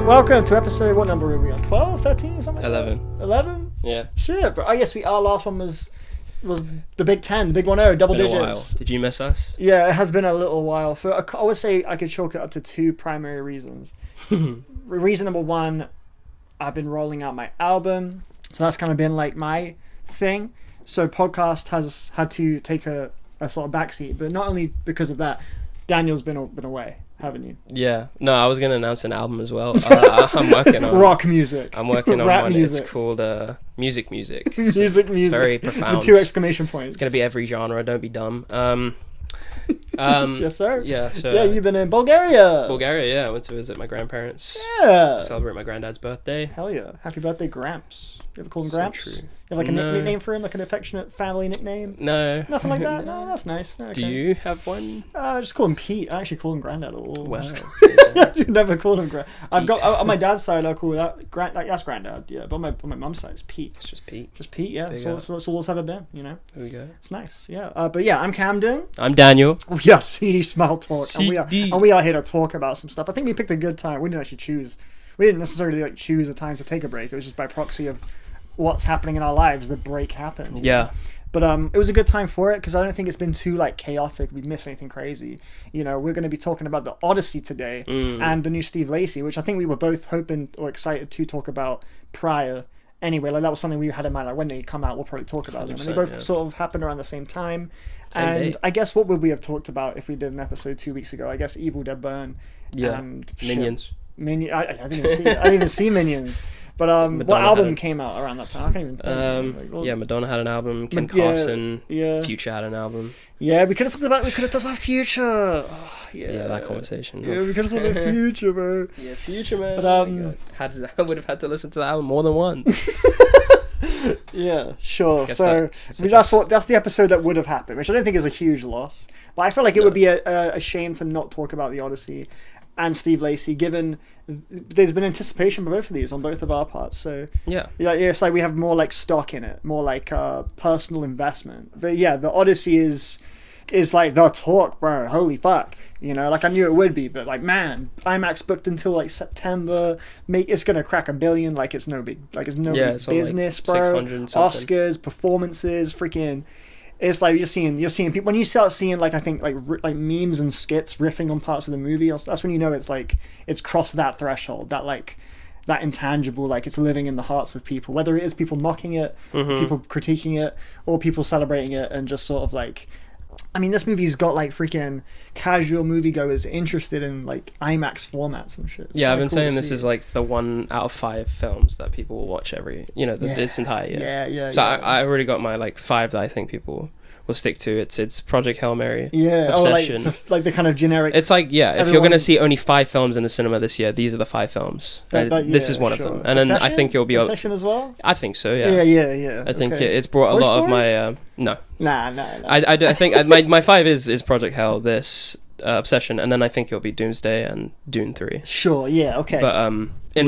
Welcome to episode, what number are we on? 12, 13, something like 11. 11? Yeah. Shit, but I guess our last one was the Big 10, the Big 1-0, double Been a digits. while. Did you miss us? Yeah, it has been a little while. I would say I could chalk it up to two primary reasons. Reason number one, I've been rolling out my album, so that's kind of been like my thing. So podcast has had to take a sort of backseat, but not only because of that, Daniel's been away, haven't you? Yeah. No, I was going to announce an album as well. I'm working on rock music. I'm working on rap one. music. It's called music. Music. It's very profound. With 2 exclamation points. It's going to be every genre. Don't be dumb. Yes, sir. Yeah. So yeah, you've been in Bulgaria. Yeah. I went to visit my grandparents. Yeah. Celebrate my granddad's birthday. Hell yeah. Happy birthday, Gramps. You ever call him So Gramps? true. You have like a No. nickname for him, like an affectionate family nickname? No. Nothing like that? No, that's nice. No, okay. Do you have one? Just call him Pete. I actually call him Granddad all. Wow. You never called him Granddad. I've got on my dad's side. I call that that's Granddad. Yeah, but on my mum's side, it's Pete. It's just Pete. Just Pete. Yeah, Big that's all it's ever been. You know. There we go. It's nice. Yeah. But yeah, I'm Camden. I'm Daniel. We are CD Smell Talk, CD. and we are here to talk about some stuff. I think we picked a good time. We didn't actually choose. We didn't necessarily like choose a time to take a break. It was just by proxy of what's happening in our lives. The break happened. Yeah. But it was a good time for it because I don't think it's been too like chaotic. We've missed anything crazy. You know, we're going to be talking about the Odyssey today and the new Steve Lacy, which I think we were both hoping or excited to talk about prior. Anyway, like that was something we had in mind. Like when they come out, we'll probably talk about them. And they both sort of happened around the same time. Same date. I guess what would we have talked about if we did an episode 2 weeks ago? I guess Evil Dead Burn. Yeah. And Minions. I didn't even see it. I didn't even see Minions. But what album came out around that time? I can't even think. Yeah, Madonna had an album. Ken Carson. Future had an album. Yeah, we could have talked about Future. Oh, yeah, that conversation. Yeah, we could have talked about Future, bro. Yeah, Future, man. But I would have had to listen to that album more than once. Yeah, sure. So that's the episode that would have happened, which I don't think is a huge loss. But I feel like it would be a shame to not talk about the Odyssey and Steve Lacy, given there's been anticipation for both of these on both of our parts. So yeah, it's like we have more like stock in it, more like personal investment. But yeah, the Odyssey is like the talk, bro. Holy fuck, you know, like I knew it would be, but like man, IMAX booked until like September. It's gonna crack 1 billion. Like it's nobody's business, like bro. 600 and something. Oscars, performances, freaking. It's like you're seeing people when you start seeing like I think like memes and skits riffing on parts of the movie. That's when you know it's crossed that threshold, that intangible, like it's living in the hearts of people. Whether it is people mocking it, people critiquing it, or people celebrating it, and just sort of like, I mean, this movie's got like freaking casual moviegoers interested in like IMAX formats and shit. Yeah, I've been saying this is like the 1 out of 5 films that people will watch this entire year. Yeah. So I already got my like 5 that I think people will stick to. It's Project Hail Mary. Yeah, Obsession. like the kind of generic. It's like if you're gonna see only 5 films in the cinema this year, these are the 5 films. This is one of them, and then I think it'll be Obsession as well. I think so. Yeah. Yeah. I think it's brought Toy a lot Story? of my no. Nah. I think my 5 is Project Hell, this Obsession, and then I think it'll be Doomsday and Dune 3. Sure. Yeah. Okay. But in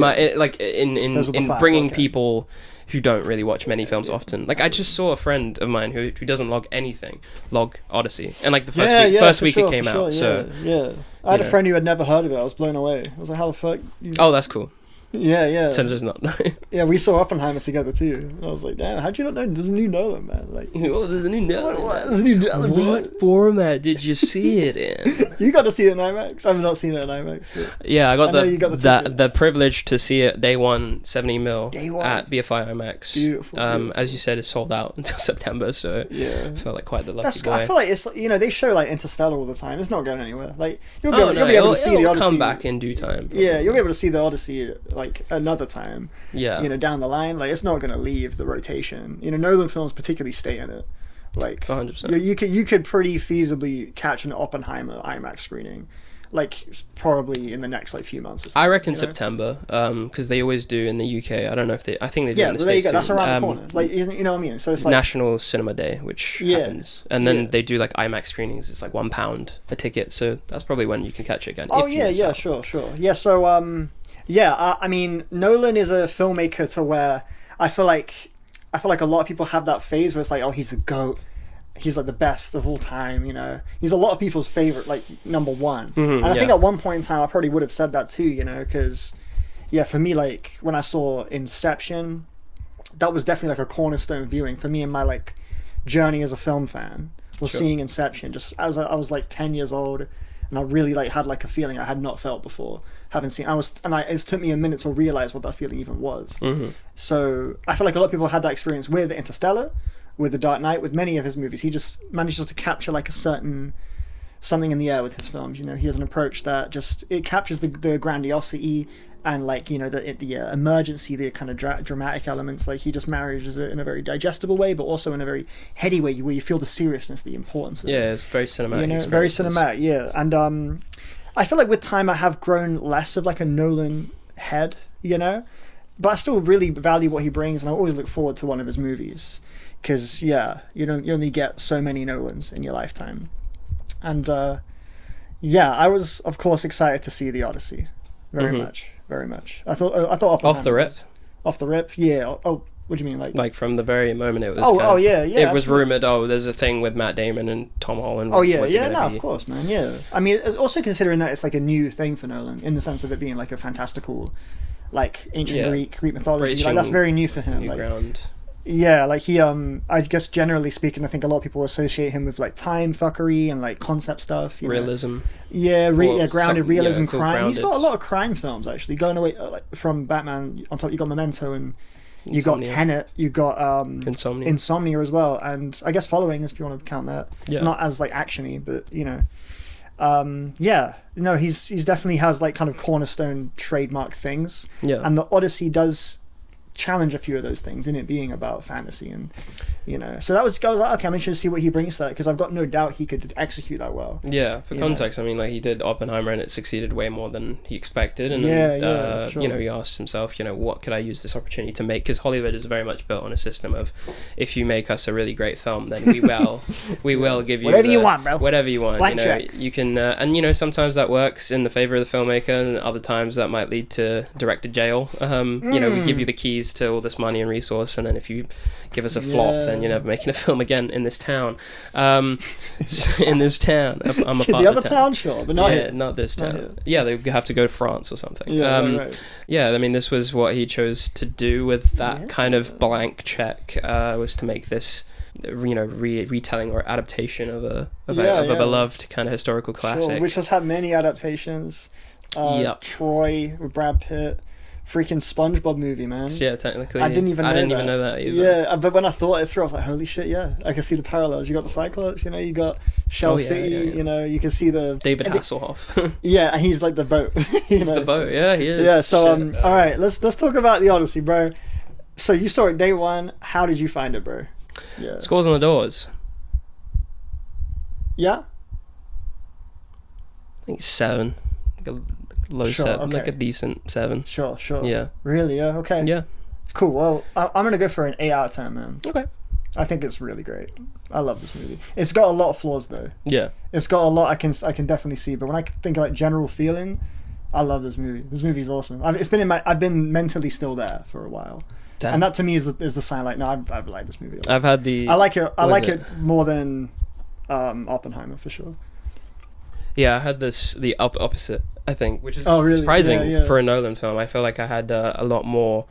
bringing people who don't really watch many films often, like I just saw a friend of mine who doesn't log anything log Odyssey, and like the first week it came out. So yeah. I had a friend who had never heard of it. I was blown away. I was like, how the fuck? Oh, that's cool. Yeah. So just not know. Yeah, we saw Oppenheimer together too. And I was like, damn, how'd you not know? There's a new Nolan, man. Like, there's a new Nolan. There's a new Nolan. What format did you see it in? You got to see it in IMAX. I've not seen it in IMAX. But yeah, I got the the privilege to see it day one, 70 mil day one. at BFI IMAX. Beautiful. As you said, it's sold out until September. So yeah, I felt like quite the lucky boy. I feel like it's they show like Interstellar all the time. It's not going anywhere. Like you'll be able to see the Odyssey. Come back in due time. Probably. Yeah, you'll be able to see the Odyssey like another time. Yeah, down the line, like it's not going to leave the rotation. Nolan films particularly stay in it. Like 100%. You could pretty feasibly catch an Oppenheimer IMAX screening, like probably in the next like few months. Or something, I reckon September, because they always do in the UK. I don't know if I think they do in the States. Yeah, that's around the corner. Like, you know what I mean? So it's like National Cinema Day, which happens, and then they do like IMAX screenings. It's like £1 a ticket, so that's probably when you can catch it again. Oh yeah, sure. Yeah, so I mean, Nolan is a filmmaker to where I feel like a lot of people have that phase where it's like, oh, he's the GOAT. He's like the best of all time, He's a lot of people's favorite, like number one. And I think at one point in time I probably would have said that too, because yeah, for me, like when I saw Inception, that was definitely like a cornerstone viewing for me in my like journey as a film fan. Was seeing Inception just as I was like 10 years old, and I really like had like a feeling I had not felt before. Having seen, it took me a minute to realize what that feeling even was. So I feel like a lot of people had that experience with Interstellar, with The Dark Knight, with many of his movies. He just manages to capture like a certain something in the air with his films. You know, he has an approach that just it captures the grandiosity and like, you know, the emergency, the kind of dramatic elements. Like he just marries it in a very digestible way, but also in a very heady way where you feel the seriousness, the importance of it. Yeah, it's very cinematic. You know, very cinematic. Yeah, and I feel like with time I have grown less of like a Nolan head, you know, but I still really value what he brings, and I always look forward to one of his movies because you only get so many Nolans in your lifetime. And yeah, I was of course excited to see The Odyssey, very much. I thought off the rip, yeah. Oh, what do you mean, like from the very moment it was? Yeah. It was rumored. Oh, there's a thing with Matt Damon and Tom Holland. Of course, man. Yeah, I mean, also considering that it's like a new thing for Nolan in the sense of it being like a fantastical, like ancient Greek mythology. Like that's very new for him. New ground. Yeah, like he, I guess generally speaking, I think a lot of people associate him with like time fuckery and like concept stuff. Realism. Yeah, grounded realism, crime. Grounded. He's got a lot of crime films actually. Going away like from Batman on top, you got Memento and you got Tenet, you got Insomnia as well, and I guess Following, if you want to count that. Yeah. Not as like actiony, but you know. He's definitely has like kind of cornerstone trademark things. Yeah. And the Odyssey does challenge a few of those things in it being about fantasy, and you know, so I was like, okay, I'm interested to see what he brings to that, because I've got no doubt he could execute that well. Yeah, for context, I mean, like he did Oppenheimer and it succeeded way more than he expected, and sure. You know, he asked himself, you know, what could I use this opportunity to make, because Hollywood is very much built on a system of, if you make us a really great film, then we will give you whatever you want, bro. Whatever you want. Blank you know, check. You can and you know, sometimes that works in the favor of the filmmaker, and other times that might lead to director jail. You know, we give you the keys to all this money and resource, and then if you give us a flop, then you're never making a film again in this town. In this town, I'm a part the of other town, sure, but not here. Not this town. Yeah, they have to go to France or something. Right. Yeah, I mean, this was what he chose to do with that kind of blank check, was to make this, you know, retelling or adaptation of a beloved kind of historical classic, which has had many adaptations. Troy with Brad Pitt. Freaking SpongeBob movie, man. Yeah, technically. I didn't even know that either. Yeah, but when I thought it through, I was like, holy shit, yeah. I can see the parallels. You got the Cyclops, you know, you got Shell City, you know, you can see the... David Hasselhoff. Yeah, and he's like the boat. He's the boat, yeah, he is. Yeah, so, all right, let's talk about The Odyssey, bro. So you saw it day one. How did you find it, bro? Yeah. Scores on the doors. Yeah? I think 7. Low 7, like a decent 7. Sure. Yeah. Really? Yeah. Okay. Yeah. Cool. Well, I'm gonna go for an 8 out of 10, man. Okay. I think it's really great. I love this movie. It's got a lot of flaws though. Yeah. It's got a lot I can definitely see, but when I think of like general feeling, I love this movie. This movie's awesome. I've been mentally still there for a while. Damn. And that to me is the sign. Like, no, I like this movie. I've had the. I like it more than Oppenheimer for sure. Yeah, I had the opposite, I think, which is surprising for a Nolan film. I feel like I had a lot more.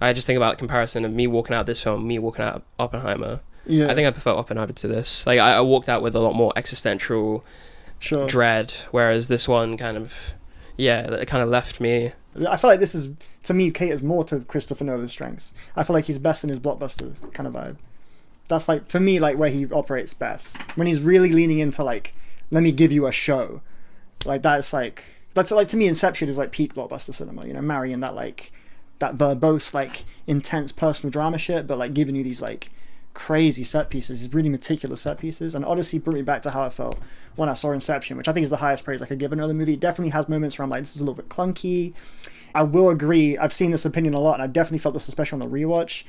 I just think about the comparison of me walking out this film, me walking out Oppenheimer. Yeah. I think I prefer Oppenheimer to this. Like, I walked out with a lot more existential dread, whereas this one kind of, it kind of left me. I feel like this is, to me, caters more to Christopher Nolan's strengths. I feel like he's best in his blockbuster kind of vibe. That's like, for me, like where he operates best. When he's really leaning into like, let me give you a show. Like that's like to me, Inception is like peak blockbuster cinema, you know, marrying that like that verbose, like intense personal drama shit, but like giving you these like crazy set pieces, these really meticulous set pieces. And Odyssey brought me back to how I felt when I saw Inception, which I think is the highest praise I could give another movie. It definitely has moments where I'm like, this is a little bit clunky. I will agree, I've seen this opinion a lot, and I definitely felt this, especially on the rewatch.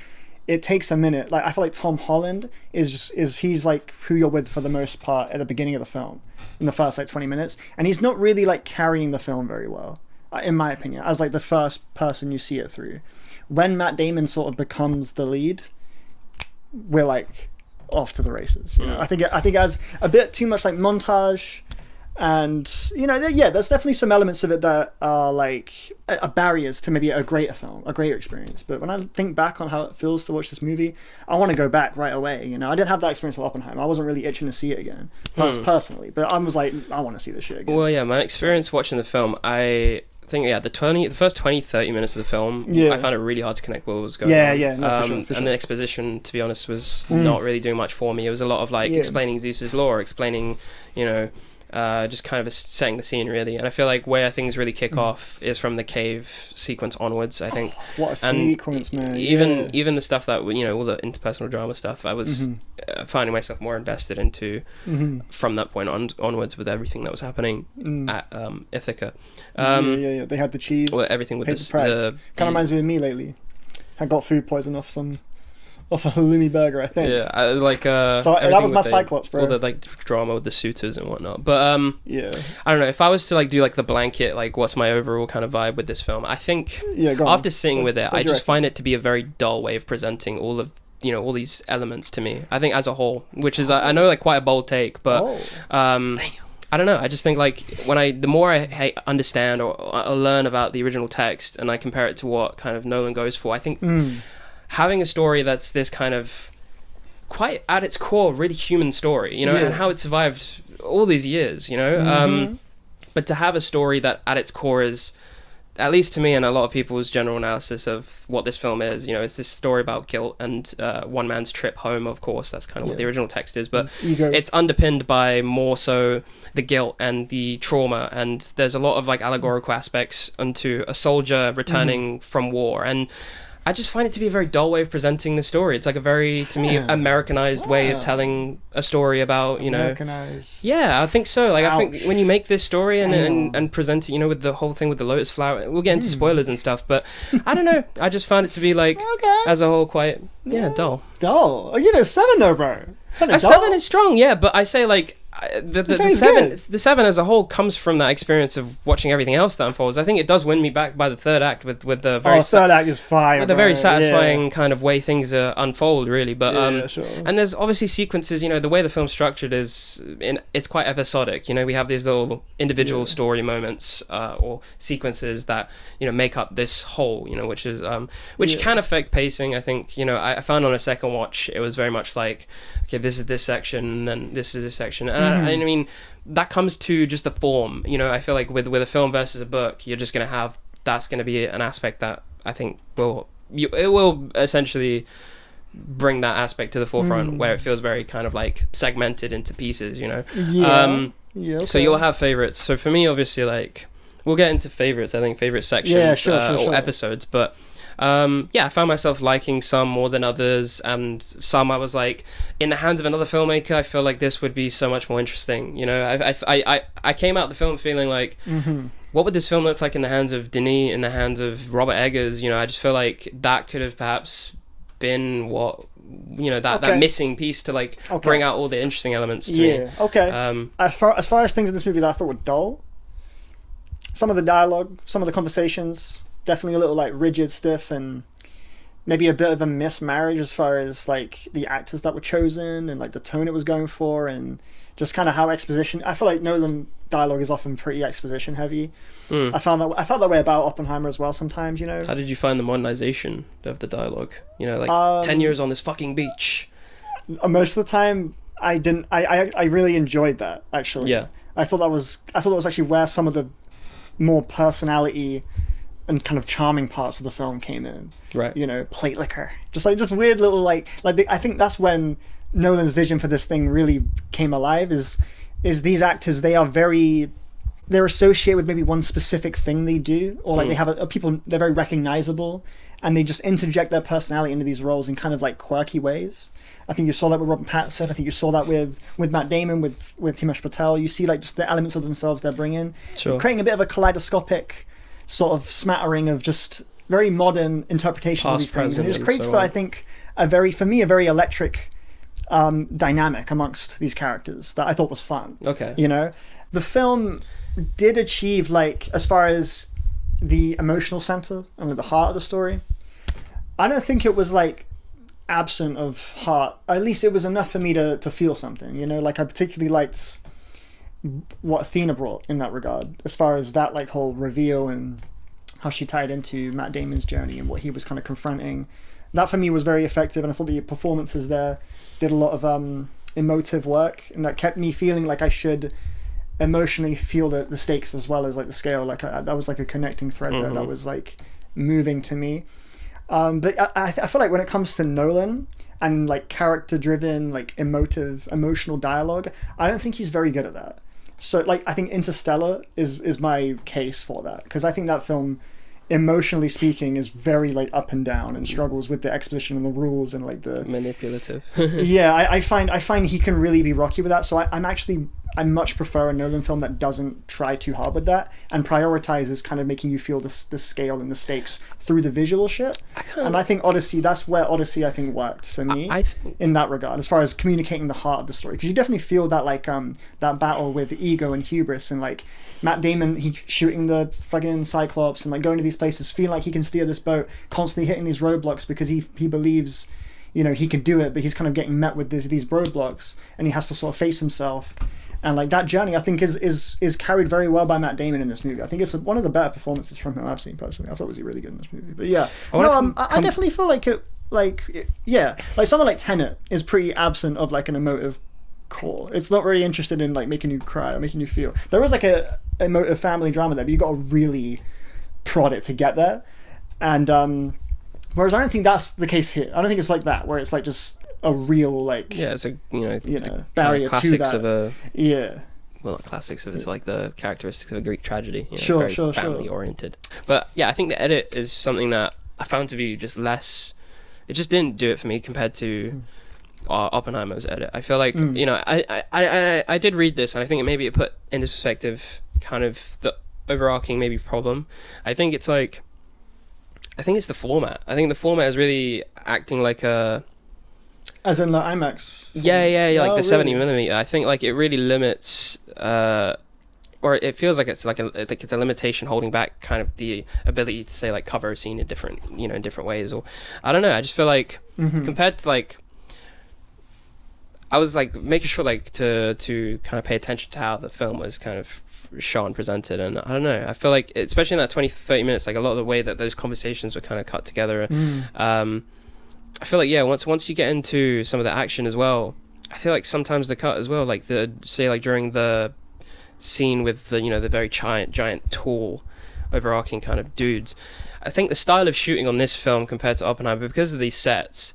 It takes a minute. Like, I feel like Tom Holland he's like who you're with for the most part at the beginning of the film, in the first like 20 minutes, and he's not really like carrying the film very well, in my opinion, as like the first person you see it through. When Matt Damon sort of becomes the lead, we're like off to the races, you know. I think it has a bit too much like montage, And there's definitely some elements of it that are like barriers to maybe a greater film, a greater experience. But when I think back on how it feels to watch this movie, I want to go back right away. I didn't have that experience with Oppenheimer. I wasn't really itching to see it again, personally. But I was like, I want to see this shit again. Well, yeah, my experience watching the film, I think the first 20-30 minutes of the film, I found it really hard to connect with what was going on. For sure. And the exposition, to be honest, was not really doing much for me. It was a lot of like explaining Zeus's lore, explaining, just kind of setting the scene, really. And I feel like where things really kick off is from the cave sequence onwards, I think. What a sequence, man. Even the stuff that, all the interpersonal drama stuff, I was finding myself more invested into from that point onwards with everything that was happening at Ithaca. They had the cheese. Well, everything with the kind of reminds me of me lately. I got food poison off a halloumi burger, I think. Yeah, so that was my Cyclops, bro. All the like drama with the suitors and whatnot. But I don't know, if I was to like do like the blanket, like what's my overall kind of vibe with this film, I think after seeing with it, I just find it to be a very dull way of presenting all of all these elements to me. I think as a whole, which is I know like quite a bold take, but I don't know. I just think like the more I understand or learn about the original text and I compare it to what kind of Nolan goes for, I think having a story that's this kind of quite at its core really human story, and how it survived all these years, but to have a story that at its core is, at least to me and a lot of people's general analysis of what this film is, it's this story about guilt and one man's trip home, of course. That's kind of what the original text is, but it's underpinned by more so the guilt and the trauma, and there's a lot of like allegorical aspects onto a soldier returning from war, and I just find it to be a very dull way of presenting the story. It's like a very, to me, Americanized way of telling a story about, Americanized. Yeah, I think so. Like, I think when you make this story and present it, with the whole thing with the lotus flower, we'll get into spoilers and stuff, but I don't know. I just found it to be like, as a whole, quite, dull. Dull? Oh, you know, 7 though, bro. A 7 is strong, yeah, but I say like, the 7 as a whole comes from that experience of watching everything else that unfolds. I think it does win me back by the third act with the very third act is fire, with the very satisfying kind of way things unfold, really. But and there's obviously sequences. The way the film's structured it's quite episodic. We have these little individual story moments or sequences that make up this whole. Which is which can affect pacing. I think I found on a second watch it was very much like, okay, this is this section, and then this is this section, and I mean that comes to just the form. I feel like with a film versus a book, you're just gonna have that's gonna be an aspect that I think it will essentially bring that aspect to the forefront, where it feels very kind of like segmented into pieces. Okay. So you'll have favorites. So for me, obviously, like we'll get into favorites. I think favorite sections or episodes, but. I found myself liking some more than others, and some I was like, in the hands of another filmmaker, I feel like this would be so much more interesting. I came out the film feeling like, what would this film look like in the hands of Denis, in the hands of Robert Eggers? I just feel like that could have perhaps been what that missing piece to like bring out all the interesting elements to me. As far as things in this movie that I thought were dull, some of the dialogue, some of the conversations. Definitely a little like rigid, stiff, and maybe a bit of a mismarriage as far as like the actors that were chosen and like the tone it was going for, and just kind of how exposition. I feel like Nolan dialogue is often pretty exposition heavy. I felt that way about Oppenheimer as well sometimes. How did you find the modernization of the dialogue? 10 years on this fucking beach. Most of the time, I didn't. I really enjoyed that actually. Yeah. I thought that was actually where some of the more personality and kind of charming parts of the film came in, right? Plate liquor, just weird little I think that's when Nolan's vision for this thing really came alive. Is these actors, they're associated with maybe one specific thing they do, or like they have they're very recognizable, and they just interject their personality into these roles in kind of like quirky ways. I think you saw that with Robert Pattinson. I think you saw that with Matt Damon, with Himesh Patel. You see like just the elements of themselves they're bringing, creating a bit of a kaleidoscopic sort of smattering of just very modern interpretations of these things, and it just creates I think a very electric dynamic amongst these characters that I thought was fun. The film did achieve, like, as far as the emotional center and the heart of the story, I don't think it was like absent of heart. At least it was enough for me to feel something. Like I particularly liked what Athena brought in that regard, as far as that like whole reveal and how she tied into Matt Damon's journey and what he was kind of confronting. That for me was very effective, and I thought the performances there did a lot of emotive work, and that kept me feeling like I should emotionally feel the stakes as well as like the scale. Like that was like a connecting thread there that was like moving to me. But I feel like when it comes to Nolan and like character driven, like emotional dialogue, I don't think he's very good at that. So like I think Interstellar is my case for that, because I think that film, emotionally speaking, is very like up and down and struggles with the exposition and the rules and like the manipulative. Yeah, I find he can really be rocky with that. So I much prefer a Nolan film that doesn't try too hard with that and prioritizes kind of making you feel the scale and the stakes through the visual shit. And I think Odyssey, that's where Odyssey I think worked for me in that regard, as far as communicating the heart of the story, because you definitely feel that like that battle with ego and hubris, and like Matt Damon, he shooting the fucking Cyclops and like going to these places, feeling like he can steer this boat, constantly hitting these roadblocks because he believes, you know, he can do it, but he's kind of getting met with these roadblocks, and he has to sort of face himself. And like that journey, I think is carried very well by Matt Damon in this movie. I think it's one of the better performances from him I've seen personally. I thought it was really good in this movie. But yeah, I definitely feel like something like Tenet is pretty absent of like an emotive core. It's not really interested in like making you cry or making you feel. There is like a emotive family drama there, but you got to really prod it to get there. And whereas I don't think that's the case here. I don't think it's like that, where it's like just a real like it's a barrier to that. Well, not classics of it's like the characteristics of a Greek tragedy. Sure. Family oriented. But yeah, I think the edit is something that I found to be just less. It just didn't do it for me compared to Oppenheimer's edit. I feel like I did read this, and I think maybe it put into perspective kind of the overarching maybe problem. I think it's the format. I think the format is really acting like a. As in the IMAX? Yeah, like the 70 really? millimeter. I think like it really limits, or it feels like it's a limitation holding back kind of the ability to say like cover a scene in different ways, or I don't know. I just feel like compared to like, I was like making sure like to kind of pay attention to how the film was kind of shot and presented, and I don't know. I feel like especially in that 20-30 minutes, like a lot of the way that those conversations were kind of cut together. I feel like once you get into some of the action as well, I feel like sometimes the cut as well, like during the scene with the very giant tall overarching kind of dudes, I think the style of shooting on this film compared to Oppenheimer, because of these sets,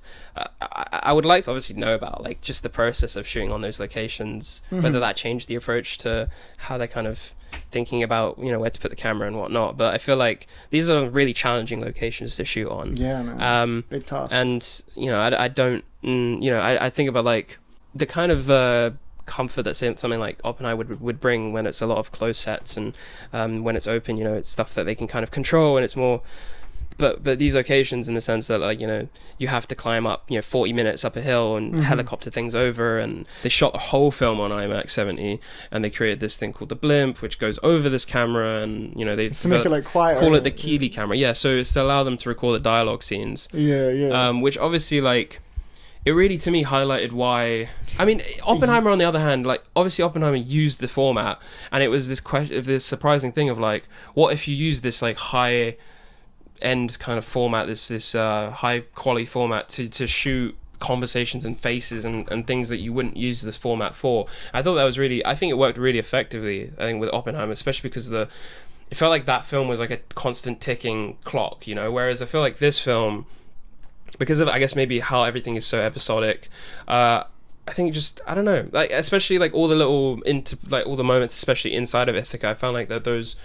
I would like to obviously know about like just the process of shooting on those locations, whether that changed the approach to how they're kind of thinking about where to put the camera and whatnot. But I feel like these are really challenging locations to shoot on. Yeah, man. Big task. And I don't I think about like the kind of comfort that something like Oppenheimer would bring when it's a lot of close sets, and when it's open, it's stuff that they can kind of control, and it's more. But these occasions, in the sense that like you have to climb up 40 minutes up a hill and helicopter things over, and they shot the whole film on IMAX 70, and they created this thing called the blimp, which goes over this camera, and they to make it like quiet, call it the Keeley camera. Yeah, so it's to allow them to record the dialogue scenes. Yeah. Which obviously like. It really, to me, highlighted why. I mean, Oppenheimer, on the other hand, like obviously Oppenheimer used the format, and it was this surprising thing of like, what if you use this like high end kind of format, this high quality format to shoot conversations and faces and things that you wouldn't use this format for. I thought that was really. I think it worked really effectively. I think with Oppenheimer, especially because it felt like that film was like a constant ticking clock, Whereas I feel like this film, because of I guess maybe how everything is so episodic, I think just I don't know, like especially like all the little all the moments, especially inside of Ithaca, I found like that those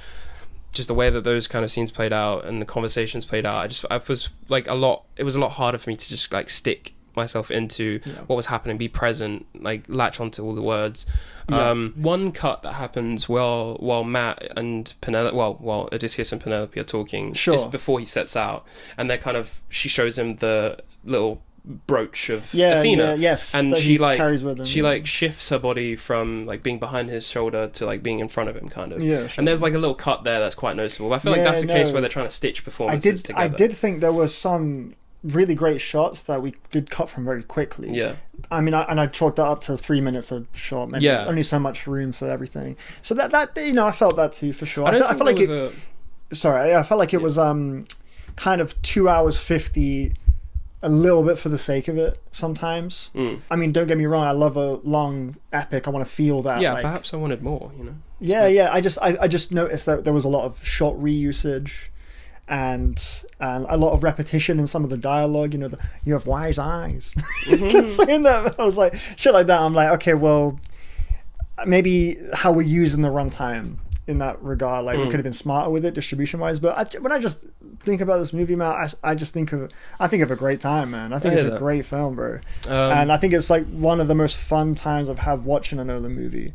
just the way that those kind of scenes played out and the conversations played out, I was like it was a lot harder for me to just like stick myself into what was happening, be present, like latch onto all the words. One cut that happens while Matt and Penelope, while Odysseus and Penelope are talking, is before he sets out, and they're kind of, she shows him the little brooch of Athena, and she like carries with him, she like shifts her body from like being behind his shoulder to like being in front of him, kind of. And there's like a little cut there that's quite noticeable. But I feel like that's the case where they're trying to stitch performances together. I did think there was some really great shots that we did cut from very quickly. Yeah. I mean, I chalked that up to 3 minutes of shot. Maybe only so much room for everything. So that I felt that too for sure. I felt like it. Sorry, I felt like it was kind of 2 hours 50, a little bit for the sake of it sometimes. I mean, don't get me wrong. I love a long epic. I want to feel that. Yeah, perhaps I wanted more. Yeah. I just noticed that there was a lot of shot reusage. And a lot of repetition in some of the dialogue. You have wise eyes. Kept saying that. I was like, shit like that. I'm like, okay, well, maybe how we're using the runtime in that regard, like we could have been smarter with it distribution wise. But when I just think about this movie, man, I just think of a great time, man. I think it's a great film, bro. And I think it's like one of the most fun times I've had watching a Nolan movie.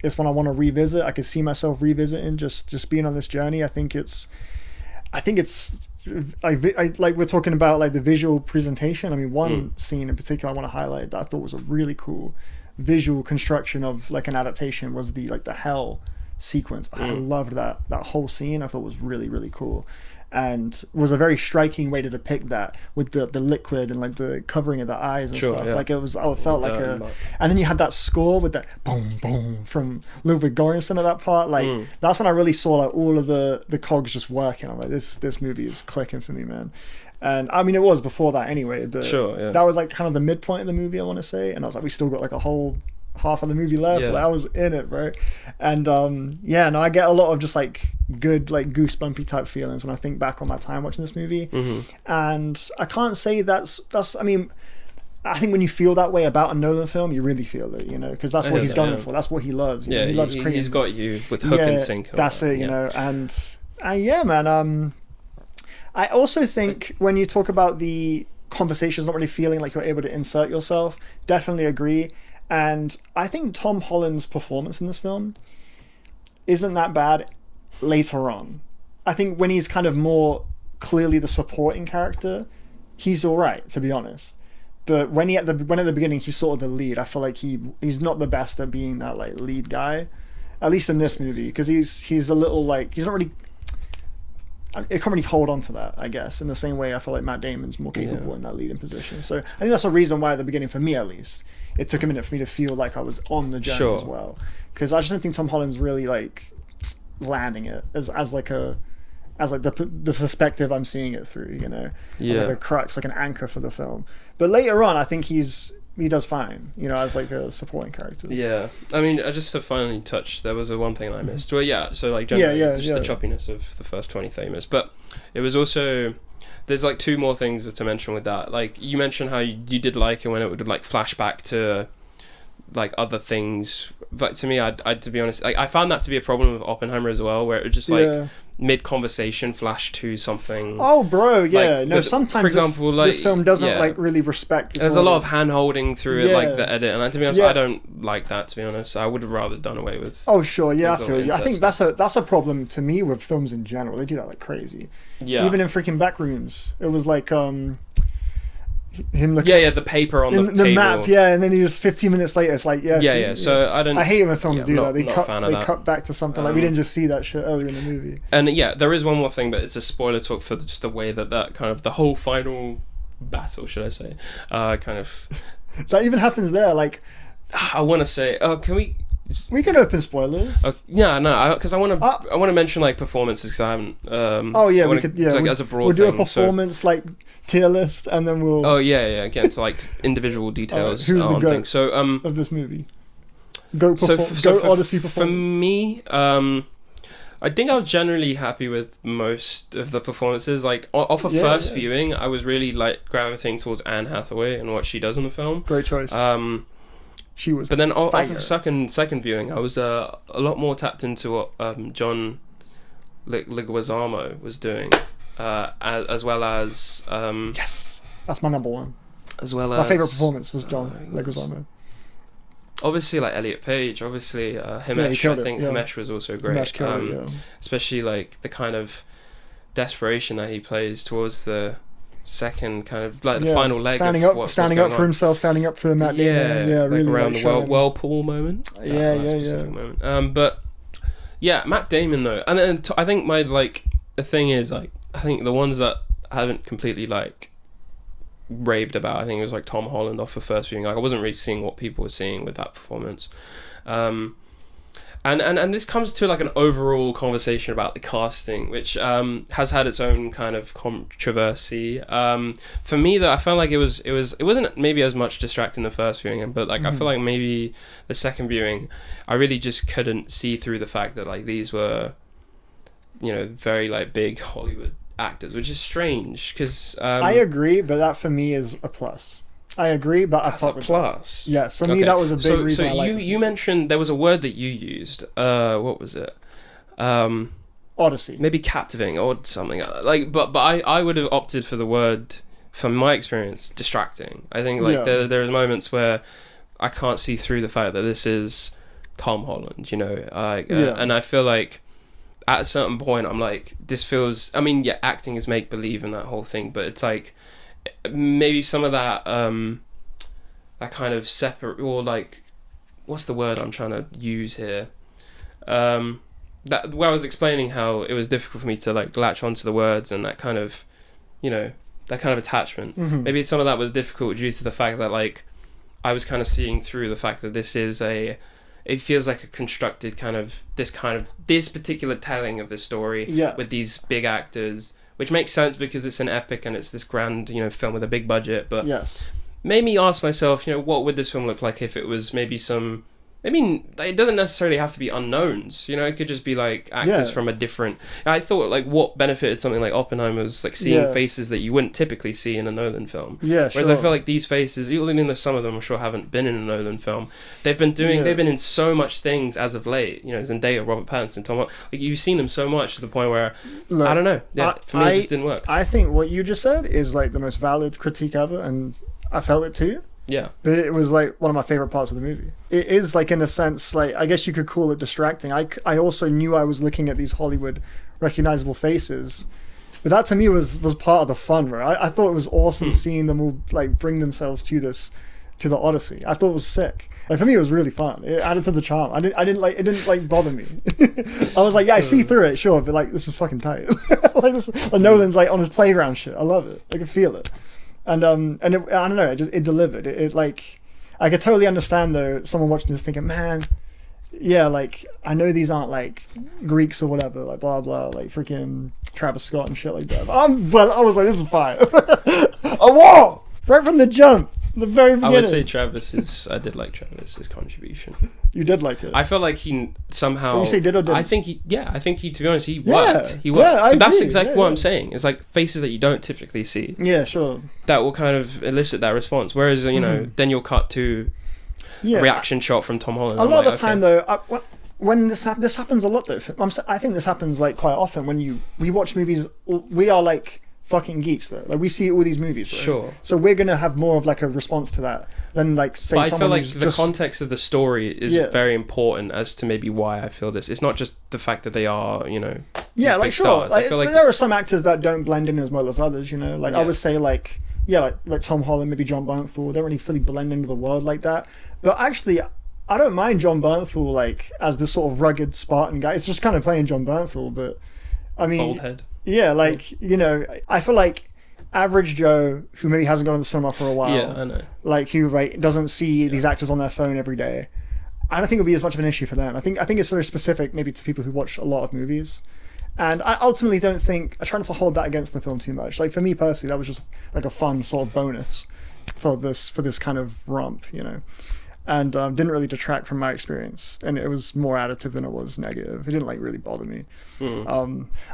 It's when I want to revisit. I can see myself revisiting, just being on this journey. I think it's like we're talking about like the visual presentation. I mean, one scene in particular I want to highlight that I thought was a really cool visual construction of like an adaptation was the hell sequence. I loved that whole scene. I thought was really, really cool, and was a very striking way to depict that with the liquid and like the covering of the eyes and stuff. Like it was, I felt like and then you had that score with that boom boom from Ludwig Göransson at that part. Like that's when I really saw like all of the cogs just working. I'm like, this movie is clicking for me, man. And I mean, it was before that anyway, but that was like kind of the midpoint of the movie, I want to say. And I was like, we still got like a whole half of the movie left. Like, I was in it, bro. And I get a lot of just like good like goosebumpy type feelings when I think back on my time watching this movie. And I can't say that's I mean, I think when you feel that way about a Nolan film, you really feel it, because that's what he's going for. That's what he loves. He loves creating. He's got you with hook and sinker. That's it, you know. And man, I also think when you talk about the conversations not really feeling like you're able to insert yourself, definitely agree. And I think Tom Holland's performance in this film isn't that bad later on. I think when he's kind of more clearly the supporting character, he's all right, to be honest. But when at the beginning he's sort of the lead, I feel like he's not the best at being that like lead guy, at least in this movie, because he's a little like he's not really. It can't really hold on to that, I guess, in the same way I feel like Matt Damon's more capable in that leading position. So I think that's a reason why at the beginning, for me at least, it took a minute for me to feel like I was on the journey as well. Because I just don't think Tom Holland's really like landing it as the perspective I'm seeing it through, as like a crux, like an anchor for the film. But later on, I think he does fine, as like a supporting character. Yeah, I mean, just to finally touch, there was one thing I missed. Well, so like generally, the choppiness of the first 20-30 minutes, but it was also, there's like two more things to mention with that. Like you mentioned how you did like it when it would like flash back to like other things, but to me, I to be honest, like I found that to be a problem with Oppenheimer as well, where it would just like mid-conversation flash to something. Oh, bro, yeah. Like, sometimes, for example, this film doesn't like really respect its There's a lot of hand-holding through it, like the edit, and to be honest, I don't like that, to be honest. I would have rather done away with. Oh, sure, I feel you. I think that's a problem to me with films in general. They do that like crazy. Yeah. Even in freaking Backrooms, it was like him looking the paper on the table. map, and then he was 15 minutes later, it's like so I hate when films do that. They cut back to something like we didn't just see that shit earlier in the movie. And there is one more thing, but it's a spoiler talk for just the way that kind of the whole final battle, should I say, kind of that even happens there. Like I want to say, can we can open spoilers. Because I want to mention like performances, because I haven't. We could. Yeah, as a broad we'll do a performance like tier list, and then we'll. Get into like individual details. Who's the goat so of this movie? Goat Odyssey performance. For me, I think I was generally happy with most of the performances. Like off of first viewing, I was really like gravitating towards Anne Hathaway and what she does in the film. Great choice. She was. But then off of second viewing, I was a lot more tapped into what John Leguizamo was doing, as well as yes, that's my number one. As well as my favorite performance was John Leguizamo. Obviously, like Elliot Page. Obviously, Himesh. I think Himesh was also great. Himesh killed it, especially like the kind of desperation that he plays towards the second kind of like the final leg, standing up for himself, standing up to Matt Damon, like really around the whirlpool moment. Moment. But Matt Damon though, and then I think my like the thing is like I think the ones that I haven't completely like raved about. I think it was like Tom Holland off the first viewing. Like I wasn't really seeing what people were seeing with that performance. And this comes to like an overall conversation about the casting, which has had its own kind of controversy. For me, though, I felt like it wasn't maybe as much distracting the first viewing, but like I feel like maybe the second viewing, I really just couldn't see through the fact that like these were, you know, very like big Hollywood actors, which is strange because I agree, but that for me is a plus. I agree, but that's a plus. Yes, for me that was a big reason. So you mentioned there was a word that you used. What was it? Odyssey. Maybe captivating or something like. But I would have opted for the word, from my experience, distracting. I think like there are moments where I can't see through the fact that this is Tom Holland. You know, and I feel like at a certain point I'm like, this feels. I mean, yeah, acting is make believe and that whole thing, but it's like. Maybe some of that that kind of separate, or like, what's the word I'm trying to use here, that where I was explaining how it was difficult for me to like latch onto the words and that kind of, you know, that kind of attachment. Maybe some of that was difficult due to the fact that like I was kind of seeing through the fact that this is it feels like a constructed this particular telling of the story with these big actors. Which makes sense because it's an epic and it's this grand, you know, film with a big budget. But made me ask myself, you know, what would this film look like if it was maybe some... I mean, it doesn't necessarily have to be unknowns. You know, it could just be like actors from a different... I thought like what benefited something like Oppenheimer was like seeing faces that you wouldn't typically see in a Nolan film. Whereas I feel like these faces, even though some of them I'm sure haven't been in a Nolan film, they've been in so much things as of late. You know, Zendaya, Robert Pattinson, Tom Holland, like you've seen them so much to the point where I don't know. Yeah, for me it just didn't work. I think what you just said is like the most valid critique ever, and I felt it too. Yeah. But it was like one of my favorite parts of the movie. It is like, in a sense, like, I guess you could call it distracting. I also knew I was looking at these Hollywood recognizable faces. But that to me was part of the fun, right? I thought it was awesome seeing them all like bring themselves to the Odyssey. I thought it was sick. Like for me, it was really fun. It added to the charm. It didn't bother me. I was like, yeah, I see through it, sure, but like this is fucking tight. Like Nolan's like on his playground shit. I love it. I can feel it. And I don't know, it delivered. It like, I could totally understand though, someone watching this thinking, man, yeah, like, I know these aren't like Greeks or whatever, like blah, blah, like freaking Travis Scott and shit like that. But I was like, this is fine. Whoa! Right from the jump, the very beginning. I would say I did like Travis's contribution. You did like it? I felt like he somehow... Did you say did or didn't? I think he, to be honest, he worked. He worked. Yeah, that's exactly what I'm saying. It's like faces that you don't typically see. Yeah, sure. That will kind of elicit that response. Whereas, you know, then you'll cut to a reaction shot from Tom Holland. A lot of the time, though, when this happens a lot, though. I think this happens like quite often when we watch movies. We are like fucking geeks, though. Like we see all these movies, bro. Sure. So we're gonna have more of like a response to that than like say. But I feel like the context of the story is very important as to maybe why I feel this. It's not just the fact that they are, you know. Yeah, like sure. Stars. Like, I feel like there are some actors that don't blend in as well as others. You know, like I would say like. Yeah, like Tom Holland, maybe John Bernthal, don't really fully blend into the world like that. But actually, I don't mind John Bernthal like as this sort of rugged Spartan guy. It's just kind of playing John Bernthal, but I mean, bald head. Yeah, like you know, I feel like average Joe who maybe hasn't gone to the cinema for a while. Yeah, I know. Like who doesn't see these actors on their phone every day. I don't think it'll be as much of an issue for them. I think it's sort of specific maybe to people who watch a lot of movies. And I ultimately don't think... I try not to hold that against the film too much. Like, for me personally, that was just like a fun sort of bonus for this kind of romp, you know? And didn't really detract from my experience. And it was more additive than it was negative. It didn't, like, really bother me.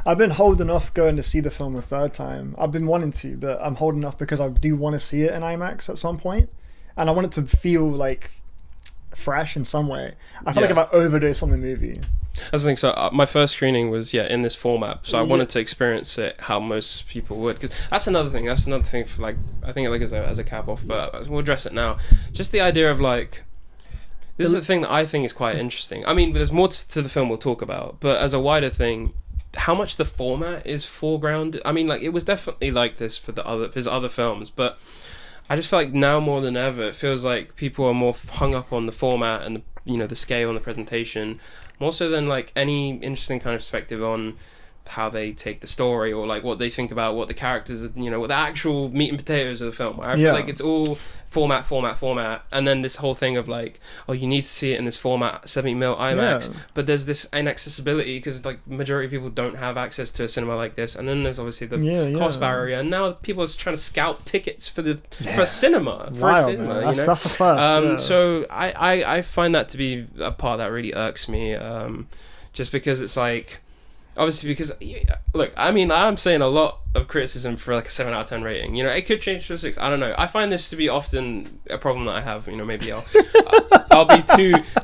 I've been holding off going to see the film a third time. I've been wanting to, but I'm holding off because I do want to see it in IMAX at some point. And I want it to feel, like, fresh in some way. I feel like if I overdose on the movie... That's the thing. So my first screening was in this format, so I wanted to experience it how most people would. Because that's another thing. That's another thing for like I think like as a cap off, but we'll address it now. Just the idea of like this is the thing that I think is quite interesting. I mean, there's more to the film we'll talk about, but as a wider thing, how much the format is foregrounded. I mean, like it was definitely like this for his other films, but I just feel like now more than ever, it feels like people are more hung up on the format and the scale and the presentation. More so than like any interesting kind of perspective on how they take the story, or like what they think about what the characters are, you know, what the actual meat and potatoes of the film. I feel like it's all format, and then this whole thing of like, oh, you need to see it in this format, 70mm IMAX, but there's this inaccessibility because like majority of people don't have access to a cinema like this, and then there's obviously the cost barrier, and now people are trying to scalp tickets for a cinema, that's a first. So I find that to be a part that really irks me, just because it's like, obviously, because look, I mean, I'm saying a lot of criticism for like a 7 out of 10 rating. You know, it could change to a 6. I don't know. I find this to be often a problem that I have. You know, maybe I'll be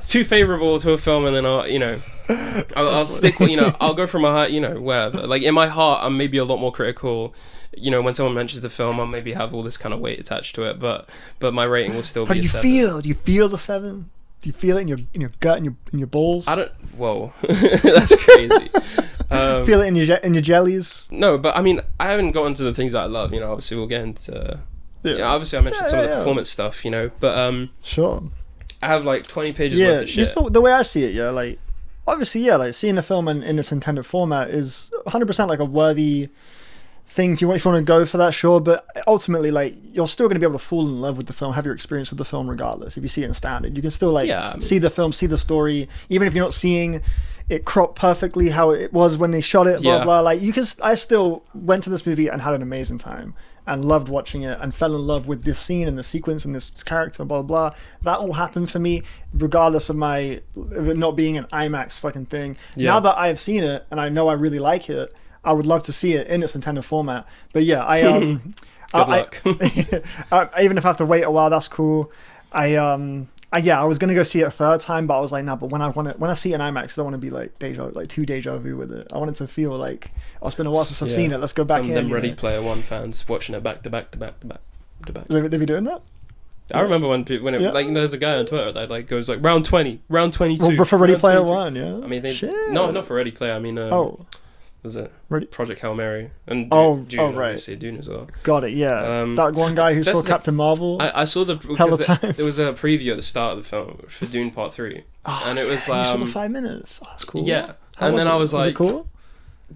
too favorable to a film, and then I'll stick with, I'll go from my heart, wherever. Like in my heart, I'm maybe a lot more critical. You know, when someone mentions the film, I'll maybe have all this kind of weight attached to it, but my rating will still be. How do you feel? Do you feel the 7? Do you feel it in your gut and in your balls? I don't. Whoa, that's crazy. Feel it in your jellies? No, but I mean, I haven't gotten to the things that I love. Obviously we'll get into. Obviously I mentioned some of the performance stuff. But sure. I have like 20 pages worth of shit. Just the way I see it, like obviously, like seeing a film in its intended format is 100% like a worthy thing. If you want to go for that, sure, but ultimately, like, you're still going to be able to fall in love with the film, have your experience with the film regardless. If you see it in standard, you can still see the film, see the story, even if you're not seeing it cropped perfectly how it was when they shot it, blah blah. Like, I still went to this movie and had an amazing time and loved watching it and fell in love with this scene and the sequence and this character, blah blah. That all happened for me regardless of it not being an IMAX fucking thing. Now that I have seen it and I know I really like it, I would love to see it in its intended format. But yeah, Good luck. Even if I have to wait a while, that's cool. I was gonna go see it a third time, but I was like, nah. But when I see it in IMAX, I don't want to be like too deja vu with it. I want it to feel like, oh, it's been a while since I've seen it. Let's go back in. Them Ready Player One fans watching it back to back to back to back to back. They be doing that? I remember when like there's a guy on Twitter that like goes like round 20, round 22. Well, for Ready Player One, yeah. I mean, not for Ready Player. I mean, was it Project Hail Mary and Dune, right? Obviously Dune as well. Got it. Yeah, that one guy who saw Captain Marvel. I saw the hell of times. There was a preview at the start of the film for Dune Part 3, and it was you saw the 5 minutes. Oh, that's cool. Yeah, and then I was like, it cool?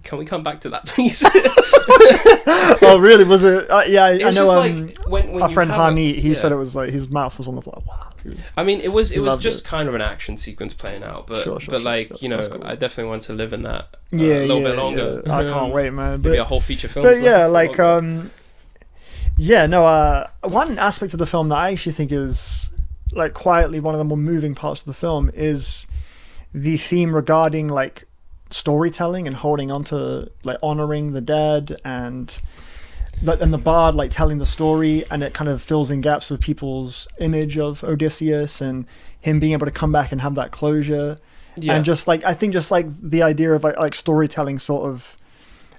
Can we come back to that, please? Oh, really? Was it? Yeah, I know. Like, when our friend Hani, he said it was like his mouth was on the floor. Wow. I mean, it was just kind of an action sequence playing out, but like cool. I definitely wanted to live in that a little bit longer. Yeah. I can't wait, man. Maybe a whole feature film. But yeah, like one aspect of the film that I actually think is like quietly one of the more moving parts of the film is the theme regarding like storytelling and holding on to like honoring the dead and the bard like telling the story, and it kind of fills in gaps of people's image of Odysseus and him being able to come back and have that closure. And just like I think just like the idea of like storytelling sort of,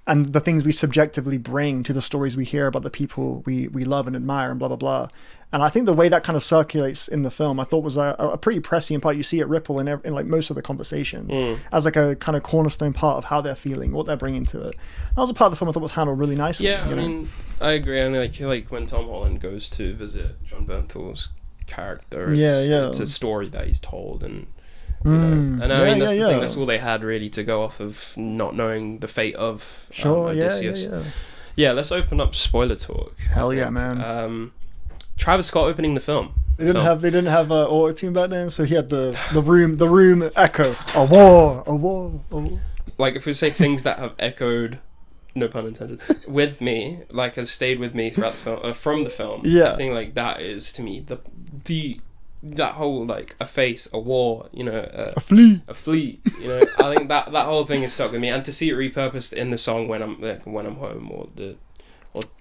and the things we subjectively bring to the stories we hear about the people we love and admire and blah blah blah. And I think the way that kind of circulates in the film, I thought was a pretty prescient part. You see it ripple in like most of the conversations as like a kind of cornerstone part of how they're feeling, what they're bringing to it. That was a part of the film I thought was handled really nicely. Yeah, I mean, I agree. And like when Tom Holland goes to visit John Bernthal's character, it's a story that he's told, and I mean that's the thing. That's all they had really to go off of, not knowing the fate of Odysseus. Yeah, let's open up spoiler talk. Hell yeah, man. Travis Scott opening the film. They didn't have auto-tune back then, so he had the room echo. A war. Like if we say things that have echoed, no pun intended, with me, like has stayed with me throughout the film, from the film. Yeah. I think like that is to me that whole like a face, a war, a fleet. I think that whole thing is stuck with me, and to see it repurposed in the song when I'm home, or the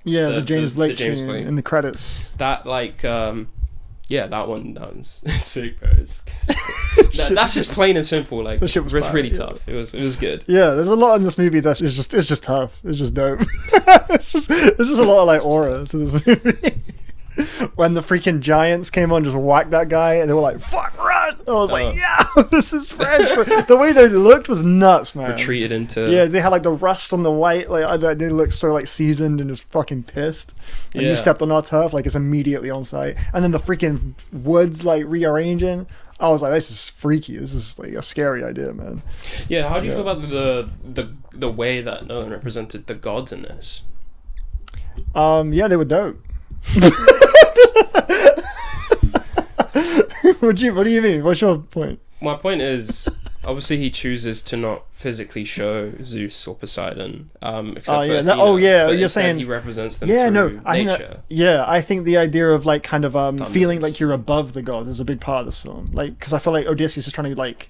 James Blake tune in the credits. That like that one's sick, bro. That's just plain and simple. Like the shit was really tough. It was good. Yeah, there's a lot in this movie that's just tough. It's just dope. It's just a lot of like aura to this movie. When the freaking giants came on, just whacked that guy, and they were like, "Fuck, run!" I was like, "Yeah, this is fresh." The way they looked was nuts, man. Retreated into. Yeah, they had like the rust on the white, like they looked so like seasoned and just fucking pissed. And you stepped on our turf, like it's immediately on site, and then the freaking woods like rearranging. I was like, this is freaky. This is like a scary idea, man. Yeah, how do you feel about the way that Nolan represented the gods in this? Yeah, they were dope. What do you mean? What's your point? My point is, obviously he chooses to not physically show Zeus or Poseidon, except you're saying he represents them through nature. I think the idea of like kind of feeling like you're above the gods is a big part of this film. Like, because I feel like Odysseus is trying to like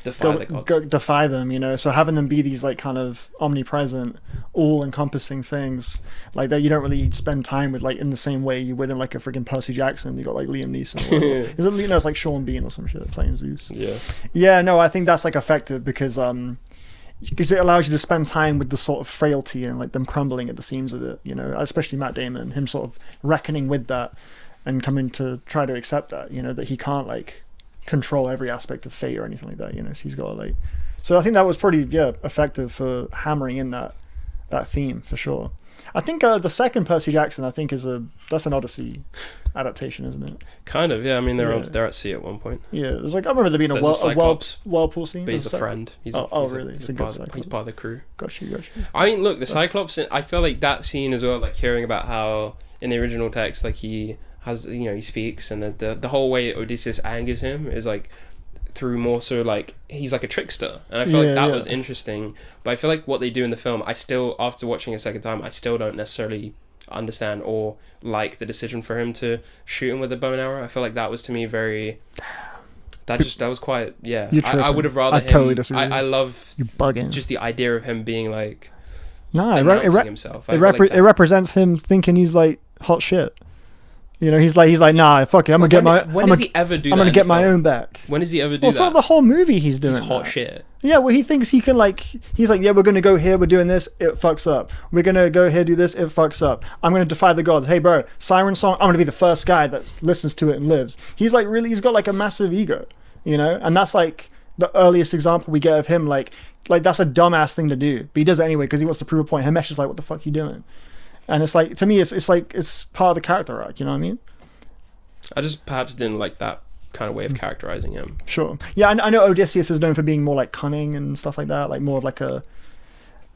defy them, you know. So having them be these like kind of omnipresent, all-encompassing things like that, you don't really spend time with like in the same way you would in like a freaking Percy Jackson. You got like Liam Neeson. Is it, you know, it's like Sean Bean or some shit playing Zeus. Yeah. No, I think that's like effective because it allows you to spend time with the sort of frailty and like them crumbling at the seams of it, you know. Especially Matt Damon, him sort of reckoning with that and coming to try to accept that, you know, that he can't like control every aspect of fate or anything like that, you know. So he's got like, so I think that was pretty effective for hammering in that theme for sure. I think the second Percy Jackson, I think that's an Odyssey adaptation, isn't it? Kind of, yeah. I mean, they're at sea at one point. Yeah, there's like, I remember there being a whirlpool scene. But he's a friend. Really? He's part of the crew. Got you. I mean, look, the Cyclops. I feel like that scene as well. Like hearing about how in the original text, like he has, you know, he speaks, and the whole way Odysseus angers him is like through more so like he's like a trickster, and I feel like that was interesting. But I feel like what they do in the film, I still, after watching a second time, I still don't necessarily understand or like the decision for him to shoot him with a bow and arrow. I feel like that was to me very that was quite I would have rather him. Totally disagree. I love you bugging just the idea of him being like himself. It represents him thinking he's like hot shit. You know, he's like, nah, fuck it. I'm gonna he ever do that? I'm gonna get my own back. When does he ever do that? Throughout the whole movie, he's doing hot shit. Yeah, well, he thinks he can like. He's like, yeah, we're gonna go here. We're doing this. It fucks up. We're gonna go here, do this. It fucks up. I'm gonna defy the gods. Hey, bro, siren song. I'm gonna be the first guy that listens to it and lives. He's like, really, he's got like a massive ego, you know, and that's like the earliest example we get of him. Like that's a dumbass thing to do, but he does it anyway because he wants to prove a point. Himesh is like, what the fuck you doing? And it's like, to me, it's like it's part of the character arc. You know what I mean? I just perhaps didn't like that kind of way of characterizing him. Sure. Yeah, I know Odysseus is known for being more like cunning and stuff like that, like more of like a,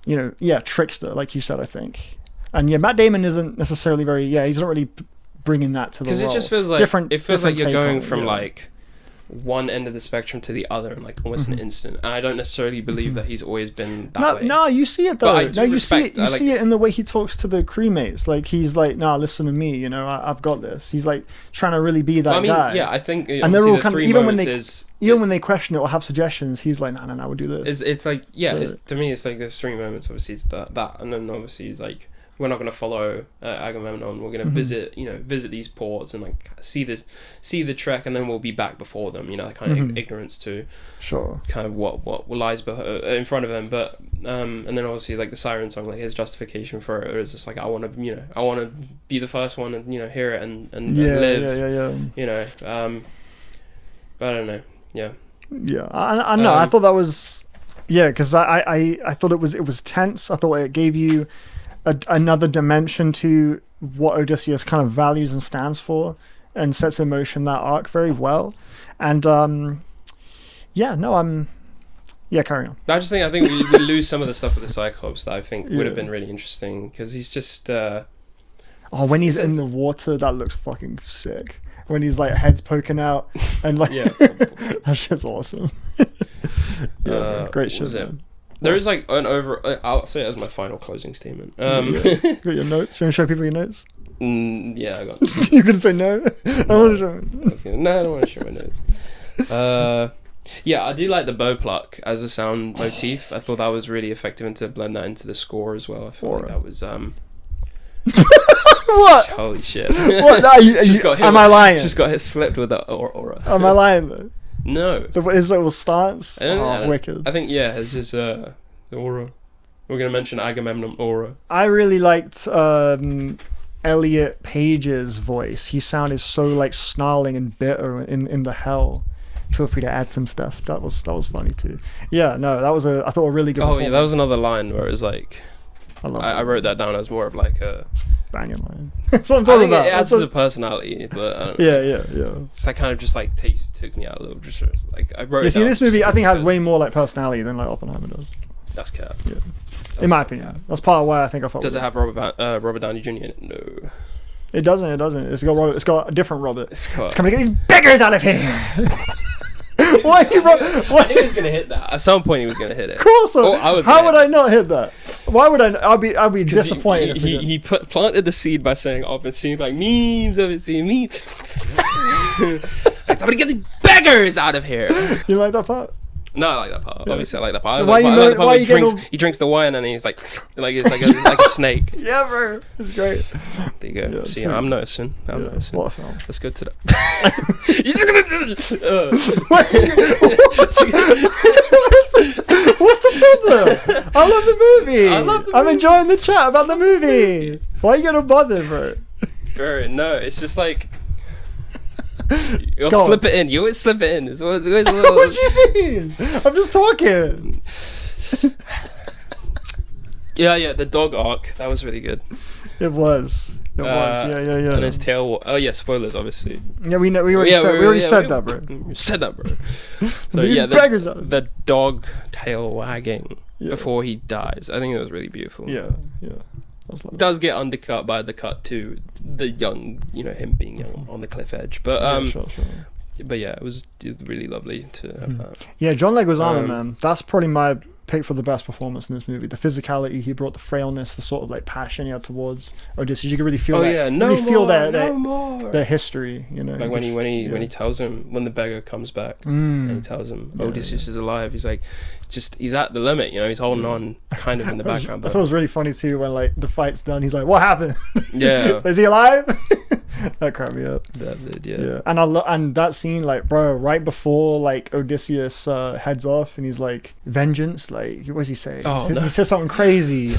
you know, trickster, like you said, I think. And yeah, Matt Damon isn't necessarily very, he's not really bringing that to the role. Because it just feels like, it feels like you're going from like one end of the spectrum to the other in like almost an instant, and I don't necessarily believe that he's always been that way. No, you see it though. You see it in the way he talks to the crewmates. Like he's like, nah, listen to me. You know, I've got this. He's like trying to really be that guy. Yeah, I think. And they're all kind of even when they question it or have suggestions, he's like, no, we'll do this. It's like to me, it's like there's three moments. Obviously, it's that, and then obviously he's like, we're not going to follow Agamemnon. We're going to visit these ports and like see the trek, and then we'll be back before them. You know, that kind of ignorance to kind of what lies in front of him. But and then obviously like the siren song, like his justification for it is just like, I want to be the first one and hear it and live. You know, but I don't know. Yeah. I know. I thought that was because I thought it was tense. I thought it gave you another dimension to what Odysseus kind of values and stands for, and sets in motion that arc very well. And carry on. I think we lose some of the stuff with the Cyclops that I think would have been really interesting, because he's just when he's in the water, that looks fucking sick. When he's like heads poking out and like that shit's awesome. Great shit. There is like an I'll say it as my final closing statement. Got your notes? You want to show people your notes? Yeah, I got. You're gonna say no? I want to show them. No, I don't want to show my notes. I do like the bow pluck as a sound motif. I thought that was really effective, and to blend that into the score as well. I feel like that was What? Holy shit! What? Am I lying? Just got slipped with the aura. Am I lying though? No. His little stance? Wicked. I think, it's just the aura. We're going to mention Agamemnon aura. I really liked Elliot Page's voice. He sounded so like snarling and bitter in the hell. Feel free to add some stuff. That was funny too. Yeah, no, that was I thought a really good performance. Yeah, that was another line where it was like, I wrote that down as more of like a banging line. That's what I'm talking about. It adds to the personality, but I don't know. Yeah. It's like kind of just like took me out a little. Just like I wrote. Yeah, see, this movie I think has way more like personality than like Oppenheimer does. That's cap. Yeah. In my opinion, that's part of why I think I thought. Does it have Robert Downey Jr. in it? No. It doesn't. It's got a different Robert. It's coming to get these beggars out of here. Why I knew he was gonna hit that. At some point, he was gonna hit it. Of course. How would I not hit that? Why would I? I'll be disappointed. He planted the seed by saying, "I've been seeing like memes. I've been seeing memes. I'm gonna get these beggars out of here." You like that part? No, I like that part. Yeah. Obviously, I like that part. I like the part where he drinks the wine and he's like it's like a snake. Yeah, bro, it's great. There you go. Yeah, see, I'm noticing. Noticing. What a film. Let's go to the. What's the problem? I love the movie. I'm enjoying the chat about the movie. Why are you gonna bother, bro? Bro, no, it's just like. You'll slip it in. You always slip it in. It's always what do you mean? I'm just talking. Yeah. The dog arc, that was really good. It was. Yeah. And his tail. Oh yeah, spoilers, obviously. Yeah, we know. We already said that, bro. Said that, bro. So these beggars the dog tail wagging before he dies. I think it was really beautiful. Yeah. It does get undercut by the cut to the young, him being young on the cliff edge. But sure. But yeah, it was really lovely to have that. Yeah, John Leguizamo, man, that's probably my pick for the best performance in this movie. The philosophy he brought, the frailness, the sort of like passion he had towards Odysseus. You could really feel their history, Like when he tells him, when the beggar comes back and he tells him Odysseus is alive, he's like, he's at the limit, he's holding on kind of in the background. I thought it was really funny too when like the fight's done, he's like, what happened? Yeah. Is he alive? That cracked me up. That did, yeah. And that scene, like, bro, right before like Odysseus heads off and he's like, vengeance, like, what does he say? He says something crazy.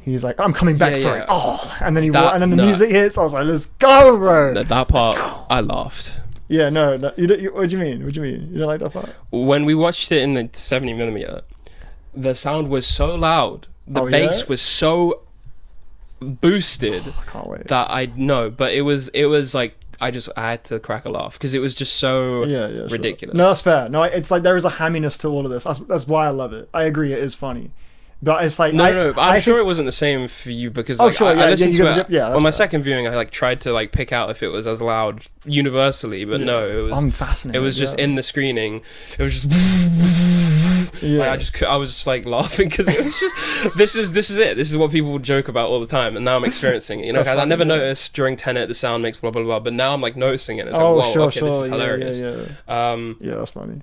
He's like, I'm coming back for it. Oh, and then the music hits. I was like, let's go, bro. That part, I laughed. Yeah, no, what do you mean? You don't like that part? When we watched it in the 70mm, the sound was so loud. The bass was so boosted. I can't wait. That but it was like I had to crack a laugh because it was just so ridiculous. Sure. No, that's fair. No, it's like there is a hamminess to all of this. That's why I love it. I agree, it is funny. But it's like but I'm sure it wasn't the same for you because I listened to it on my second viewing. I like tried to like pick out if it was as loud universally, but no, it was. I'm fascinated. It was just in the screening. It was just. I was just like laughing because it was just this is it. This is what people joke about all the time, and now I'm experiencing it. I never noticed during Tenet the sound makes blah blah blah, but now I'm like noticing it. It's like, whoa, this is hilarious. Yeah, that's funny.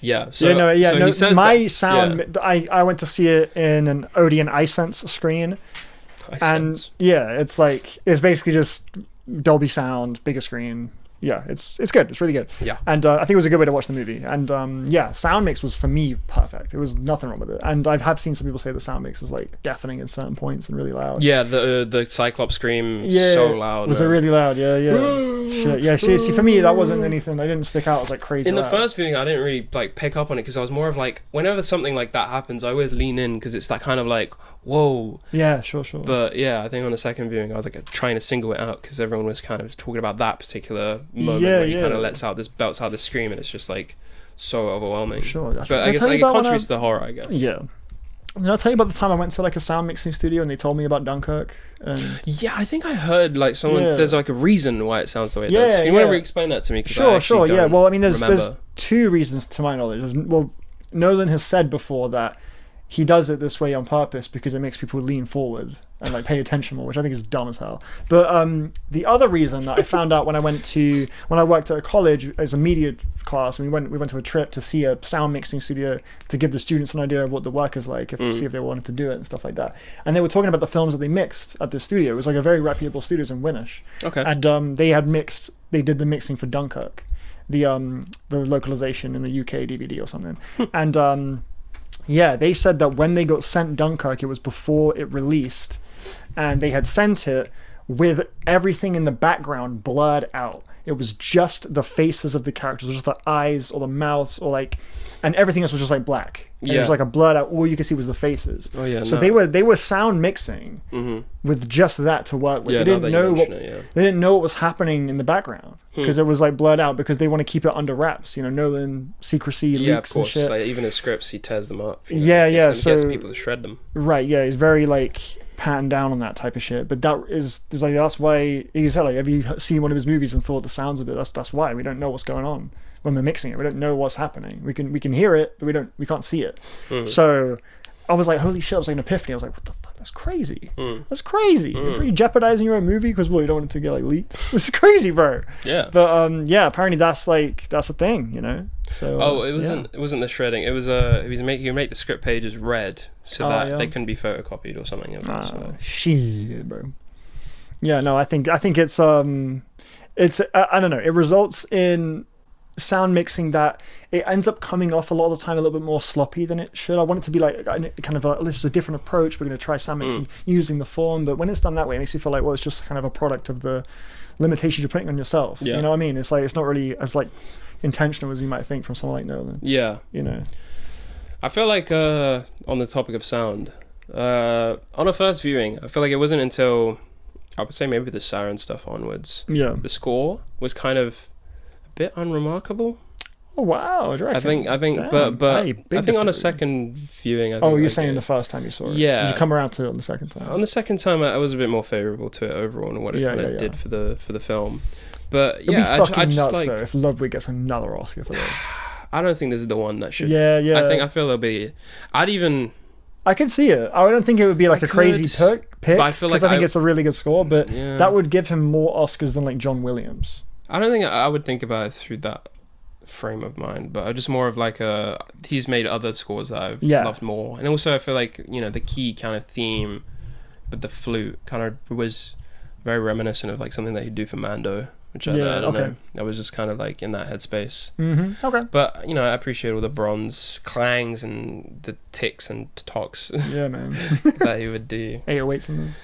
Yeah. He says my sound. Yeah. I went to see it in an Odeon iSense screen, it's basically just Dolby sound, bigger screen. Yeah, it's good. It's really good. Yeah. And I think it was a good way to watch the movie. And sound mix was for me perfect. It was nothing wrong with it. And I have seen some people say the sound mix is like deafening at certain points and really loud. Yeah, the Cyclops scream so loud. Was it really loud? Yeah. Shit. Yeah. See, for me that wasn't anything. I didn't stick out. I was like crazy. In the first viewing, I didn't really like pick up on it because I was more of like whenever something like that happens, I always lean in because it's that kind of like whoa. Yeah. Sure. But yeah, I think on the second viewing, I was like trying to single it out because everyone was kind of talking about that particular moment where he kind of belts out this scream and it's just like so overwhelming. Sure. But I guess like, it contributes to the horror, I guess. Yeah. Did I tell you about the time I went to like a sound mixing studio and they told me about Dunkirk? Yeah, I think I heard like someone. There's like a reason why it sounds the way it does. Can you want to re-explain that to me? Sure. Yeah. Well, I mean, there's two reasons to my knowledge. Nolan has said before that he does it this way on purpose because it makes people lean forward and like pay attention more, which I think is dumb as hell. But the other reason that I found out when I worked at a college as a media class, and we went to a trip to see a sound mixing studio to give the students an idea of what the work is like, see if they wanted to do it and stuff like that. And they were talking about the films that they mixed at the studio. It was like a very reputable studio in Winnish. Okay. And they did the mixing for Dunkirk, the localization in the UK DVD or something. And they said that when they got sent Dunkirk, it was before it released, and they had sent it with everything in the background blurred out. it was just the faces of the characters, just the eyes or the mouths or like, and everything else was just like black. And it was like a blurred out. All you could see was the faces. Oh yeah. So they were sound mixing with just that to work with. Yeah, they didn't know what was happening in the background because it was like blurred out because they want to keep it under wraps. You know, Nolan secrecy leaks and shit. Like, even his scripts, he tears them up. You know, he gets people to shred them. Right. Yeah. He's very like patting down on that type of shit. But that's why he said, like, have you seen one of his movies and thought the sounds of it? That's why we don't know what's going on when we're mixing it. We don't know what's happening. We can hear it, but we can't see it. So I was like, holy shit! I was like an epiphany. I was like, what the fuck? That's crazy. That's crazy. You're jeopardizing your own movie because you don't want it to get like leaked. This is crazy, bro. Yeah. But apparently that's a thing, you know. So it wasn't the shredding. It was he make the script pages red so that they couldn't be photocopied or something. Shit, bro. Yeah, no, I think it's I don't know. It results in sound mixing that it ends up coming off a lot of the time a little bit more sloppy than it should. I want it to be like kind of this is a different approach. We're going to try sound mixing using the form, but when it's done that way, it makes you feel like, well, it's just kind of a product of the limitations you're putting on yourself. Yeah. You know what I mean? It's like it's not really as like intentional as you might think from someone like Nolan. Yeah. You know. I feel like on the topic of sound, on a first viewing, I feel like it wasn't until I would say maybe the siren stuff onwards. Yeah. The score was kind of bit unremarkable. Oh wow! I think, damn, but I think on a second viewing. You're saying the first time you saw it? Yeah. Did you come around to it on the second time? On the second time, I was a bit more favourable to it overall and what it kind of did for the film. But yeah, it'd be fucking nuts though if Ludwig gets another Oscar for this. I don't think this is the one that should. Yeah. I feel there'll be. I can see it. I don't think it would be like a crazy pick because I think it's a really good score, but that would give him more Oscars than like John Williams. I don't think I would think about it through that frame of mind, but just more of like he's made other scores that I've loved more, and also I feel like the key kind of theme with the flute kind of was very reminiscent of like something that he'd do for Mando, which I don't know. I was just kind of like in that headspace. Okay. But I appreciate all the bronze clangs and the ticks and talks. Yeah, man. that he would do. 808s in them.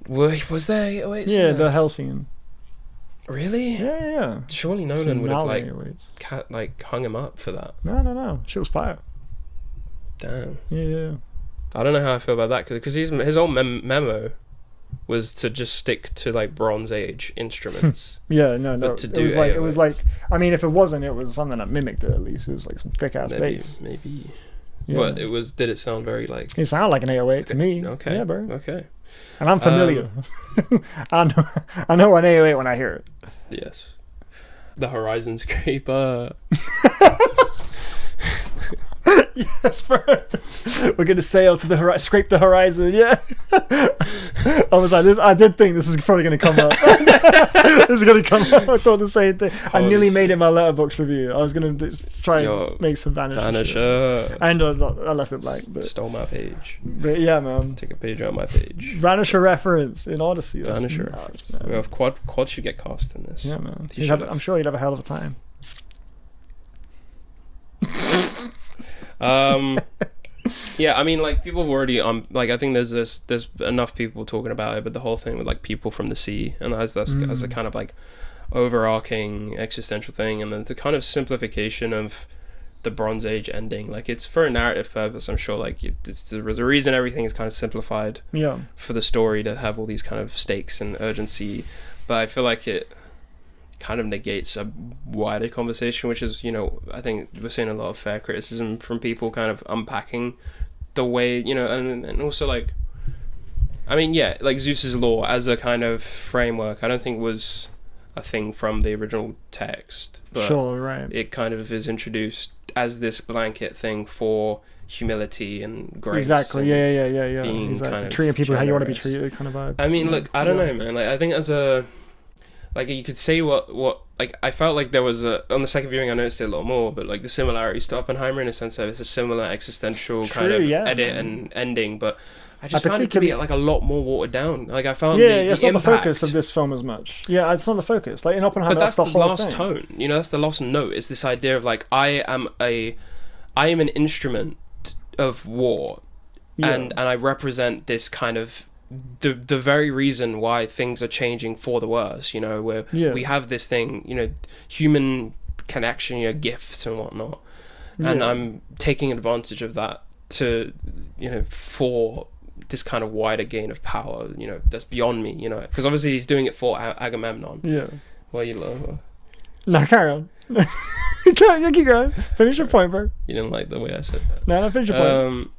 Was there 808s? Yeah, the hell scene. Really? Yeah. Surely Nolan would have like hung him up for that. No. Shit was fire. Damn. Yeah. I don't know how I feel about that because his old memo was to just stick to like Bronze Age instruments. Yeah, no. But to do it was like I mean, if it wasn't, it was something that mimicked it at least. It was like some thick ass bass. Maybe. Yeah. But did it sound very like? It sounded like an 808 to me. Okay. Yeah, bro. Okay. And I'm familiar. I know an 808 when I hear it. Yes. The Horizon Scraper. Yes, bro. We're gonna sail to the horizon, scrape the horizon. Yeah. I was like, I did think this is probably gonna come up. This is gonna come up. I thought the same thing. I nearly made it my letterbox review. I was gonna try and make some Vanisher. And I left it blank. But stole my page. But yeah, man. Take a page out of my page. Vanisher reference in Odyssey. Vanisher reference. Well, Quad should get cast in this. Yeah, man. I'm sure he'd have a hell of a time. Yeah, I mean, like people have already like I think there's enough people talking about it, but the whole thing with like people from the sea and as a kind of like overarching existential thing, and then the kind of simplification of the Bronze Age ending, like it's for a narrative purpose. I'm sure like there's a reason everything is kind of simplified for the story to have all these kind of stakes and urgency, but I feel like it kind of negates a wider conversation, which is I think we're seeing a lot of fair criticism from people kind of unpacking the way and also like I mean like Zeus's law as a kind of framework I don't think was a thing from the original text, but sure, right, it kind of is introduced as this blanket thing for humility and grace. Exactly. Yeah. Being exactly. kind of treating people generous. how you want to be treated, kind of vibe. I mean, look, I don't know, man. Like I think as a like you could say what like I felt like there was on the second viewing I noticed it a lot more, but like the similarities to Oppenheimer in a sense that it's a similar existential kind of edit and ending, but I just found it to be like a lot more watered down. Like I found it's not the focus of this film as much. Yeah, it's not the focus. Like in Oppenheimer, but that's the whole last thing. Tone. That's the last note. It's this idea of like I am an instrument of war, and I represent this kind of the very reason why things are changing for the worse, you know, where we have this thing, you know, human connection, you know, gifts and whatnot, and I'm taking advantage of that to, you know, for this kind of wider gain of power, you know, that's beyond me, you know, because obviously he's doing it for Agamemnon. Yeah. Well, you love. No, carry on. Keep going. Finish your point, bro. You didn't like the way I said that. No, finish your point.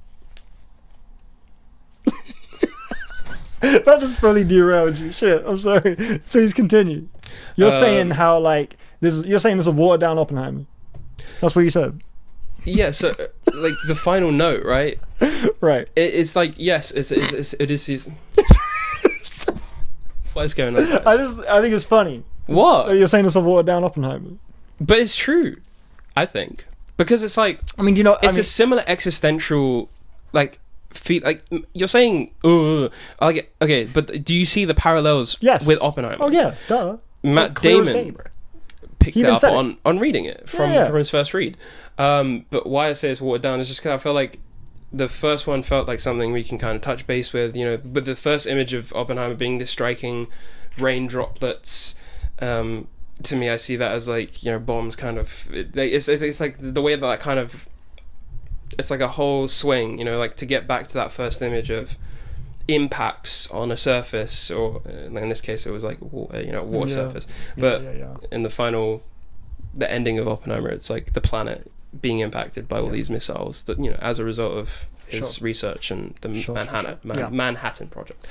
That just fully derailed you. Shit, I'm sorry. Please continue. You're saying how like this. You're saying this is a watered down Oppenheimer. That's what you said. Yeah. So like the final note, right? Right. It's like yes, it is. What is going on? I think it's funny. What? You're saying it's a watered down Oppenheimer. But it's true, I think, because it's like it's a similar existential like. Like you're saying, okay, but do you see the parallels with Oppenheimer? Oh yeah, duh. Matt Damon picked it up on reading it from his first read. But why I say it's watered down is just because I feel like the first one felt like something we can kind of touch base with, you know, with the first image of Oppenheimer being this striking rain droplets. To me, I see that as like, you know, bombs kind of. It's like the way that kind of. It's like a whole swing, you know, like to get back to that first image of impacts on a surface, or in this case it was like water surface. But in the ending of Oppenheimer, it's like the planet being impacted by all these missiles that, you know, as a result of his research and the Manhattan Project.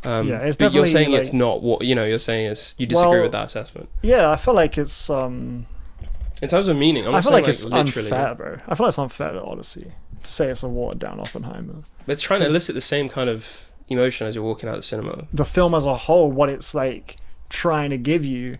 It's but you're saying like, it's not what, you know, you're saying is you disagree with that assessment. Yeah, I feel like it's in terms of meaning, I feel like it's literally unfair, bro. I feel like it's unfair to Odyssey to say it's a watered down Oppenheimer. But it's trying to elicit the same kind of emotion as you're walking out of the cinema. The film as a whole, what it's like trying to give you,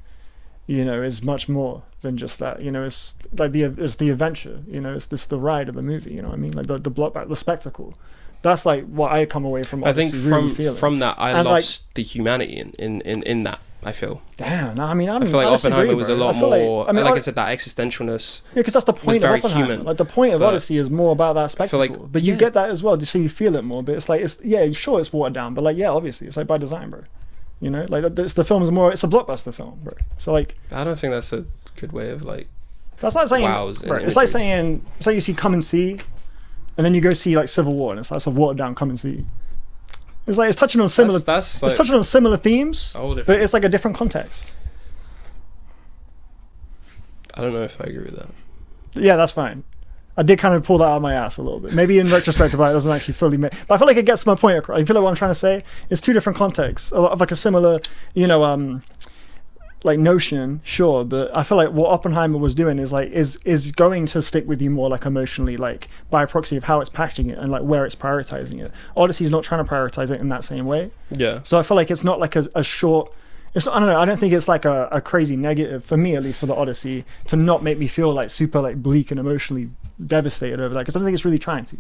you know, is much more than just that. You know, it's like it's the adventure. You know, it's the ride of the movie. You know what I mean? Like the blockbuster, the spectacle. That's like what I come away from Odyssey really feeling. From that, I lost the humanity in that. I feel. Damn. I mean, I feel like Oppenheimer was a lot more. Like I said, that existentialness. Yeah, because that's the point of Oppenheimer. Human, like the point of Odyssey is more about that spectacle. But you get that as well, just so you feel it more. But it's like sure it's watered down, but like obviously it's like by design, bro. You know, like the film's more. It's a blockbuster film, bro. So like. I don't think that's a good way of like. That's like saying. Bro, it's like saying, say you see Come and See, and then you go see like Civil War, and it's like it's a watered down Come and See. It's like it's touching on similar. It's touching on similar themes, but it's like a different context. I don't know if I agree with that. Yeah, that's fine. I did kind of pull that out of my ass a little bit. Maybe in retrospect, it doesn't actually fully make. But I feel like it gets my point across. You feel like what I'm trying to say? It's two different contexts of like a similar, you know, like notion, sure. But I feel like what Oppenheimer was doing is like is going to stick with you more like emotionally, like by proxy of how it's packaging it and like where it's prioritizing it. Odyssey's not trying to prioritize it in that same way. Yeah. So I feel like it's not like a short. It's I don't know. I don't think it's like a crazy negative for me, at least for the Odyssey, to not make me feel like super like bleak and emotionally devastated over that, because I don't think it's really trying to.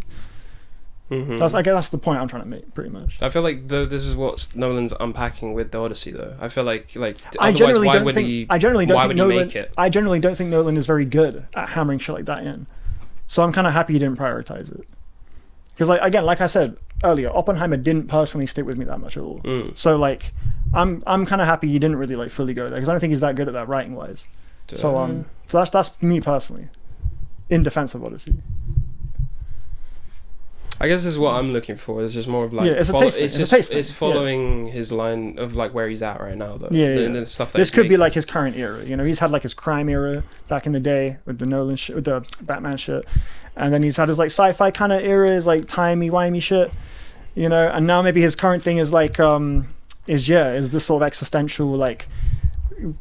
Mm-hmm. That's the point I'm trying to make, pretty much. I feel like this is what Nolan's unpacking with the Odyssey, though. I feel like I generally don't think Nolan is very good at hammering shit like that in. So I'm kind of happy he didn't prioritize it. Because like I said earlier, Oppenheimer didn't personally stick with me that much at all. So like I'm kind of happy he didn't really like fully go there, because I don't think he's that good at that writing wise. So that's me personally, in defense of Odyssey. I guess this is what I'm looking for. It's just more of like it's following his line of like where he's at right now, though. The stuff that this could be like his current era. You know, he's had like his crime era back in the day with the Nolan shit, with the Batman shit, and then he's had his like sci-fi kind of era, his like timey-wimey shit. You know, and now maybe his current thing is like is this sort of existential, like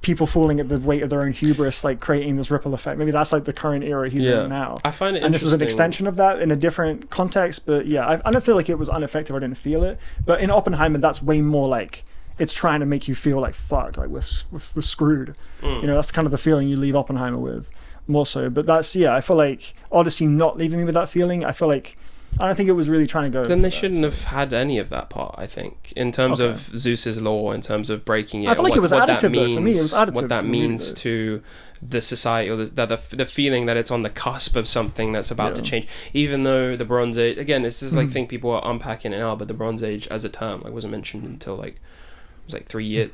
people falling at the weight of their own hubris, like creating this ripple effect. Maybe that's like the current era he's in now. I find it and this is an extension of that in a different context. But yeah, I don't feel like it was ineffective. I didn't feel it. But in Oppenheimer, that's way more like it's trying to make you feel like fuck, like we're screwed. You know, that's kind of the feeling you leave Oppenheimer with more so. But that's I feel like Odyssey not leaving me with that feeling. I feel like I don't think it was really trying to go. Then they shouldn't have had any of that part. I think in terms of Zeus's law, in terms of breaking it. I feel like it was additive though. For me, it was additive. What that means to the society, or the feeling that it's on the cusp of something that's about to change. Even though the Bronze Age, again, this is like thing people are unpacking it now, but the Bronze Age as a term like wasn't mentioned until like. It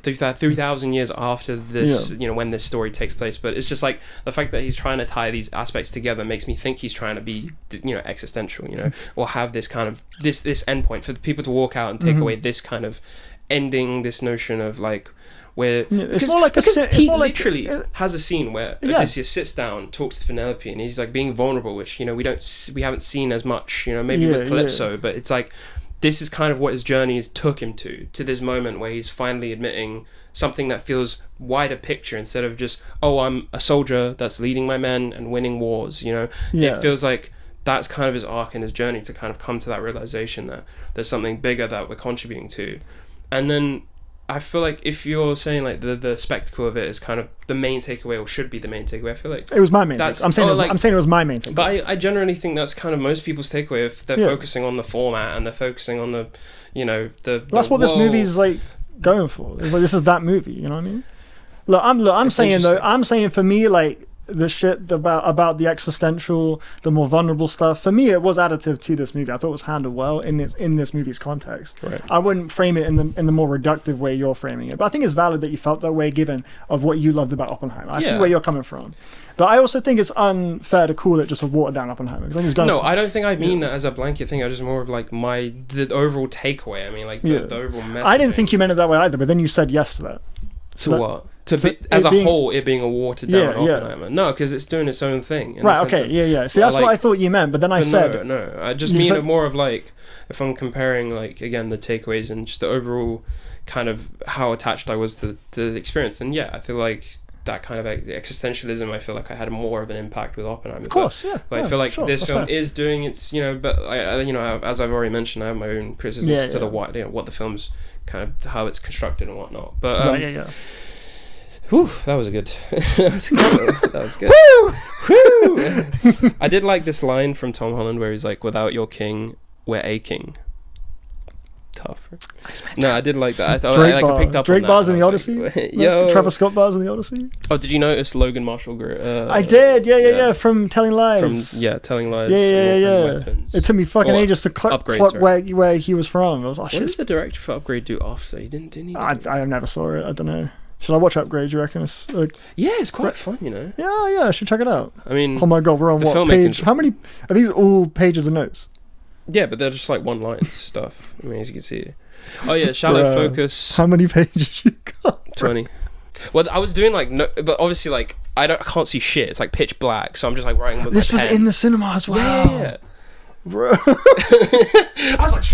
was like 3,000 years after this, when this story takes place. But it's just like the fact that he's trying to tie these aspects together makes me think he's trying to be, existential, or have this kind of this endpoint for people to walk out and take away this kind of ending, this notion of like where it's more like he literally has a scene where Odysseus sits down, talks to Penelope, and he's like being vulnerable, which we haven't seen as much, maybe with Calypso, but it's like. This is kind of what his journey took him to this moment where he's finally admitting something that feels wider picture instead of just, I'm a soldier that's leading my men and winning wars, It feels like that's kind of his arc in his journey to kind of come to that realization that there's something bigger that we're contributing to. And then I feel like if you're saying like the spectacle of it is kind of the main takeaway or should be the main takeaway, I feel like it was my main takeaway. I'm saying it was my main takeaway. But I generally think that's kind of most people's takeaway if they're focusing on the format and they're focusing on the that's what this movie is like going for. It's like this is that movie, you know what I mean? I'm saying for me, like the shit about the existential, the more vulnerable stuff, for me it was additive to this movie. I thought it was handled well in this movie's context. Right. I wouldn't frame it in the more reductive way you're framing it, but I think it's valid that you felt that way given of what you loved about Oppenheimer. I see where you're coming from, but I also think it's unfair to call it just a watered down Oppenheimer, because I think it's going I don't think I mean that as a blanket thing. I just more of like the overall takeaway. I mean like the overall message. I didn't think you meant it that way either, but then you said yes to that. What? As a whole, it being a watered down Oppenheimer. No, because it's doing its own thing. Right, okay, yeah. See, that's what I thought you meant, but then I said... No, I just mean it more of like, if I'm comparing, like, again, the takeaways and just the overall kind of how attached I was to the experience. And I feel like that kind of existentialism, I feel like I had more of an impact with Oppenheimer. Of course, But I feel like this film is doing its, but as I've already mentioned, I have my own criticisms to what the film's kind of, how it's constructed and whatnot. But, whew, that was good. That was good. Woo! I did like this line from Tom Holland where he's like, "Without your king, we're aching." Tough. No, I did like that. I thought I picked up Drake on that. bars in the Odyssey. Yo, Travis Scott bars in the Odyssey. Oh, did you notice Logan Marshall? I did. Yeah. From Telling Lies. Telling Lies. Yeah. It took me fucking ages to clock where he was from. I was like, what does the director for Upgrade do after? He didn't he? I never saw it. I don't know. Should I watch Upgrade? You reckon it's it's quite fun, Yeah, I should check it out. I mean, oh my god, we're on what page? How many are these? All pages of notes? Yeah, but they're just like one line stuff. I mean, as you can see. Oh yeah, shallow focus. How many pages you got? 20. Well, I was doing like but obviously like I can't see shit. It's like pitch black, so I'm just like writing with this my was pen. In the cinema as well. Yeah. Bro. I was like.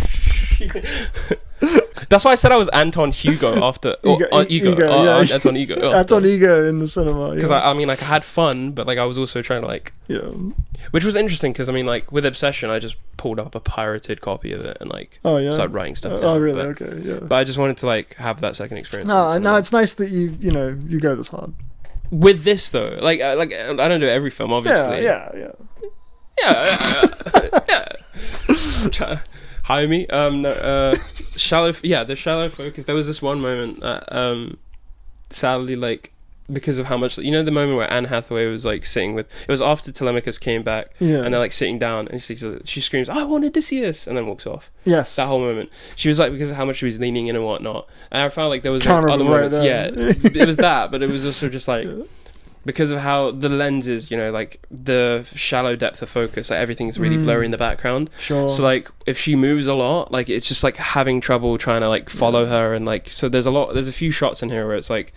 That's why I said I was Anton Hugo after Anton Ego. Anton Ego in the cinema. Because I mean, like I had fun, but like I was also trying to like. Yeah. Which was interesting because I mean, like with Obsession, I just pulled up a pirated copy of it and like started writing stuff down. Oh really? Okay. Yeah. But I just wanted to like have that second experience. No, it's nice that you go this hard. With this though, like I don't do every film, obviously. Yeah. Hire me. Shallow. Yeah, the shallow focus. There was this one moment that, sadly, like because of how much the moment where Anne Hathaway was like sitting with. It was after Telemachus came back, and they're like sitting down, and she screams, "I want Odysseus," and then walks off. Yes. That whole moment, she was like because of how much she was leaning in and whatnot, and I felt like there was like, other moments. It was that, but it was also just like. Because of how the lenses, like the shallow depth of focus, like everything's really blurry in the background. Sure. So like if she moves a lot, like it's just like having trouble trying to like follow her, and like so there's a few shots in here where it's like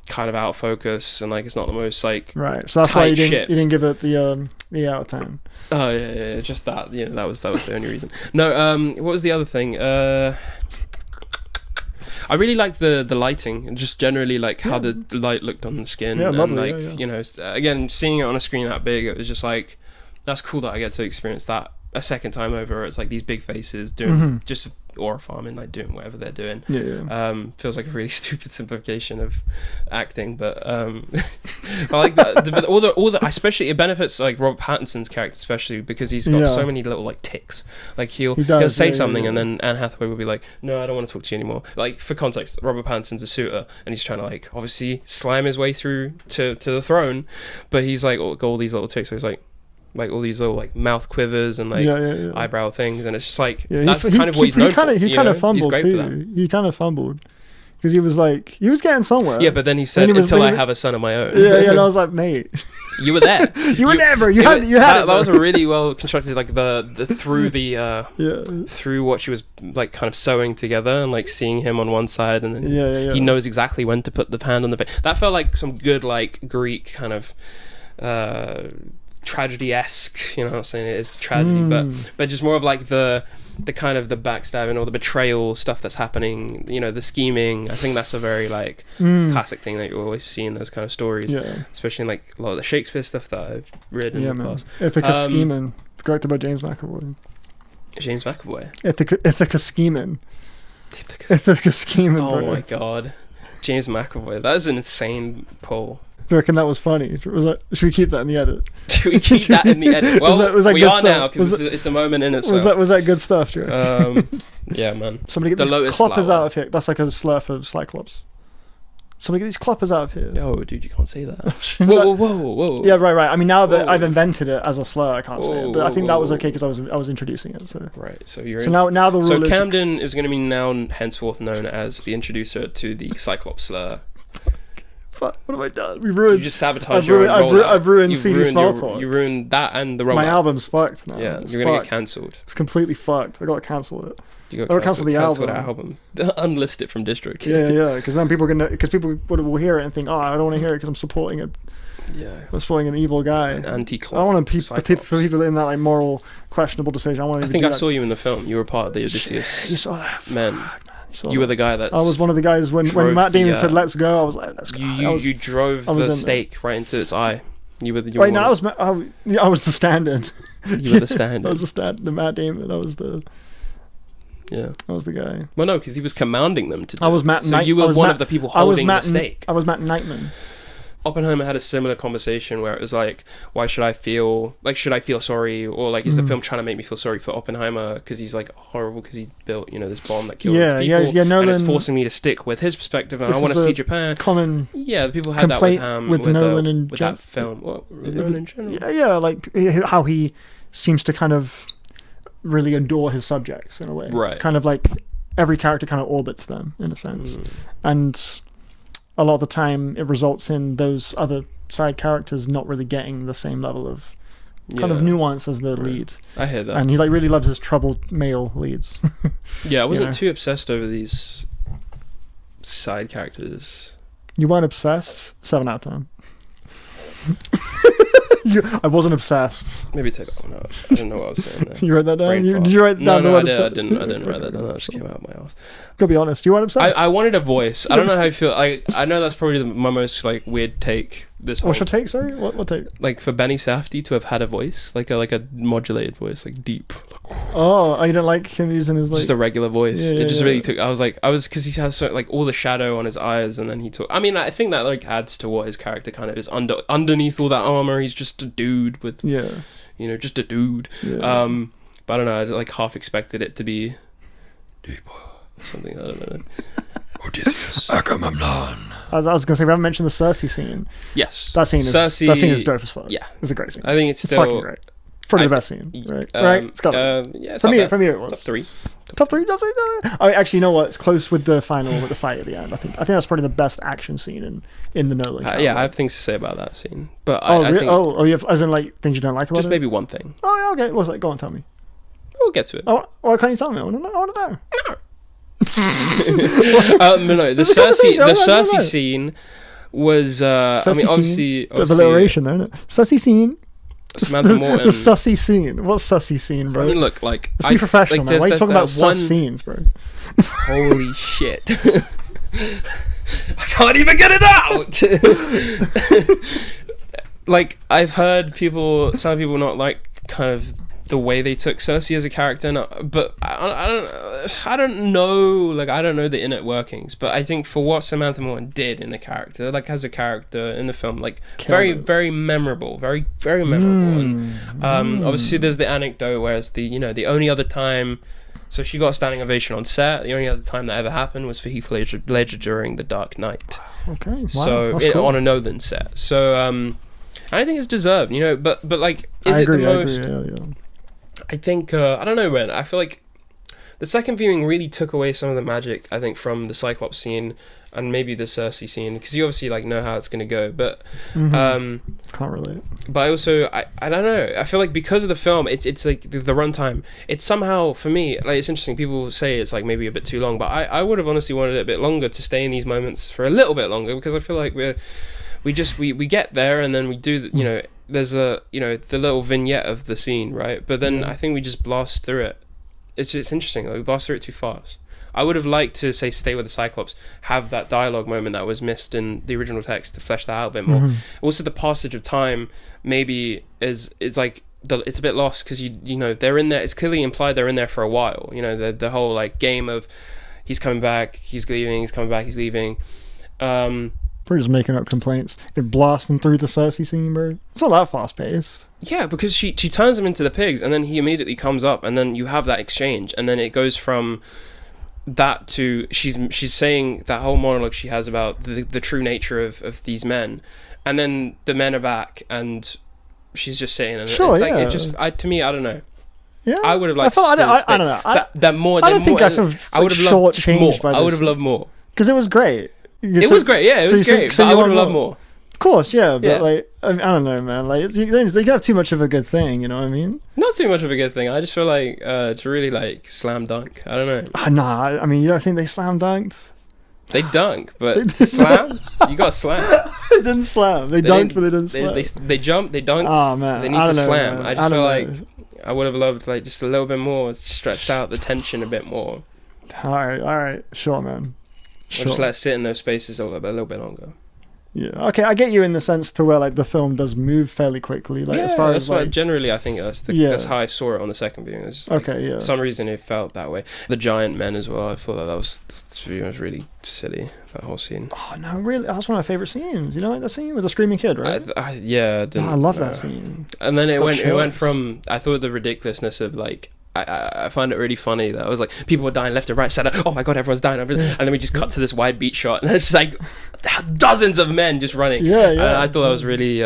kind of out of focus and like it's not the most like right. So that's why you didn't give it the out of 10. Oh yeah, just that. Yeah, that was the only reason. No, what was the other thing? I really liked the lighting and just generally like how the light looked on the skin. Yeah, and lovely. Like again, seeing it on a screen that big, it was just like that's cool that I get to experience that a second time over, it's like these big faces doing just aura farming, like doing whatever they're doing. Feels like a really stupid simplification of acting, but I like that. All the especially it benefits like Robert Pattinson's character, especially because he's got so many little like ticks. Like he'll say something and then Anne Hathaway will be like, no, I don't want to talk to you anymore. Like for context, Robert Pattinson's a suitor and he's trying to like obviously slime his way through to the throne, but he's like got all these little ticks, so he's like all these little like mouth quivers and like eyebrow things, and it's just like that's kind of what he's known for. He kind of fumbled too. He kind of fumbled because he was getting somewhere. Yeah, but then he said, "Until I have a son of my own." And I was like, "Mate, you were there. you were there, bro. You had it. That was a really well constructed, like the through what she was like kind of sewing together, and like seeing him on one side, and then he knows exactly when to put the hand on the face. That felt like some good like Greek kind of tragedy-esque, you know what I'm saying? It is tragedy, but just more of like the kind of the backstabbing or the betrayal stuff that's happening, you know, the scheming. I think that's a very like classic thing that you always see in those kind of stories, especially in like a lot of the Shakespeare stuff that I've read in the past. Ithaca Scheming, directed by James McAvoy. Ithaca Scheming. Ithaca Scheming, oh my god. James McAvoy. That is an insane pull. Do you reckon that was funny? Should we keep that in the edit? Should we keep that in the edit? Well, was that we are stuff? Now because it's a moment in itself. Was that good stuff? Yeah, man. Somebody get these cloppers out of here. That's like a slur for Cyclops. Somebody get these cloppers out of here. No, dude, you can't say that. Whoa. Yeah, right. I mean, now that I've invented it as a slur, I can't say it. But I think that was okay because I was introducing it. So right. So now the rule is. So Camden is going to be now henceforth known as the introducer to the Cyclops slur. Fuck, what have I done? You just sabotaged your own I've ruined CD Small Talk. You ruined that and the rollout. My album's fucked now. Yeah, you're going to get cancelled. It's completely fucked. I got to cancel it. I got to cancel the album. Unlist it from District. Yeah, because then people will hear it and think, oh, I don't want to hear it because I'm supporting it. Yeah. I'm supporting an evil guy. An anti-clock. I want people in that like moral questionable decision. I think I saw you in the film. You were part of the Odysseus. You saw that? Men. You were the guy that. I was one of the guys when Matt Damon said "Let's go." I was like, "Let's go." You drove the stake right into its eye. You were the. Wait, no, I was the stand-in. You were the stand-in. I was the Matt Damon. I was the. Yeah. I was the guy. Well, no, because he was commanding them to. I was Matt. So you were one of the people holding the stake. I was Matt Nightman. Oppenheimer had a similar conversation where it was like, why should I feel sorry, or like is the film trying to make me feel sorry for Oppenheimer because he's like horrible because he built this bomb that killed people, Nolan, and it's forcing me to stick with his perspective, and I want to see Japan. Common the people had that with Nolan and that film. Nolan in general. Like how he seems to kind of really adore his subjects in a way, right? Kind of like every character kind of orbits them in a sense, and a lot of the time it results in those other side characters not really getting the same level of kind of nuance as the lead. I hear that. And he like really loves his troubled male leads. Yeah, I wasn't too obsessed over these side characters. You weren't obsessed? 7 out of 10. I wasn't obsessed. Maybe take that one out. I didn't know what I was saying there. You wrote that down? Did you write that down? No, I didn't write that down. That just came out of my ass. Gotta be honest. You weren't obsessed? I wanted a voice. I don't know how I feel. I know that's probably my most like weird take. What's your take, sorry? What take? Like for Benny Safdie to have had a voice, like a modulated voice, like deep. Oh, you don't like him using his like just a regular voice? It just really took. I was because he has like all the shadow on his eyes, and then he took. I mean, I think that like adds to what his character kind of is underneath all that armor. He's just a dude with just a dude. Yeah. But I don't know. I like half expected it to be something. I don't know. Odysseus. Agamemnon. I was gonna say we haven't mentioned the Cersei scene. Yes, that scene is dope as fuck. Yeah, it's a great scene. I think it's still fucking great. Probably the best scene, right? Right? It's got from me, it was top three. Top three. Oh, actually, you know what? It's close with the fight at the end. I think that's probably the best action scene in the Nolan. I have things to say about that scene, but you have as in like things you don't like about it. Just maybe one thing. Oh, yeah, okay. What's that? Go on, tell me. We'll get to it. Oh, why can't you tell me? I want to know. No, the Cersei scene was. I mean, obviously, bit of alliteration there, isn't it? Cersei scene. Samantha Morton. The sussy scene. What's sussy scene, bro? I mean, look, like let's be professional, man. Why are you talking about sus scenes, bro? Holy shit! I can't even get it out. Like I've heard some people not like kind of the way they took Cersei as a character, but I don't know, like, I don't know the inner workings, but I think for what Samantha Morton did in the character, like, as a character in the film, like, very memorable, very memorable. And obviously there's the anecdote where it's the only other time, so she got a standing ovation on set. The only other time that ever happened was for Heath Ledger during The Dark Knight. Okay, wow, so cool. On a Nolan set. So I think it's deserved, but like, is it the most? I think I don't know, man. I feel like the second viewing really took away some of the magic, I think, from the Cyclops scene and maybe the Cersei scene, because you obviously like know how it's gonna go, but can't relate. But I also I don't know. I feel like because of the film, it's like the runtime. It's somehow, for me, like, it's interesting. People say it's like maybe a bit too long, but I would have honestly wanted it a bit longer, to stay in these moments for a little bit longer, because I feel like we get there and then we do there's a the little vignette of the scene, right? But then I think we just blast through it. It's interesting, like, we blast through it too fast. I would have liked to say stay with the Cyclops, have that dialogue moment that was missed in the original text, to flesh that out a bit more. Also, the passage of time maybe is like it's a bit lost, because they're in there. It's clearly implied they're in there for a while. The whole like game of he's coming back, he's leaving, he's coming back, he's leaving. We're just making up complaints. You're blasting through the Cersei scene, bro. It's not that fast paced. Yeah, because she turns him into the pigs, and then he immediately comes up, and then you have that exchange, and then it goes from that to she's saying that whole monologue she has about the true nature of these men, and then the men are back, and she's just saying, and sure, it's like, it just, to me, I don't know. Yeah, I would have liked. I don't know. That more. I don't think I feel I would have loved more. I would have loved more, because it was great. It was great, yeah, it was great, but I would have loved more. Of course, yeah, but like, I don't know, man. Like, you can have too much of a good thing, you know what I mean? Not too much of a good thing. I just feel like it's really like slam dunk. I don't know. Nah, I mean, you don't think they slam dunked? They dunk, but slam? You got slam. They didn't slam. They dunked, but they didn't slam. They jumped, they dunked. Oh, man. They need to slam. Man. I just feel like I would have loved like just a little bit more, stretched out the tension a bit more. All right. Sure, man. Sure. Or just let it sit in those spaces a little bit longer. Yeah. Okay, I get you in the sense to where like the film does move fairly quickly. Like, as far that's as why like, generally I think that's how I saw it on the second viewing. It's just like, for some reason it felt that way. The giant men as well. I thought that was really silly, that whole scene. Oh no, really? That's one of my favorite scenes. You know, like that scene with the screaming kid, right? I love that scene. And then it went from, I thought, the ridiculousness of like, I find it really funny that I was like, people were dying left and right, said, oh my god, everyone's dying, and then we just cut to this wide beat shot, and it's just like dozens of men just running. And I thought that was really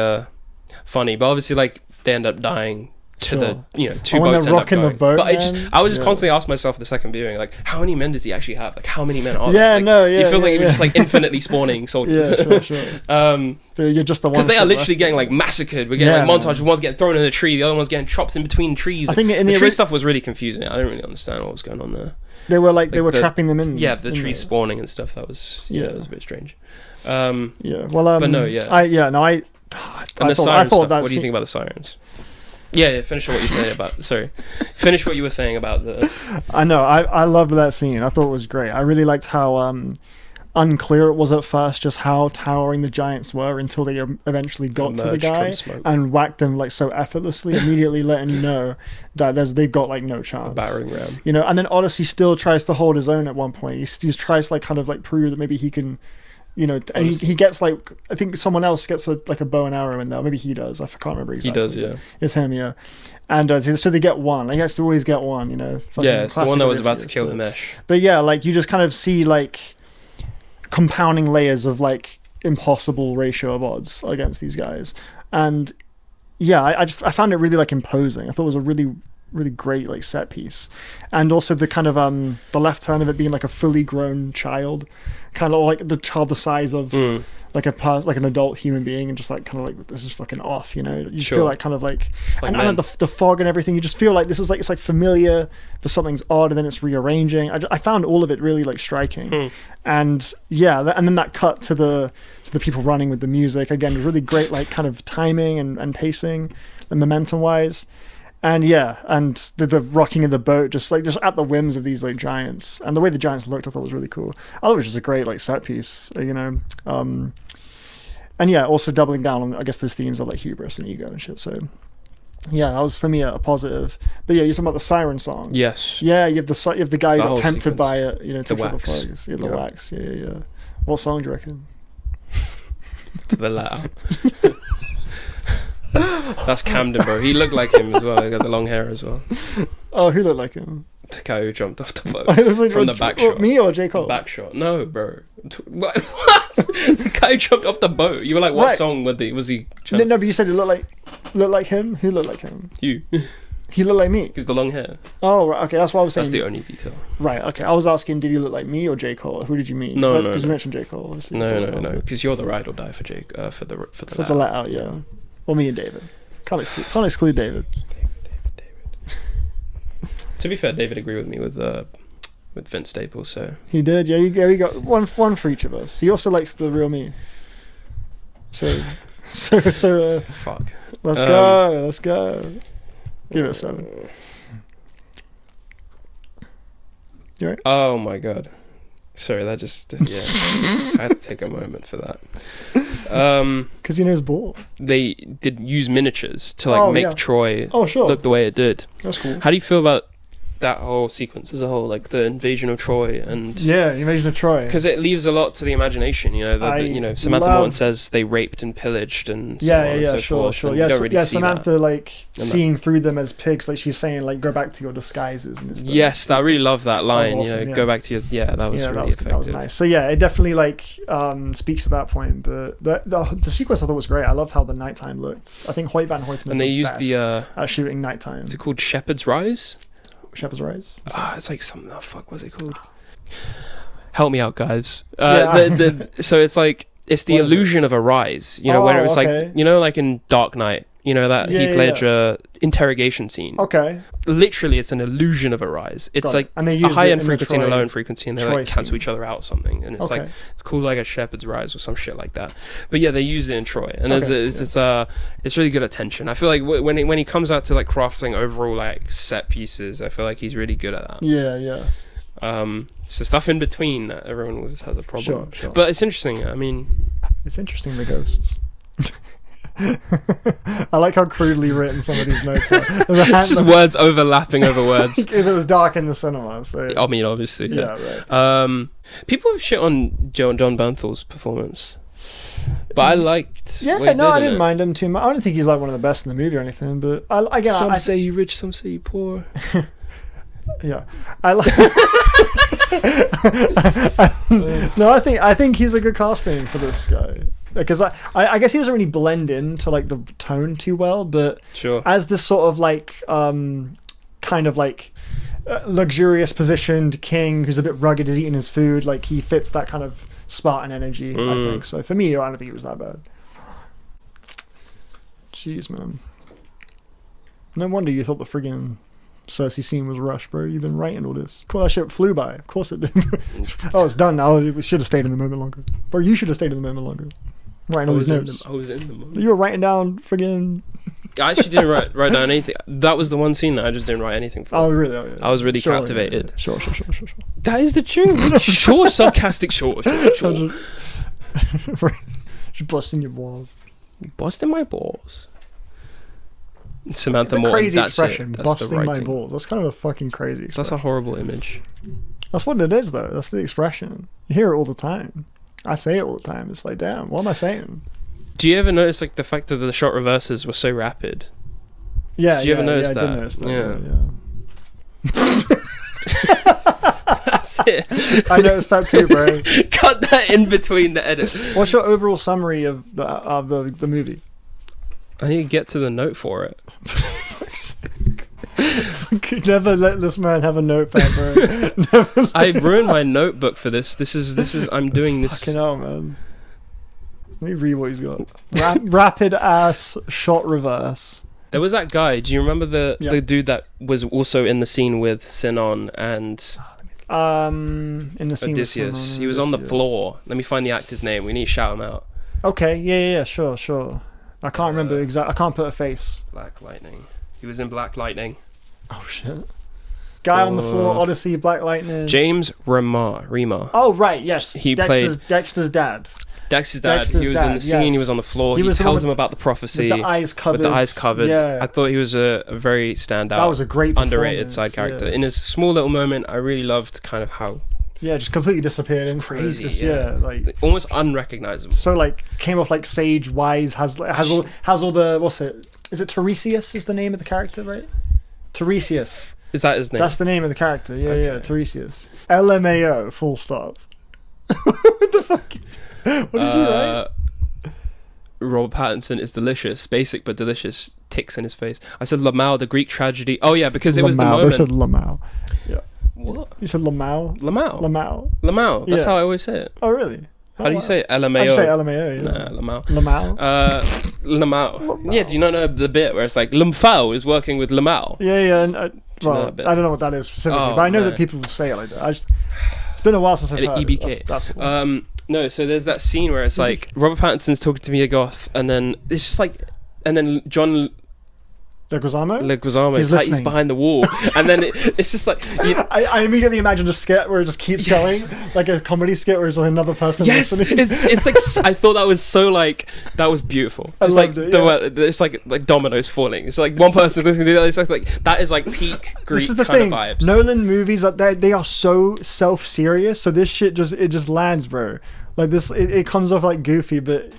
funny, but obviously like they end up dying to the two boats end up going. The boat, but I was just constantly asking myself the second viewing, like, how many men does he actually have? Like, how many men are there? Like, it feels like he was just like infinitely spawning soldiers. Sure. You're just the one, because they are literally getting like massacred. We're getting like montage. One's getting thrown in a tree, the other one's getting chopped in between trees. I think the tree stuff was really confusing. I didn't really understand what was going on there. They were like they were trapping them in. Yeah, the trees spawning and stuff. That was it was a bit strange. But no, and the siren stuff. What do you think about the sirens? Yeah, finish what you saying about. Sorry, finish what you were saying about the. I know. I loved that scene. I thought it was great. I really liked how unclear it was at first, just how towering the giants were until they eventually got to the guy and whacked them like so effortlessly, immediately letting you know that they've got like no chance. A battering ram. You know, and then Odyssey still tries to hold his own at one point. He tries to like kind of like prove that maybe he can. You know, and he gets like, I think someone else gets a bow and arrow in there. Maybe he does. I can't remember exactly. He does, yeah. It's him, yeah. And so they get one. Like, he has to always get one, you know. Yeah, it's the one that was about to kill the mesh. But yeah, like you just kind of see like compounding layers of like impossible ratio of odds against these guys. And yeah, I found it really like imposing. I thought it was a really great like set piece, and also the kind of the left turn of it being like a fully grown child, kind of like the child the size of like an adult human being, and just like kind of like, this is fucking off, you know. You feel like kind of like and the fog and everything, you just feel like this is like, it's like familiar but something's odd, and then it's rearranging. I found all of it really like striking. And yeah, and then that cut to the people running with the music again was really great, like kind of timing and pacing and momentum wise. And yeah, and the rocking of the boat, just at the whims of these like giants, and the way the giants looked, I thought was really cool. I thought it was just a great like set piece, you know. And yeah, also doubling down on, I guess, those themes of like hubris and ego and shit. So Yeah, that was for me a positive. But yeah, you're talking about the siren song. Yes. Yeah, you have the guy who got tempted sequence. by it. You know, takes out the wax. flags. Yeah, the wax. Yeah. What song do you reckon? The letter. That's Camden, bro. He looked like him as well. He got the long hair as well. Oh, who looked like him? The guy who jumped off the boat like, from the back shot. Me or J. Cole? Back shot. No, bro. What? The guy who jumped off the boat. You were like, what song was he? No, but you said it looked like him. Who looked like him? You. He looked like me. Because the long hair. Oh, right. Okay, that's what I was saying. That's the only detail. Right. Okay, I was asking, did he look like me or J. Cole? Who did you mean? No. Because you mentioned J. Cole. Obviously. No. Because you're the ride or die for Jake. For the let out. Yeah. Well, me and David. Can't exclude David. To be fair, David agreed with me with Vince Staples, so he did. Yeah, you got one for each of us. He also likes the real me. So. Fuck. Let's go. Give it a 7. You right? Oh my god. Sorry, that just I had to take a moment for that. Because his ball. They did use miniatures to make Troy look the way it did. That's cool. How do you feel about that whole sequence as a whole, like the invasion of Troy and invasion of Troy? Because it leaves a lot to the imagination. Samantha Morton says they raped and pillaged and sure. Samantha seeing through them as pigs, like she's saying, like go back to your disguises and stuff. Yes, I really love that line. Awesome, go back to your that was really effective. That was nice. So yeah, it definitely speaks to that point. But the sequence I thought was great. I love how the nighttime looked. I think Hoyt Van Hoytman and they used the shooting nighttime. Is it called Shepherd's Rise? Shepherd's Rise? It's like something. Oh fuck, what's it called? Help me out, guys. So it's like it's the illusion of a rise. Where it was like like in Dark Knight. That Heath Ledger interrogation scene. Okay. Literally, it's an illusion of a rise. It's and they a high-end frequency and a low-end frequency, and they cancel each other out or something. And it's it's called like a Shepherd's Rise or some shit like that. But yeah, they use it in Troy, and it's really good at tension. I feel like when he comes out to crafting overall set pieces, I feel like he's really good at that. Yeah. It's the stuff in between that everyone has a problem. Sure. But it's interesting. I mean, it's interesting, the ghosts. I like how crudely written some of these notes are. It's just words overlapping over words. Because it was dark in the cinema. So. I mean, obviously. Yeah. Right. People have shit on John Bernthal's performance. But I liked. Yeah, I didn't mind him too much. I don't think he's one of the best in the movie or anything. But some say you rich, some say you poor. Yeah, No, I think he's a good casting for this guy. Because I guess he doesn't really blend into the tone too well, but sure. As this sort of kind of luxurious positioned king who's a bit rugged, is eating his food, he fits that kind of Spartan energy. I think so. For me, I don't think it was that bad. Jeez, man. No wonder you thought the friggin' Cersei scene was rushed, bro. You've been writing all this. Cool, that shit flew by. Of course it did. Oh, it's done now. We should have stayed in the moment longer. Bro, you should have stayed in the moment longer. Writing all these notes. I was in the moment. You were writing down friggin'... I actually didn't write down anything. That was the one scene that I just didn't write anything for. Oh, really? Oh, yeah. I was really captivated. Yeah. Sure. That is the truth. Sure, sarcastic, sure. Just busting your balls. Busting my balls. Samantha Morton. It's a crazy expression. That's busting my balls. That's kind of a fucking crazy expression. That's a horrible image. That's what it is, though. That's the expression. You hear it all the time. I say it all the time. It's like, damn, what am I saying? Do you ever notice the fact that the shot reverses were so rapid? Yeah. Did you ever notice that? I did notice that. Yeah. That's it. I noticed that too, bro. Cut that in between the edit. What's your overall summary of the movie? I need to get to the note for it. Never let this man have a notepad, bro. I ruined my notebook for this. This is. I'm doing this. Fucking hell, man. Let me read what he's got. Rapid ass shot reverse. There was that guy. Do you remember the dude that was also in the scene with Sinon and in the scene Odysseus? With Sinon, he was on the floor. Let me find the actor's name. We need to shout him out. Okay. Yeah. Sure. I can't remember exactly. I can't put a face. Black Lightning. He was in Black Lightning. Oh shit. Guy on the floor. Odyssey. Black Lightning. James Remar. Oh right. Yes. He played Dexter's dad. Dexter's dad. He was in the scene. Yes. He was on the floor. He tells him about the prophecy. With the eyes covered. With the eyes covered. Yeah. I thought he was a very standout. That was a great underrated side character. In his small little moment, I really loved kind of how. Yeah, just completely disappeared into crazy. Just, like almost unrecognizable. So like came off like sage, wise, has all the what's it? Is it Tiresias? Is the name of the character, right? Tiresias. Is that his name? That's the name of the character. Yeah, okay. Tiresias. LMAO. Full stop. What the fuck? What did you write? Robert Pattinson is delicious, basic but delicious. Ticks in his face. I said Lamau, the Greek tragedy. Oh yeah, because it was the moment. I said Lamau. Yeah. What? You said Lamau? Lamau. That's how I always say it. Oh, really? How do you say it? LMAO? I say LMAO, yeah. Nah, Lamau. Lamau. Yeah, do you not know the bit where it's like Lumfao is working with Lamau? Yeah. And, I don't know what that is specifically, but I know that people say it like that. It's been a while since I've heard EBK. it. That's no, so there's that scene where it's like Robert Pattinson's talking to Mia Goth, and then it's just like, and then John Leguizamo he's behind the wall, and then it's just like I immediately imagined a skit where it just keeps going, like a comedy skit where it's like another person listening. it's like I thought that was so like that was beautiful. Just like it's like dominoes falling. It's like one person's listening to the other. It's like that is like peak Greek this is the kind thing. Of vibes. Nolan movies they are so self-serious, so this shit just lands, bro. Like this, it comes off like goofy, but.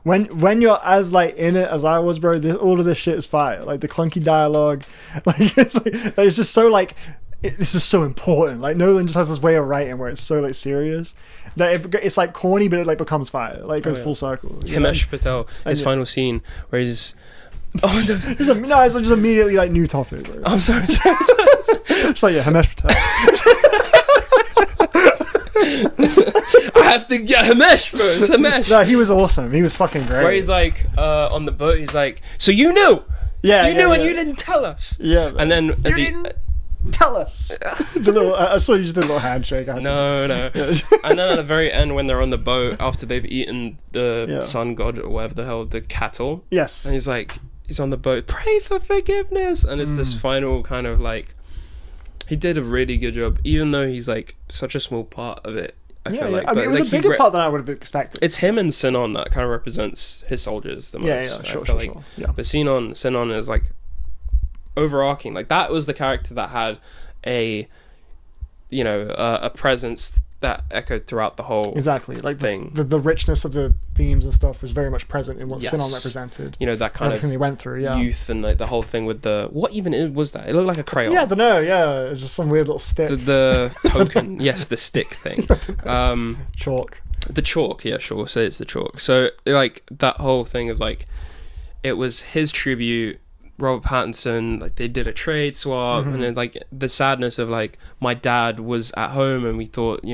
When you're as like in it as I was, bro, all of this shit is fire. Like the clunky dialogue, it's just so like this is so important. Like Nolan just has this way of writing where it's so like serious that it's like corny, but it like becomes fire. Like it goes full circle. Himesh Patel, his final scene where he's. It's just immediately like new topic. Bro. I'm sorry. It's like Himesh Patel. I have to get Himesh, bro. It's Himesh. No, he was awesome. He was fucking great. Where he's like on the boat, he's like, so you knew? Yeah, you knew and you didn't tell us. Yeah, and then you didn't tell us. I saw you just did a little handshake. No. And then at the very end, when they're on the boat after they've eaten the sun god or whatever the hell, the cattle. Yes. And he's on the boat, pray for forgiveness, and it's this final kind of like. He did a really good job, even though he's like such a small part of it. I feel like. I mean, it was a bigger part than I would have expected. It's him and Sinon that kind of represents his soldiers the most. Yeah, sure. Yeah. But Sinon is like overarching. Like that was the character that had a presence that echoed throughout the whole thing. The richness of the themes and stuff was very much present in what Sinon represented. You know, that kind of thing they went through, youth and like the whole thing with the what even was that? It looked like a crayon. Yeah, I don't know. Yeah, it was just some weird little stick. The token, yes, the stick thing. Chalk. The chalk, yeah, sure. So it's the chalk. So like that whole thing of like, it was his tribute. Robert Pattinson, like they did a trade swap, and then like the sadness of like my dad was at home, and we thought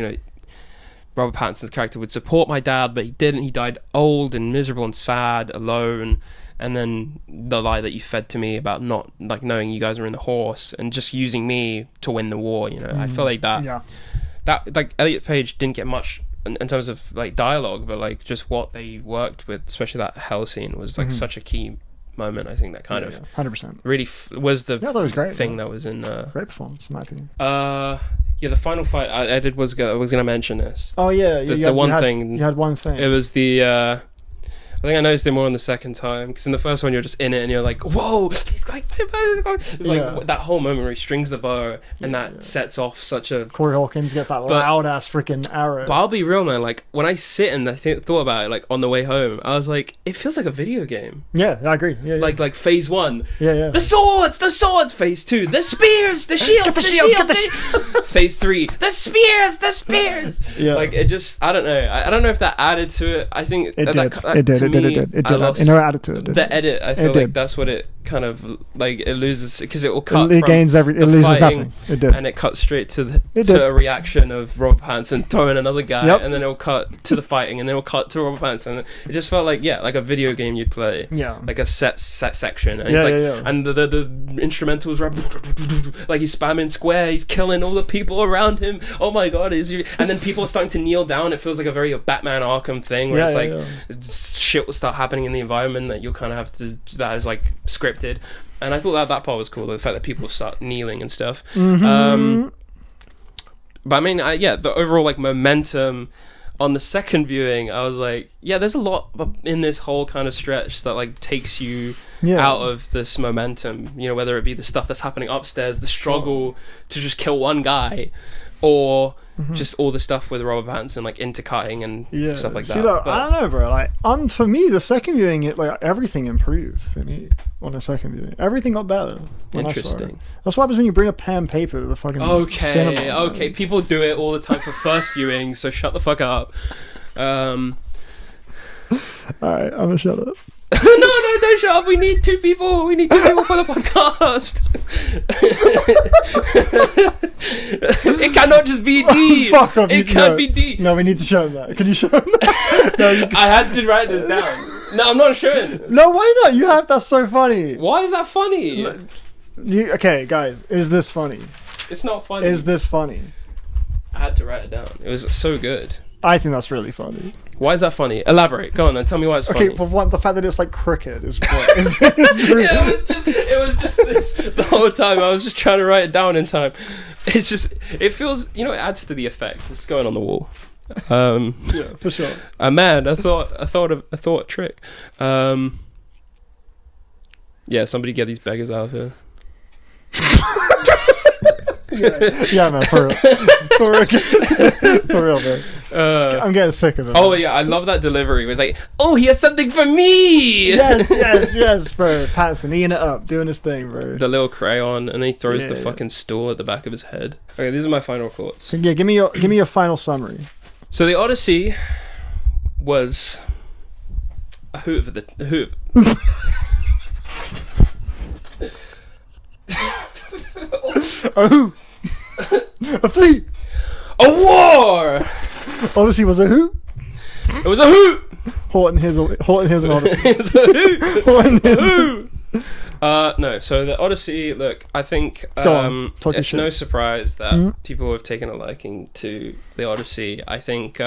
Robert Pattinson's character would support my dad, but he didn't. He died old and miserable and sad, alone. And then the lie that you fed to me about not like knowing you guys were in the horse and just using me to win the war. I feel like that like Elliot Page didn't get much in terms of like dialogue, but like just what they worked with, especially that hell scene, was like such a key moment. I think that kind of 100% really was the that was great, thing that was in great performance in my opinion. The final fight I did was gonna mention this. Oh yeah, you had one thing. It was the I think I noticed it more on the second time, because in the first one you're just in it and you're like, whoa, he's like, it's like that whole moment where he strings the bow and that sets off such a... Corey Hawkins gets that loud ass freaking arrow. But I'll be real, man, like when I sit and thought about it, like on the way home, I was like, it feels like a video game. Yeah, I agree. Yeah, like phase 1. Yeah. The swords. Phase 2. The spears, the shields, get the shields. Phase 3. The spears. Yeah. Like it just, I don't know. I don't know if that added to it. I think it did. It did. In our attitude. The edit, I feel like that's what it kind of like. It loses because it will cut. It gains it loses nothing. It did, and it cuts straight to a reaction of Robert Pattinson throwing another guy, and then it will cut to the fighting, and then it will cut to Robert Pattinson. It just felt like like a video game you'd play. Yeah. Like a set section, and and the instrumentals were like he's spamming square, he's killing all the people around him. Oh my god, and then people are starting to kneel down. It feels like a very Batman Arkham thing where it's like shit will start happening in the environment that you'll kind of have to, that is like scripted, and I thought that part was cool, the fact that people start kneeling and stuff. But I mean, the overall like momentum on the second viewing, I was like, yeah, there's a lot in this whole kind of stretch that like takes you out of this momentum, you know, whether it be the stuff that's happening upstairs, the struggle to just kill one guy, or just all the stuff with Robert Pattinson, like intercutting and stuff like that. See, look, I don't know, bro. Like, for me, the second viewing, everything improved for me on the second viewing. Everything got better. Interesting. That's what happens when you bring a pen and paper to the fucking cinema. Okay, people do it all the time for first viewing, so shut the fuck up. Alright, I'm gonna shut up. No, don't shut up. We need two people. We need two people for the podcast. It cannot just be D. Fuck off. It can't be D. No, we need to show him that. Can you show him that? No, I had to write this down. No, I'm not showing. No, why not? You have. That's so funny. Why is that funny? Okay, guys, is this funny? It's not funny. Is this funny? I had to write it down. It was so good. I think that's really funny. Why is that funny? Elaborate. Go on and tell me why it's funny. Okay, for one, the fact that it's like cricket is what really... Yeah, it was just this the whole time. I was just trying to write it down in time. It's just, it feels, you know, it adds to the effect. It's going on the wall. Yeah, for sure. Man, I thought a trick. Yeah, somebody get these beggars out of here. Yeah, man, for real, man. I'm getting sick of it. Oh, yeah, I love that delivery. It was like, oh, he has something for me! Yes, bro. Pattinson eating it up, doing his thing, bro. The little crayon, and then he throws the fucking stool at the back of his head. Okay, these are my final thoughts. Yeah, give me your final summary. So the Odyssey was a hoot of the hoot. A who? A fleet. A war. Odyssey was a who? It was a hoot. Horton Hears an Odyssey. It's a hoot. Horton Hears. No, so the Odyssey, look, I think it's no surprise that people have taken a liking to the Odyssey. I think,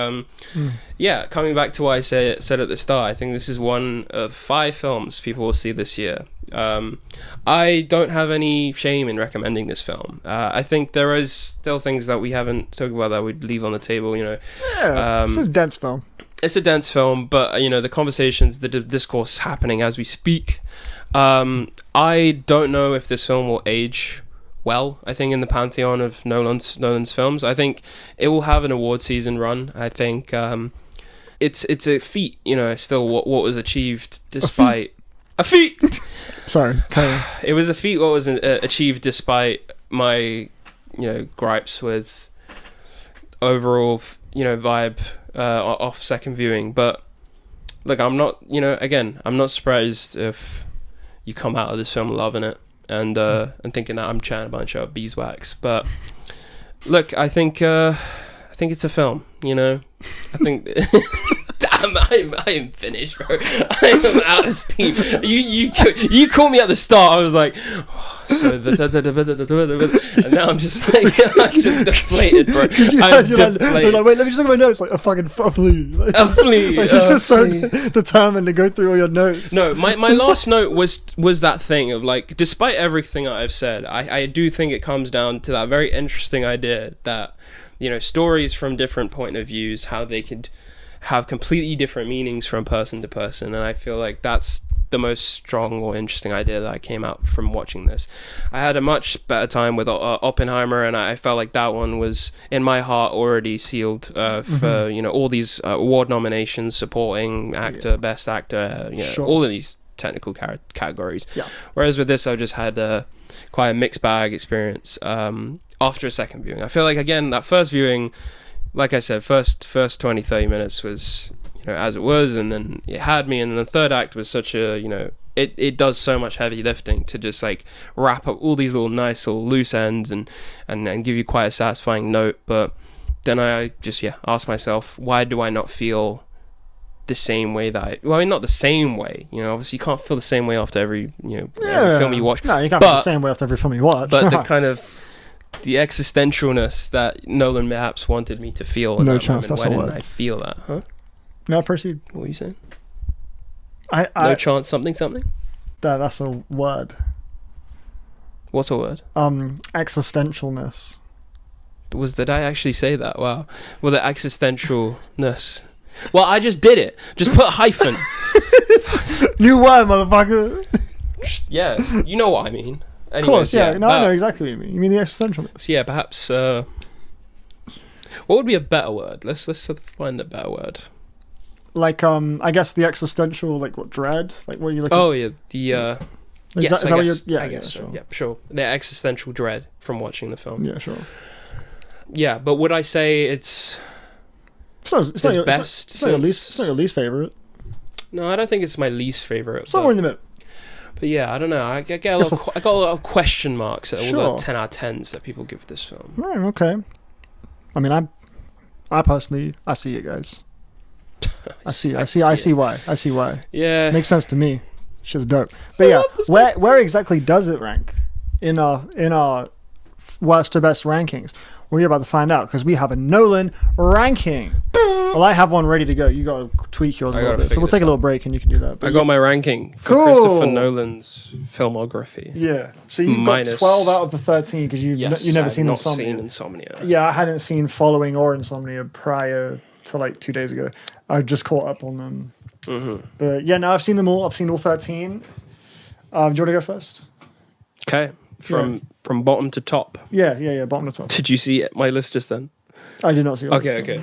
yeah, coming back to what I said at the start, I think this is one of 5 films people will see this year. I don't have any shame in recommending this film. I think there is still things that we haven't talked about that we'd leave on the table, you know. Yeah, it's a dense film. It's a dense film, but, you know, the conversations, the discourse happening as we speak. I don't know if this film will age well, I think, in the pantheon of Nolan's films. I think it will have an award season run. I think it's a feat, you know, still what was achieved despite... A feat! Sorry, carry on. It was a feat what was achieved despite my, you know, gripes with overall, you know, vibe off second viewing. But, look, I'm not, you know, again, I'm not surprised if you come out of this film loving it and thinking that I'm chatting a bunch of beeswax. But, look, I think it's a film, you know? I think... Damn, I am finished, bro. I am out of steam. You called me at the start. I was like, oh, so and now I'm just like, I'm just deflated, bro. I'm deflated. Like, wait, let me just look at my notes. Like a fucking flea. A flea. Like, you're just so determined to go through all your notes. No, my last note was that thing of like, despite everything I've said, I do think it comes down to that very interesting idea that, you know, stories from different point of views, how they could have completely different meanings from person to person, and I feel like that's the most strong or interesting idea that I came out from watching this. I had a much better time with Oppenheimer, and I felt like that one was in my heart already sealed for you know, all these award nominations, supporting actor, best actor, you know, all of these technical categories. Whereas with this, I just had quite a mixed bag experience after a second viewing. I feel like, again, that first viewing, like I said, first 20-30 minutes was, you know, as it was, and then it had me, and then the third act was such a, you know, it does so much heavy lifting to just like wrap up all these little nice little loose ends and give you quite a satisfying note. But then I just asked myself, why do I not feel the same way that well, I mean, not the same way, you know, obviously you can't feel the same way after every, you know, every film you watch. No, you can't feel the same way after every film you watch. But the kind of the existentialness that Nolan perhaps wanted me to feel in no that chance, moment. that's Why a didn't word. I feel that? Huh? No, proceed. What were you saying? No chance, something. That's a word. What's a word? Existentialness. Did I actually say that? Wow. Well, the existentialness. Well, I just did it. Just put a hyphen. New word, motherfucker. Yeah, you know what I mean. Anyways, of course, yeah. No, I know exactly what you mean. You mean the existentialness. So yeah, perhaps. What would be a better word? Let's find a better word. Like I guess the existential, like what, dread? Like what are you looking? Oh yeah, the yes, is that what you're? Yeah, I guess so. Sure. Yeah, sure. The existential dread from watching the film. Yeah, sure. Yeah, but would I say it's not your least favorite. No, I don't think it's my least favorite. Somewhere in the middle. But yeah, I don't know. I got a lot of question marks at all the 10 out of 10s that people give this film. Right, okay. I mean, I personally, I see it, guys. I see why. Yeah. Makes sense to me. Shit's dope. But yeah, where exactly does it rank in our worst to best rankings? Well, you're about to find out because we have a Nolan ranking. Well, I have one ready to go. You got to tweak yours a little bit. So we'll take a little break and you can do that. But I got my ranking for Christopher Nolan's filmography. Yeah. So you've got 12 out of the 13 because you've never seen Insomnia. Yeah, I hadn't seen Following or Insomnia prior to like 2 days ago. I just caught up on them. Mm-hmm. But yeah, no, I've seen them all. I've seen all 13. Do you want to go first? Okay. From bottom to top. Yeah, bottom to top. Did you see my list just then? I did not see it. Okay.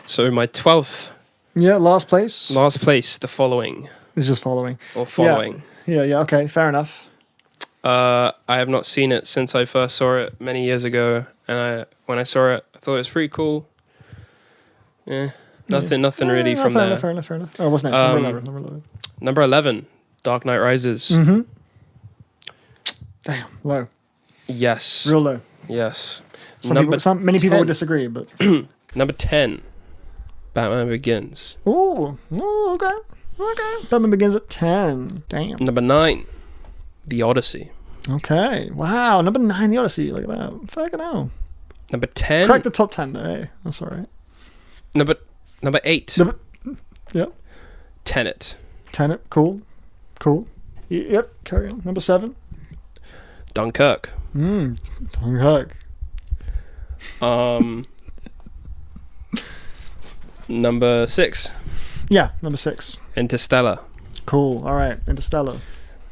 So my 12th. Yeah, last place. The Following. It's just Following. Or Following. Yeah, okay, fair enough. I have not seen it since I first saw it many years ago. And when I saw it, I thought it was pretty cool. Yeah. Nothing really from there. Fair enough. Oh, what's next? Number 11. Number 11, Dark Knight Rises. Mm-hmm. Damn, low. Yes. Real low. Yes. Many people would disagree, but... Number 10, Batman Begins. Oh, okay. Batman Begins at 10. Damn. Number 9, The Odyssey. Okay. Wow, number 9, The Odyssey. Look at that. Fucking hell. Number 10. Crack the top 10 though, hey. That's alright. Number 8. Yep. Tenet. Cool. Yep, carry on. Number 7. Dunkirk. Dunkirk. Number 6. Yeah, number 6. Interstellar. Cool. Alright, Interstellar.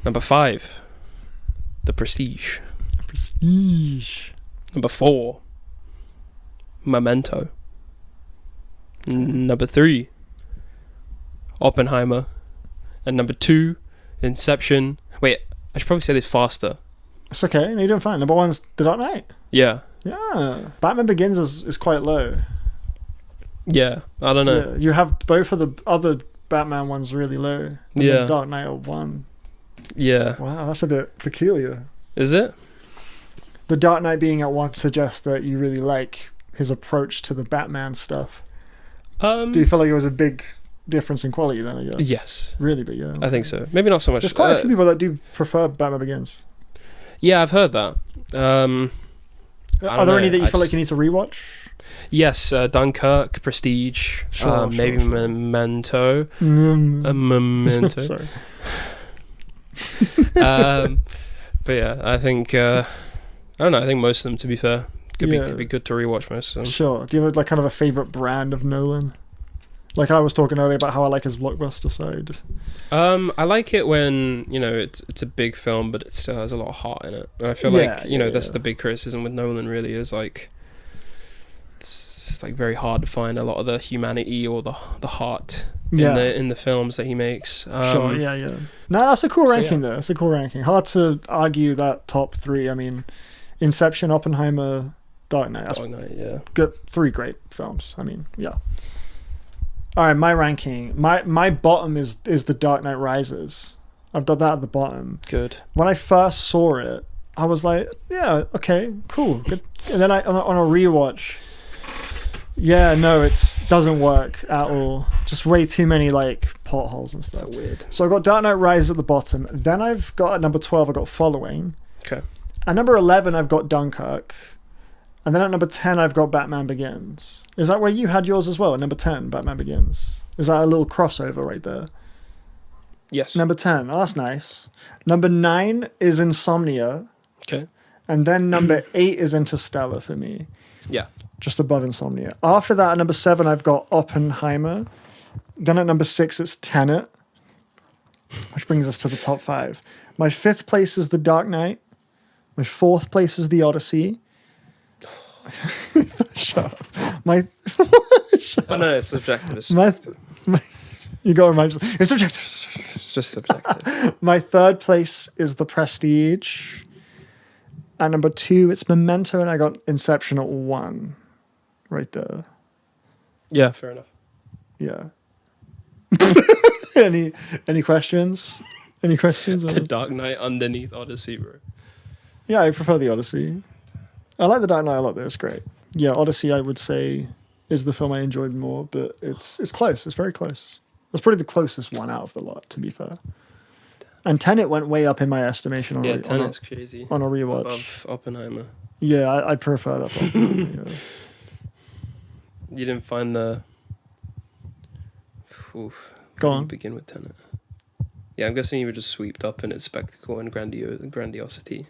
Number 5. The Prestige. Number 4. Memento. Number 3. Oppenheimer. And number 2, Inception. Wait, I should probably say this faster. It's okay. No, you're doing fine. Number 1's The Dark Knight. Yeah. Batman Begins is quite low. Yeah, I don't know. Yeah, you have both of the other Batman ones really low. And then Dark Knight at 1. Yeah. Wow, that's a bit peculiar. Is it? The Dark Knight being at 1 suggests that you really like his approach to the Batman stuff. Do you feel like it was a big difference in quality then, I guess? Yes. Really big, yeah. I think so. Maybe not so much. There's quite a few people that do prefer Batman Begins. Yeah, I've heard that. Are there any that you feel like you need to rewatch? Yes, Dunkirk, Prestige, maybe Memento. Memento. Sorry. But yeah, I think I don't know. I think most of them, to be fair, could be good to rewatch most of them. Sure. Do you have like kind of a favorite brand of Nolan? Like I was talking earlier about how I like his blockbuster side. I like it when it's a big film, but it still has a lot of heart in it. And I feel like that's the big criticism with Nolan. Really, is like it's like very hard to find a lot of the humanity or the heart in the films that he makes. Sure. Yeah. No, that's a cool ranking though. It's a cool ranking. Hard to argue that top 3. I mean, Inception, Oppenheimer, Dark Knight. Dark Knight, yeah. Good, 3 great films. I mean, yeah. All right, my ranking. My bottom is The Dark Knight Rises. I've got that at the bottom. Good. When I first saw it, I was like, yeah, okay, cool, good. And then on a rewatch, it doesn't work at all. Just way too many like potholes and stuff. So weird. So I got Dark Knight Rises at the bottom. Then I've got at number 12, I got Following. Okay. At number 11, I've got Dunkirk. And then at number 10, I've got Batman Begins. Is that where you had yours as well? At number 10, Batman Begins. Is that a little crossover right there? Yes. Number 10. Oh, that's nice. Number 9 is Insomnia. Okay. And then number 8 is Interstellar for me. Yeah. Just above Insomnia. After that, at number 7, I've got Oppenheimer. Then at number 6, it's Tenet, which brings us to the top 5. My 5th place is The Dark Knight. My 4th place is The Odyssey. Shut up. No, it's subjective. You got to remind yourself. It's subjective. It's just subjective. My 3rd place is The Prestige. At number 2, it's Memento, and I got Inception at 1. Right there. Yeah, fair enough. Yeah. Any questions? Any questions? The Dark Knight underneath Odyssey, bro. Yeah, I prefer the Odyssey. I like the Dark Knight a lot, though. It's great. Yeah, Odyssey, I would say, is the film I enjoyed more, but it's close. It's very close. It's probably the closest one out of the lot, to be fair. And Tenet went way up in my estimation. Tenet's crazy. On a rewatch. Above Oppenheimer. Yeah, I prefer that. Yeah. You didn't find the... Oof. Go on. Begin with Tenet. Yeah, I'm guessing you were just swept up in its spectacle and grandiosity.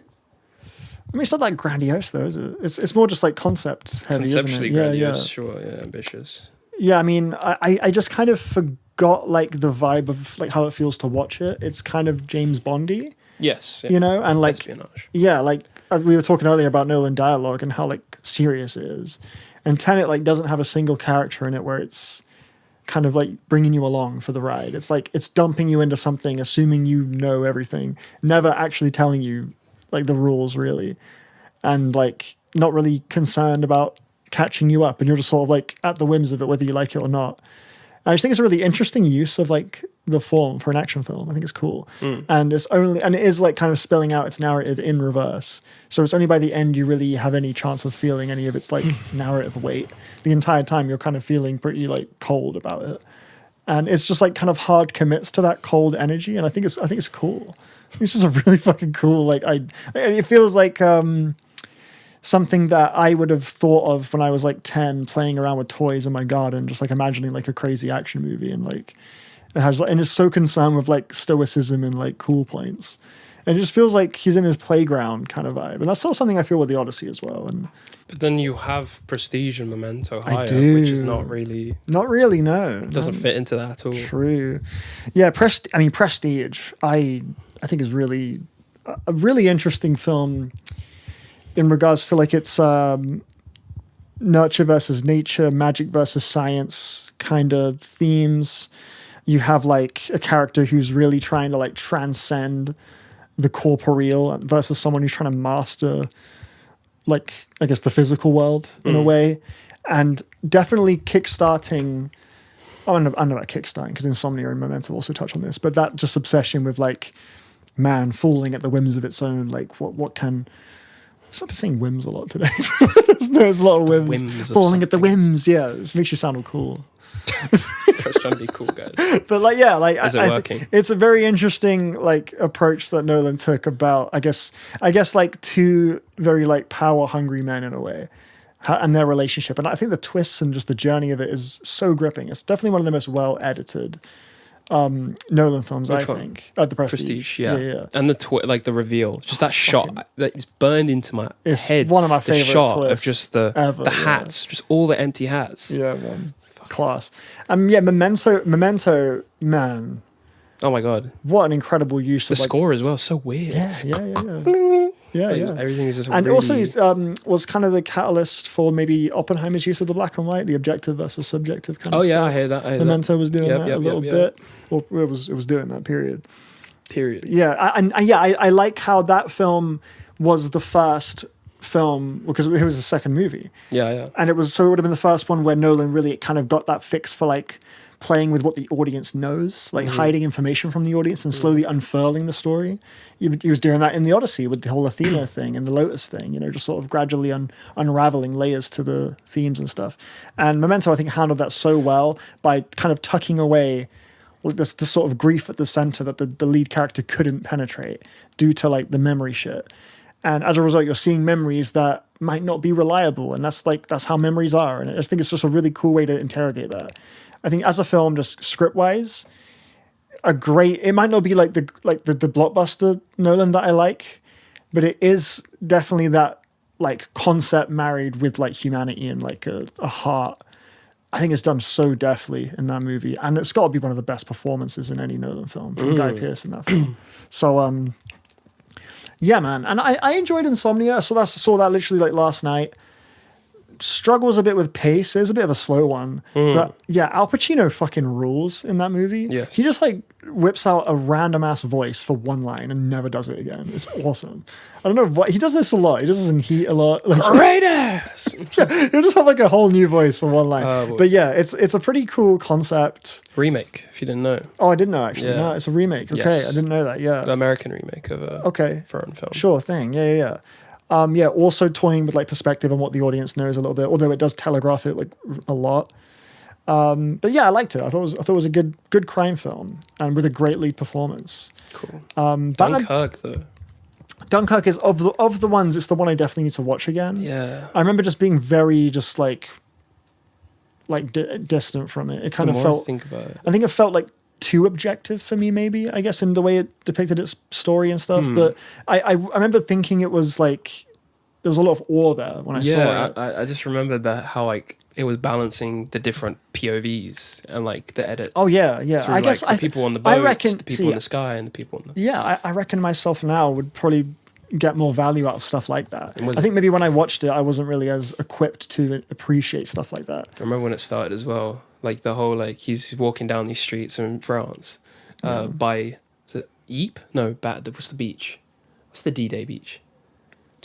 I mean, it's not that grandiose, though, is it? It's more just like concept heavy, isn't it? Conceptually grandiose, sure, yeah, ambitious. Yeah, I mean, I just kind of forgot like the vibe of like how it feels to watch it. It's kind of James Bondy. Yes. Yeah. You know, and like espionage. Yeah, like we were talking earlier about Nolan dialogue and how like serious it is. And Tenet like doesn't have a single character in it where it's kind of like bringing you along for the ride. It's like it's dumping you into something, assuming you know everything, never actually telling you like the rules really, and like not really concerned about catching you up, and you're just sort of like at the whims of it whether you like it or not. And I just think it's a really interesting use of like the form for an action film. I think it's cool. And it is like kind of spilling out its narrative in reverse. So it's only by the end you really have any chance of feeling any of its like narrative weight. The entire time you're kind of feeling pretty like cold about it. And it's just like kind of hard commits to that cold energy, and I think it's cool. It's just a really fucking cool it feels like something that I would have thought of when I was like 10, playing around with toys in my garden, just like imagining like a crazy action movie, and like it has and it's so concerned with like stoicism and like cool points. And it just feels like he's in his playground kind of vibe. And that's sort of something I feel with the Odyssey as well. But then you have Prestige and Memento higher, which is not really, no. Doesn't fit into that at all. True. Yeah, Prestige, I think is really a really interesting film in regards to like its nurture versus nature, magic versus science kind of themes. You have like a character who's really trying to like transcend the corporeal versus someone who's trying to master like I guess the physical world in a way, and definitely kickstarting. I don't know about kickstarting because Insomnia and Memento also touch on this, but that just obsession with like man falling at the whims of its own, like what can. I started saying whims a lot today. There's a lot of whims falling at the whims. Yeah, it makes you sound all cool. Just trying to be cool, guys. But like, yeah, like is it working? It's a very interesting like approach that Nolan took about, I guess like two very like power hungry men in a way, and their relationship. And I think the twists and just the journey of it is so gripping. It's definitely one of the most well edited Nolan films. Which I think The Prestige. Yeah. And the reveal, just that shot that is burned into my head. One of my favorite shot twists of just the hats, just all the empty hats. Yeah, man. Class. Memento, man. Oh my god. What an incredible use of the score as well, so weird. Yeah. Everything is just and really... also was kind of the catalyst for maybe Oppenheimer's use of the black and white, the objective versus subjective kind of stuff. I hear that. Memento was doing that a little bit. Well, it was doing that period. Yeah, I like how that film was the first film because it was the second movie. Yeah. And it would have been the first one where Nolan really kind of got that fix for like playing with what the audience knows, like hiding information from the audience and slowly unfurling the story. He was doing that in the Odyssey with the whole Athena thing and the Lotus thing, just sort of gradually unraveling layers to the themes and stuff. And Memento, I think, handled that so well by kind of tucking away this sort of grief at the center that the lead character couldn't penetrate due to like the memory shit. And as a result, you're seeing memories that might not be reliable. And that's how memories are. And I just think it's just a really cool way to interrogate that. I think as a film, just script-wise, it might not be like the blockbuster Nolan that I like, but it is definitely that like concept married with like humanity and like a heart. I think it's done so deftly in that movie, and it's got to be one of the best performances in any Nolan film from Guy Pearce in that film. So, yeah, man, and I enjoyed Insomnia. Saw that literally like last night. Struggles a bit with pace. It's a bit of a slow one, but yeah, Al Pacino fucking rules in that movie. Yes. He just like whips out a random ass voice for one line and never does it again. It's awesome. I don't know what he does this a lot. He does this in Heat a lot. Like, great ass. Yeah, he'll just have like a whole new voice for one line. But yeah, it's a pretty cool concept. Remake, if you didn't know. Oh, I didn't know actually. Yeah. No, it's a remake. Okay, yes. I didn't know that. Yeah, the American remake of a foreign film. Sure thing. Yeah. Also toying with like perspective and what the audience knows a little bit, although it does telegraph it like a lot. But yeah, I liked it. I thought it was a good crime film and with a great lead performance. Cool. Dunkirk though. Dunkirk is of the ones. It's the one I definitely need to watch again. Yeah. I remember just being very just like distant from it. It kind of felt. Think about it. I think it felt like too objective for me, maybe, I guess, in the way it depicted its story and stuff. But I remember thinking it was like there was a lot of awe there when I saw it. I just remembered that how like it was balancing the different POVs and like the edit. Oh yeah. I guess the people on the boats, the people in the sky, and the people in the... Yeah, I reckon myself now would probably get more value out of stuff like that. I think maybe when I watched it, I wasn't really as equipped to appreciate stuff like that. I remember when it started as well. Like the whole like he's walking down these streets in France, by is it Ypres? No, what's the beach? What's the D-Day beach?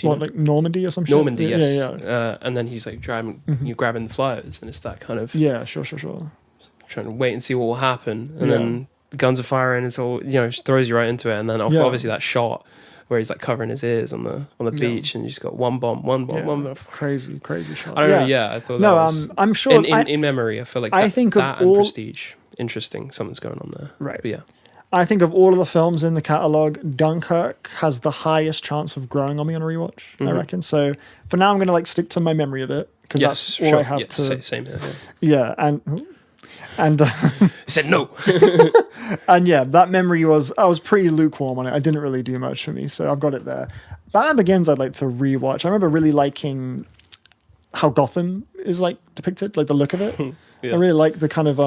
Like Normandy or something? Normandy, yes. Yeah. And then he's like driving, you're grabbing the flyers, and it's that kind of sure. Trying to wait and see what will happen, and then the guns are firing. It's all throws you right into it, and then obviously that shot where he's like covering his ears on the beach, and you just got one bomb. Crazy shot. I don't know. Yeah, I thought. No, I'm sure. In memory, I feel like I think that of all and Prestige, interesting. Something's going on there. Right. But yeah. I think of all of the films in the catalogue, Dunkirk has the highest chance of growing on me on a rewatch. I reckon. So for now, I'm going to like stick to my memory of it because that's all I have to. Same here. Yeah, and he said no. And yeah, that memory I was pretty lukewarm on it. I didn't really do much for me, so I've got it there. Batman Begins I'd like to rewatch. I remember really liking how Gotham is like depicted, like the look of it. Yeah. I really like the kind of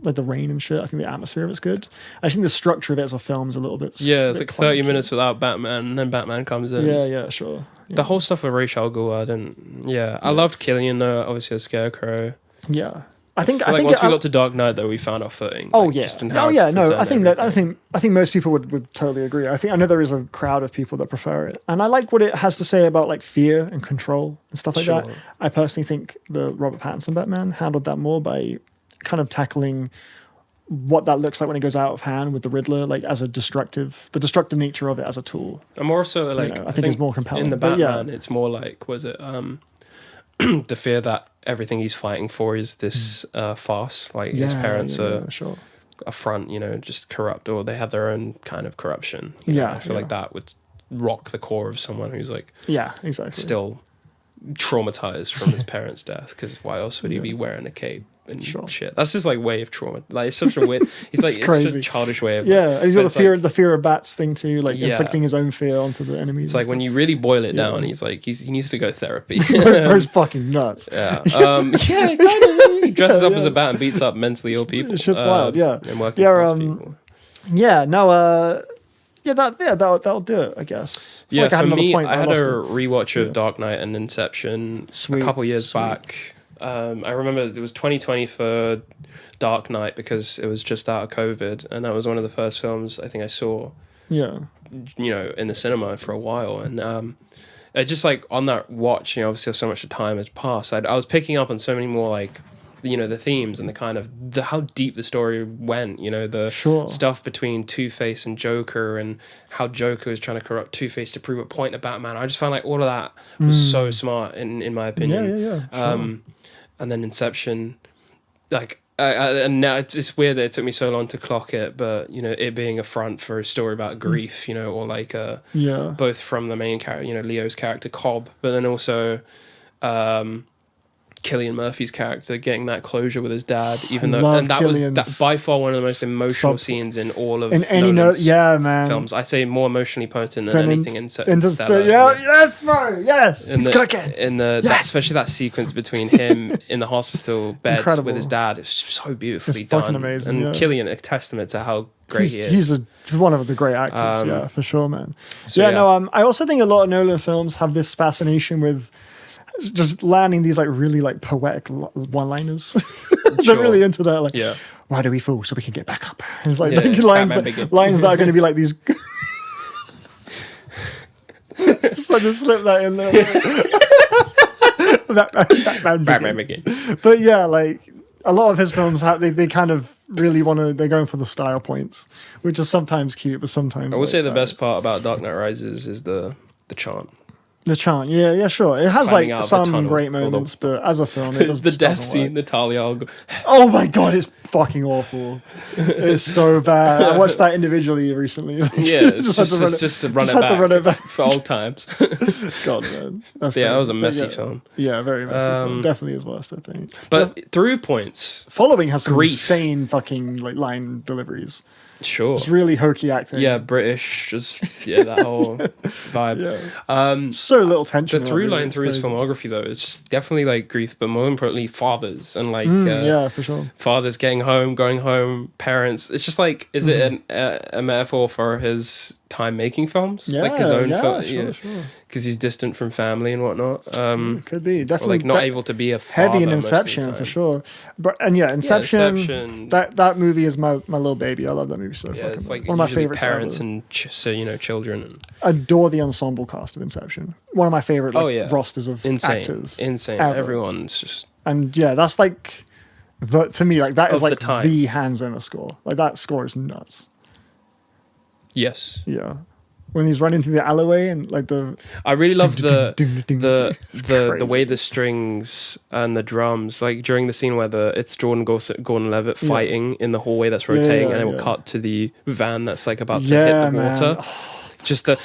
like the rain and shit. I think the atmosphere of it's good. I think the structure of it as a film is a little bit. Yeah, it's like 30 minutes without Batman, and then Batman comes in. Yeah, sure. Yeah. The whole stuff with Ra's al Ghul, I loved Killian though. Obviously, as Scarecrow. Yeah. I think once we got to Dark Knight though, we found our footing. Oh yeah. I think most people would totally agree. I know there is a crowd of people that prefer it, and I like what it has to say about like fear and control and stuff like that. I personally think the Robert Pattinson Batman handled that more by kind of tackling what that looks like when it goes out of hand with the Riddler, like as the destructive nature of it as a tool. And more so like I think it's more compelling in the Batman. It's more like the fear that everything he's fighting for is this farce. Like his parents are a front, just corrupt, or they have their own kind of corruption. I feel like that would rock the core of someone who's like exactly still traumatized from his parents' death. Because why else would he be wearing a cape? And shit. That's just like way of trauma. Like it's such a weird. He's like it's such a childish way of. Yeah, and he's got the fear of bats thing too, like inflicting his own fear onto the enemies. It's like when you really boil it down, he's like he needs to go therapy. Bro's fucking nuts. Yeah. Kind of. He dresses up as a bat and beats up mentally ill people. It's just wild. Yeah. And working class people. Yeah. No. That'll do it, I guess. Yeah. For me, I had a rewatch of Dark Knight and Inception a couple years back. I remember it was 2020 for Dark Knight because it was just out of COVID, and that was one of the first films I think I saw. Yeah. In the cinema for a while, and just like on that watch, obviously so much time has passed. I was picking up on so many more like, the themes and the kind of how deep the story went. The stuff between Two-Face and Joker, and how Joker was trying to corrupt Two-Face to prove a point to Batman. I just found like all of that was so smart in my opinion. Yeah. And then Inception, like, and now it's weird that it took me so long to clock it, but it being a front for a story about grief, or like both from the main character, Leo's character Cobb, but then also Cillian Murphy's character getting that closure with his dad, even though, and that was by far one of the most emotional scenes in all of Nolan's films. I say more emotionally potent than anything in Interstellar. Yes, bro, yes. He's cooking. Especially that sequence between him in the hospital bed with his dad, it's so beautifully done. Fucking amazing. And Cillian, a testament to how great he is. He's one of the great actors, yeah, for sure, man. So, I also think a lot of Nolan films have this fascination with just landing these like really like poetic one-liners. They're really into that. Like, why do we fall so we can get back up? And it's like lines that are going to be like these. So just slip that in there. Batman begin. But yeah, like a lot of his films have they kind of really they're going for the style points, which is sometimes cute, but sometimes I would say the best part about Dark Knight Rises is the chant. The chant, yeah, sure. It has like some great moments, but as a film, it doesn't. The death scene, the Talia. Oh my god, it's fucking awful. It's so bad. I watched that individually recently. Just to run it back for old times. God, man, that was a messy film. Yeah, very messy film. Definitely his worst, I think. But through points, following has some insane fucking like line deliveries. Sure. It's really hokey acting. Yeah, British, that whole vibe. So little tension. The through line through his filmography, though, it's just definitely like grief, but more importantly, fathers and like for sure. Fathers getting home, going home, parents. It's just like, is it a metaphor for his time making films? Yeah, like his own film. Sure. Because he's distant from family and whatnot. Could be definitely like not able to be a father heavy in Inception for sure. But Inception. That movie is my little baby. I love that movie so fucking it's like one of my favorites. Parents and children. Adore the ensemble cast of Inception. One of my favorite rosters of actors. Insane. Ever. Everyone's just that's like to me like that is like the Hans Zimmer score. Like that score is nuts. Yes. Yeah. When he's running through the alleyway and like I really love the way the strings and the drums, like during the scene where it's Gordon Levitt fighting in the hallway that's rotating, and it will cut to the van that's like about to hit the water. Just the.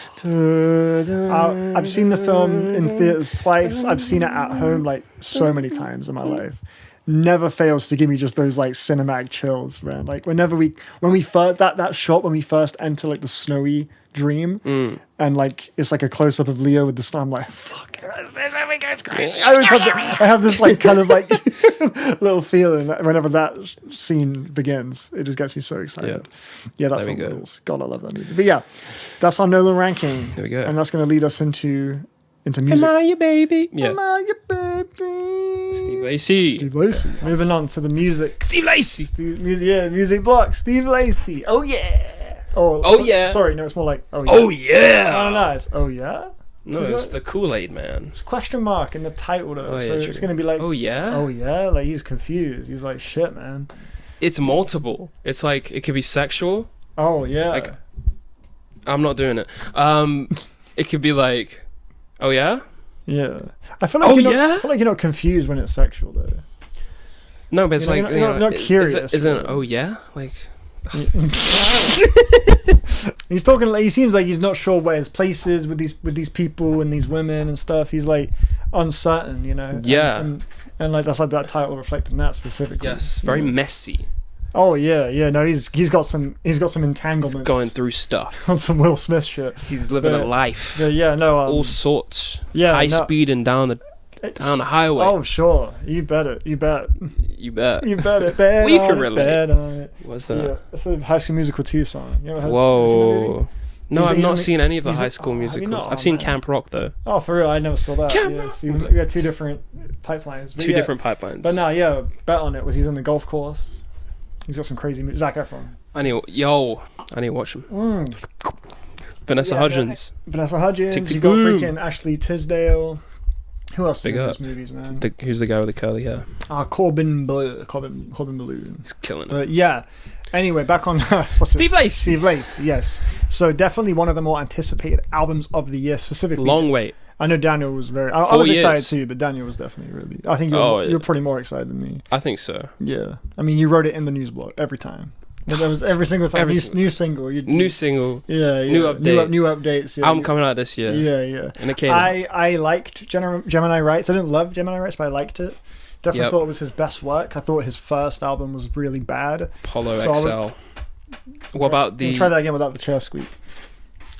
I've seen the film in theaters twice. I've seen it at home like so many times in my life. Never fails to give me just those like cinematic chills, man. Like when we first that shot when we first enter like the snowy dream, and like it's like a close up of Leo with the snow. I'm like, fuck, it's great. I have this like kind of like little feeling whenever that scene begins. It just gets me so excited. Yeah, that film rules. God, I love that movie. But yeah, that's our Nolan ranking. There we go. And that's going to lead us into music. Am I your baby? Yeah. Am I your baby? Steve Lacy. Moving on to the music. Steve Lacy. Music block. Steve Lacy. Oh yeah. Oh yeah. Sorry, no, it's more like oh yeah. Oh yeah. Oh no, it's oh yeah. No, it's the Kool-Aid man. It's a question mark in the title though, so it's gonna be like oh yeah. Oh yeah. Like he's confused. He's like shit, man. It's multiple. It's like it could be sexual. Oh yeah. Like I'm not doing it. It could be like. Oh yeah? Yeah. I feel like you're not confused when it's sexual though. No, but it's like you're not curious. Isn't oh yeah? Like he's talking like he seems like he's not sure where his place is with these people and these women and stuff. He's like uncertain, you know. Yeah. And like that's like that title reflecting that specifically. Yes, very messy. Oh yeah. No, he's got some entanglements. He's going through stuff on some Will Smith shit. He's living a life. All sorts. Yeah, high speed and down the highway. Oh sure, you bet. You bet it. We can relate. Bet on it. What's that? Yeah, it's a High School Musical 2 song. You ever heard? Whoa. No, I've not seen any of the High School Musicals. I've seen Camp Rock though. Oh, for real? I never saw that. Camp Rock. So we got two different pipelines. Different pipelines. But no, bet on it. He's on the golf course. He's got some crazy music. Zac Efron. I need to watch him. Vanessa Hudgens. Vanessa Hudgens. You got freaking Ashley Tisdale. Who else is in those movies, man? Who's the guy with the curly hair? Corbin Bleu. He's killing it. But yeah. Anyway, back on Steve Lacy. Steve Lacy, yes. So definitely one of the more anticipated albums of the year, specifically. Long wait. I know Daniel was I was excited too, but Daniel was definitely really. I think you're pretty more excited than me. I think so. Yeah, I mean, you wrote it in the news blog every time. There was every single time new single. New single. Yeah. New update. New updates. Yeah, album coming out this year. Yeah. And it came. I liked Gemini Rights. I didn't love Gemini Rights, but I liked it. Definitely thought it was his best work. I thought his first album was really bad. Apollo XL. What about the... Try that again without the chair squeak.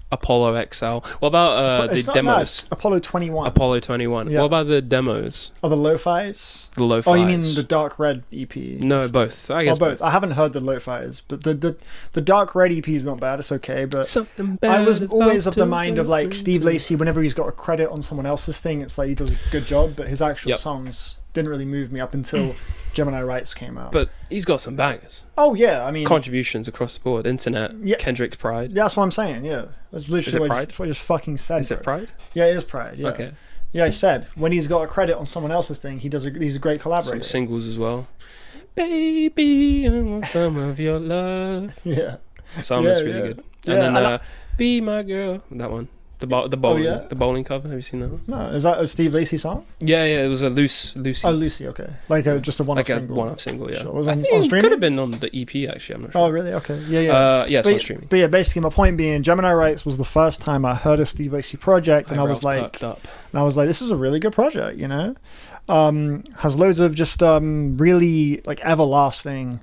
Apollo XL. What about the demos? Apollo 21. Apollo 21. Yeah. What about the demos? Oh, the lo-fis? The lo-fis. Oh, you mean the Dark Red EP? No, both. I guess both. I haven't heard the lo-fis, but the Dark Red EP is not bad. It's okay, but I was always of the mind of like Steve Lacy, whenever he's got a credit on someone else's thing, it's like he does a good job, but his actual songs didn't really move me up until Gemini Rights came out. But he's got some bangers. Oh yeah, I mean contributions across the board. Internet, Kendrick's Pride. Yeah, that's what I'm saying. Yeah, that's literally what I just fucking said. Is it Pride? Yeah, it is Pride. Yeah. Okay. Yeah, I said when he's got a credit on someone else's thing, he's a great collaborator. Some singles as well. Baby, I want some of your love. Yeah. Some is really good. And then Be My Girl. That one. The bowling, the bowling cover. Have you seen that one? No, is that a Steve Lacy song? Yeah, it was a Lucy. Oh, Lucy, okay, just a one-off single. Like a one-off single, yeah. Sure. Was I on think streaming? It could have been on the EP actually. I'm not sure. Oh, really? Okay, yeah. It's on streaming. But yeah, basically, my point being, Gemini Rights was the first time I heard a Steve Lacy project, and I was like, this is a really good project, you know. Has loads of just really like everlasting,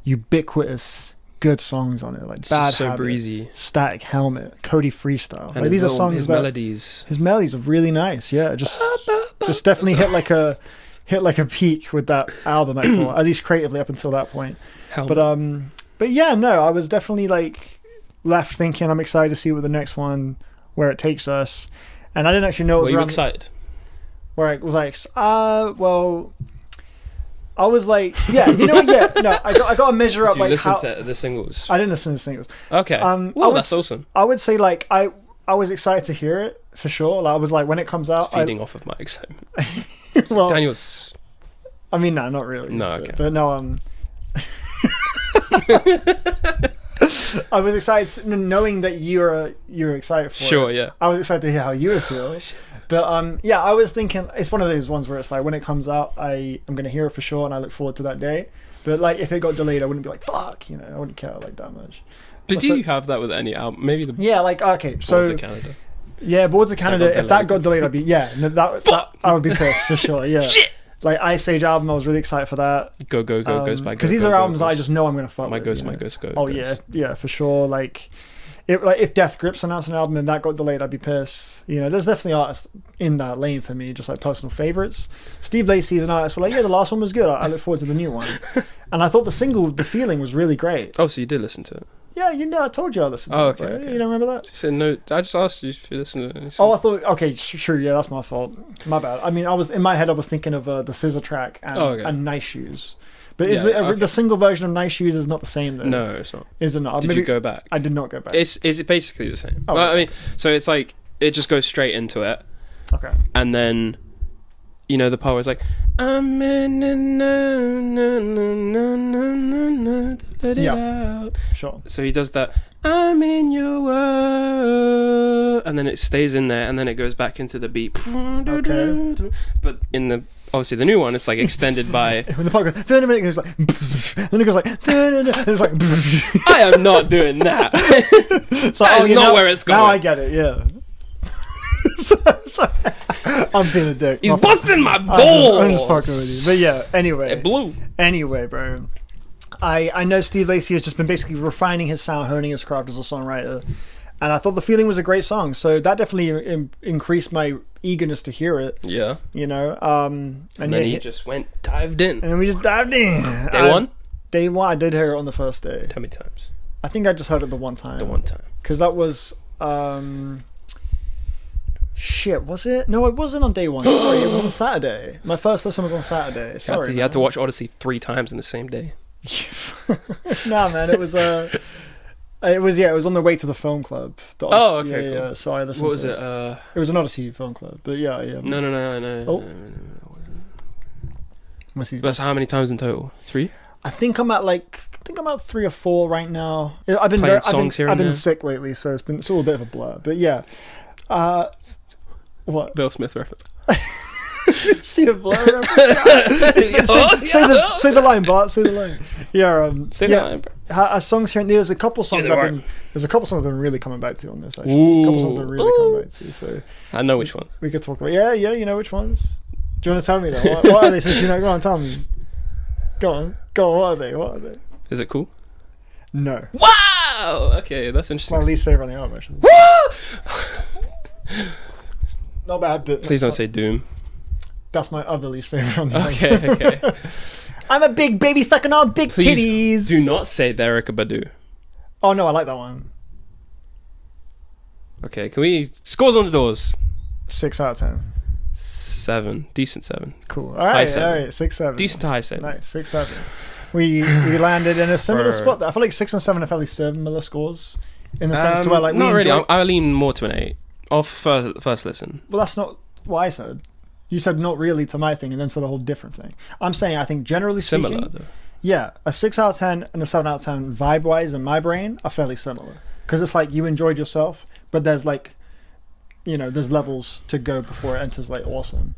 ubiquitous. Good songs on it, like it's Bad so Habit, breezy. Static Helmet, Cody Freestyle. And like these are songs his melodies. His melodies are really nice. Yeah, just definitely hit like a peak with that album. I thought, at least creatively up until that point. But yeah, no, I was definitely like left thinking I'm excited to see what the next one where it takes us, and I didn't actually know it was. Were you excited? Where it was like, well. I was like, yeah, you know what? Yeah, no, I got to measure up like how. Did you listen to the singles? I didn't listen to the singles. Okay. Well, that's awesome. I would say like I was excited to hear it for sure. Like, I was like when it comes out. It's feeding off of my excitement. Well, Daniel's. I mean, no, not really. No, okay. But no, I was excited knowing that you're excited for it. Sure, yeah. I was excited to hear how you would feel. But yeah, I was thinking it's one of those ones where it's like when it comes out, I'm gonna hear it for sure, and I look forward to that day. But like if it got delayed, I wouldn't be like fuck, you know, I wouldn't care like that much. But do you have that with any album? Maybe the like okay, so Boards of Canada. Yeah, Boards of Canada. If that got delayed, I'd be that I would be pissed for sure. Yeah. Shit. Like Ice Age album, I was really excited for that. Go goes by because these are albums I just know I'm gonna fuck my with. My ghost go. Oh yeah, for sure. Like if Death Grips announced an album and that got delayed, I'd be pissed. You know, there's definitely artists in that lane for me, just like personal favorites. Steve Lacy is an artist. Well, like the last one was good. I look forward to the new one. And I thought the single, The Feeling, was really great. Oh, so you did listen to it? Yeah, you know, I told you I listened to it. Okay. You don't remember that? You said no. I just asked you if you listened to it. Oh, I thought, okay, sure, yeah, that's my fault. My bad. I mean, in my head, I was thinking of the Scissor Track and Nice Shoes. But the single version of Nice Shoes is not the same, though? No, it's not. Is it not? Did you go back? I did not go back. Is it basically the same? Oh, well, I mean, so it's like, it just goes straight into it. Okay. And then, you know, the part where it's like, I'm in let it out. Sure. So he does that, I'm in your world, and then it stays in there, and then it goes back into the beat. Okay. But in the obviously the new one, it's like extended by. When the part goes, then it goes like, then it goes like, and it's like. I am not doing that. So that is not where it's going. Now I get it. Yeah. Sorry. I'm being a dick. He's busting my balls. I'm just fucking with you. But yeah, anyway. It blew. Anyway, bro. I know Steve Lacy has just been basically refining his sound, honing his craft as a songwriter. And I thought The Feeling was a great song. So that definitely increased my eagerness to hear it. Yeah. You know. And then he just dived in. And then we just dived in. Day one? Day one, I did hear it on the first day. How many times? I think I just heard it the one time. The one time. Because that was... Shit, was it? No, it wasn't on day one. Sorry, it was on Saturday. My first listen was on Saturday. Sorry, you had to watch Odyssey 3 times in the same day. Nah, man, it was it was on the way to the film club. Oh, okay, cool. Yeah. So I listened. What was it? It was an Odyssey film club, but yeah. No. Oh. That's how many times in total? 3? I think I'm at 3 or 4 right now. I've been sick lately, so it's all a bit of a blur. But yeah. What? VALE-SMITH reference. See a blur reference? Say the line, Bart. Say the line. Yeah. Say the line, bro. Songs here and there's a couple songs I've been really coming back to on this. Actually, a couple songs I've been really coming back to. So I know which ones. We could talk about. Yeah. You know which ones? Do Do you want to tell me that? What are they? Since you know, go on, tell me. Go on. What are they? Is it cool? No. Wow. Okay, that's interesting. My least favorite on the album, actually. Not bad, but please don't say Doom. That's my other least favorite on the album. Okay. I'm a big baby sucking on big please titties. Do not say Erykah Badu. Oh no, I like that one. Okay, can we scores on the doors? 6 out of 10. 7, decent 7. Cool. All right, 6, 7. Decent to high 7. Nice, 6, 7. We landed in a similar spot. I feel like 6 and 7 are fairly similar scores in the sense to where like not really. I lean more to an 8 off first listen. Well, that's not what I said. You said not really to my thing, and then said a whole different thing. I'm saying I think generally speaking, similar though. Yeah, a 6 out of 10 and a 7 out of 10 vibe wise in my brain are fairly similar because it's like you enjoyed yourself, but there's like, there's levels to go before it enters like awesome.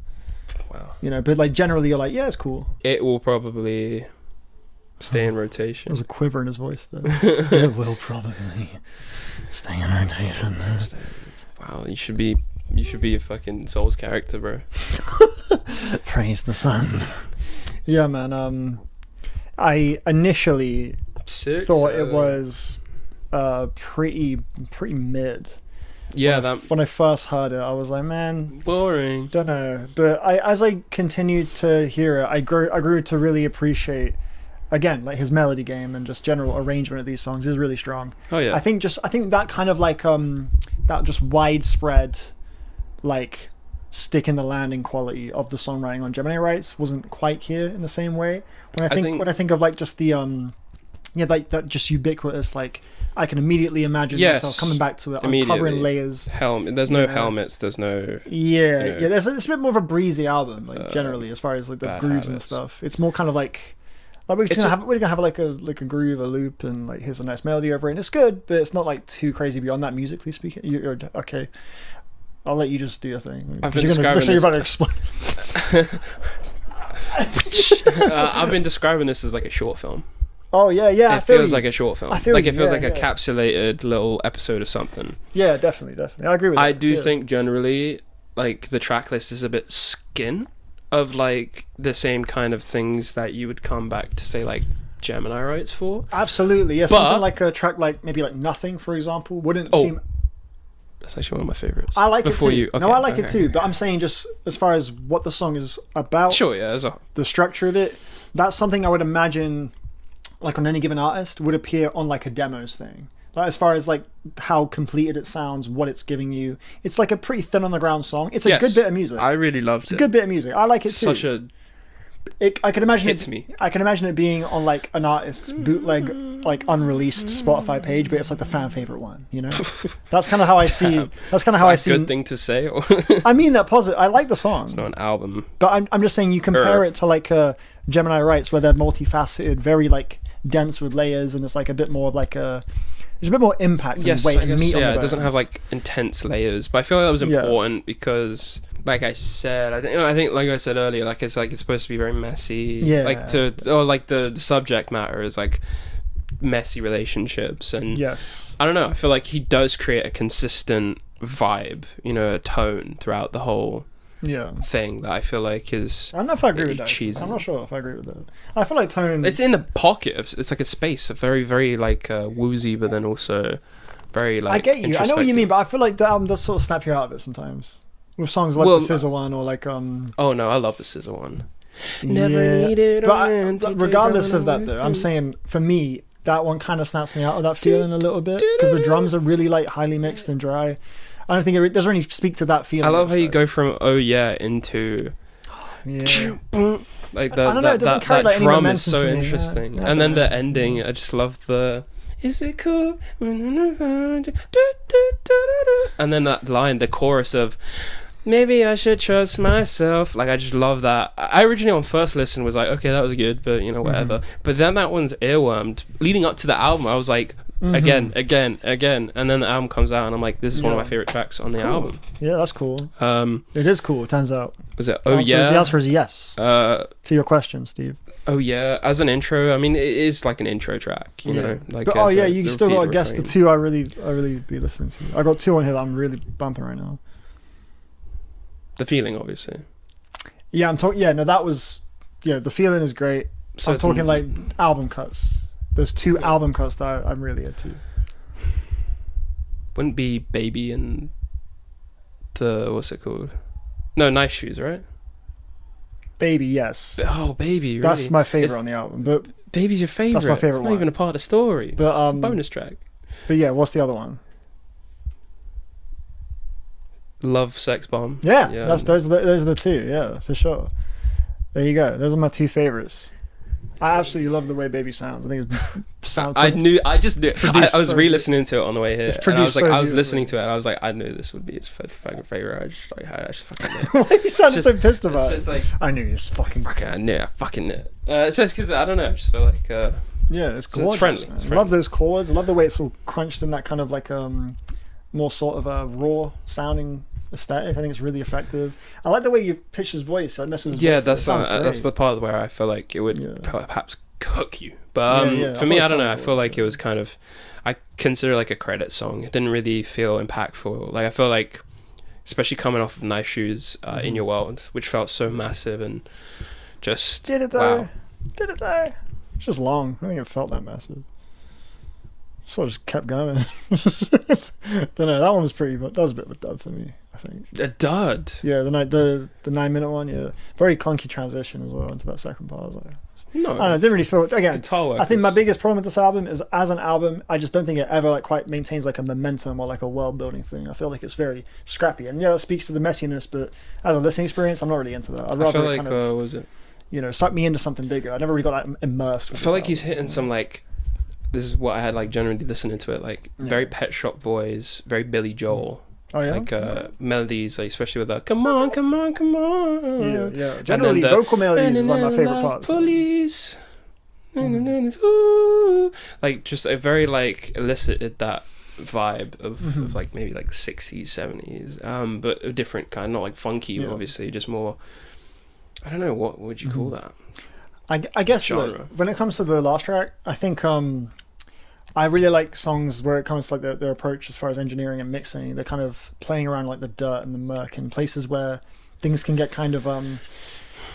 Wow. But like generally you're like, yeah, it's cool. It will probably stay in rotation. There's a quiver in his voice though. It will probably stay in rotation. Wow, you should be a fucking Souls character, bro. Praise the sun. Yeah, man. I initially thought it was pretty mid. Yeah, when I first heard it, I was like, man, boring. Don't know. But as I continued to hear it, I grew to really appreciate, again, like his melody game and just general arrangement of these songs is really strong. Oh yeah. I think that kind of like that just widespread like stick in the landing quality of the songwriting on Gemini Rights wasn't quite here in the same way. When I think of like just the like that just ubiquitous, like I can immediately imagine myself coming back to it, uncovering layers. There's no helmets. There's no. Yeah. It's a bit more of a breezy album, like generally as far as like the grooves and stuff. It's more kind of like we're gonna have like a groove, a loop, and like here's a nice melody over it. And it's good, but it's not like too crazy beyond that musically speaking. You're okay. I'll let you just do your thing. You're about to explain. I've been describing this as like a short film. Oh yeah. It feels like a short film. It feels like a capsulated little episode of something. Yeah, definitely. I agree with that. I do think generally, like the track list is a bit skin of like the same kind of things that you would come back to say like Gemini Rights for. Absolutely, yeah. Something like a track like maybe like Nothing, for example, wouldn't seem. That's actually one of my favorites. I like it too. Okay, no, I like it too. But I'm saying just as far as what the song is about. Sure, yeah. The structure of it, that's something I would imagine, like on any given artist, would appear on like a demos thing. Like as far as like how completed it sounds, what it's giving you, it's like a pretty thin on the ground song. It's a good bit of music. I really loved it. It's a good bit of music. I like it too. I can imagine I can imagine it being on like an artist's bootleg, like unreleased Spotify page, but it's like the fan favorite one. That's kind of how I see. That's kind of how I see. Good thing to say. I mean that positive. I like the song. It's not an album. But I'm just saying you compare it to like Gemini Rights, where they're multifaceted, very like dense with layers, and it's like a bit more of like there's a bit more impact and weight and meat on the bones. It doesn't have like intense layers, but I feel like that was important because, like I said, I think like I said earlier, like it's supposed to be very messy. Yeah. Like the subject matter is like messy relationships, and I don't know. I feel like he does create a consistent vibe, a tone throughout the whole thing that I feel like is. I don't know if I agree with that. Cheesy. I'm not sure if I agree with that. I feel like tone. It's in the pocket. It's like a space, a very very like woozy, but then also very like. I get you. I know what you mean, but I feel like the album does sort of snap you out of it sometimes with songs like the Scissor one or like Oh no, I love the Scissor one. Never needed. But regardless of that, though, I'm saying for me that one kind of snaps me out of that feeling a little bit because the drums are really like highly mixed and dry. I don't think it doesn't really speak to that feeling. I love how you go from oh yeah into like that drum is so interesting, and then the ending. I just love the is it cool, and then that line, the chorus of maybe I should trust myself. Like I just love that. I originally on first listen was like, okay, that was good, but whatever. But then that one's earwormed. Leading up to the album, I was like, again, and then the album comes out, and I'm like, this is one of my favorite tracks on the album. Yeah, that's cool. It is cool. It turns out. Was it? Oh yeah. The answer is yes. To your question, Steve. Oh yeah, as an intro, I mean, it is like an intro track, you know. Like, but you still got to guess the two I really be listening to. I got two on here that I'm really bumping right now. The Feeling, obviously. Yeah, I'm talking. Yeah, no, that was. Yeah, The Feeling is great. So I'm talking like album cuts. There's 2 album cuts that I'm really into. Wouldn't be Baby and the what's it called? No, Nice Shoes, right? Baby, yes. Oh, Baby, really? That's my favorite on the album. But Baby's your favorite. That's my favorite It's not one. even a part of the story. But it's a bonus track. But yeah, what's the other one? Love, Sex, Bomb. Yeah, those are the 2. Yeah, for sure. There you go. Those are my 2 favorites. I absolutely love the way Baby sounds. I think it sounds. I just knew. I was re-listening to it on the way here, and I was like, I was listening to it, and I was like, I knew this would be his fucking favorite. I just fucking knew. Why you sounded so pissed about it? It's just like I knew you fucking. I knew. I fucking knew. It's just because I don't know. I just feel like. Yeah, it's gorgeous. It's friendly. I love those chords. I love the way it's all crunched in that kind of like more sort of a raw sounding aesthetic. I think it's really effective. I like the way you pitch his voice. That's the part where I feel like it would perhaps hook you. But for me, I don't know. I feel like it was kind of, I consider like a credit song. It didn't really feel impactful. Like I feel like, especially coming off of Nice Shoes, In Your World, which felt so massive and just Did it though? It's just long. I don't think it felt that massive. So I just kept going. Don't know. That one was that was a bit of a dud for me, I think. A dud? Yeah, the 9-minute one. Yeah, very clunky transition as well into that second part. I was like, no, I don't know, it didn't really feel. Again, I think my biggest problem with this album is, as an album, I just don't think it ever like quite maintains like a momentum or like a world building thing. I feel like it's very scrappy, and yeah, that speaks to the messiness. But as a listening experience, I'm not really into that. I'd rather I feel like what was it? Suck me into something bigger. I never really got like immersed. I feel like he's hitting some like. This is what I had like generally listening to it, like very Pet Shop Boys, very Billy Joel. Oh yeah, like melodies, like especially with the "Come on, come on, come on." Yeah. Generally, vocal melodies is like my favorite part. Police. Like just a very like elicited that vibe of like maybe like 60s, 70s, but a different kind, not like funky, obviously, just more. I don't know, what would you call that? I guess genre. When it comes to the last track, I think I really like songs where it comes to like their approach as far as engineering and mixing. They're kind of playing around like the dirt and the murk and places where things can get kind of you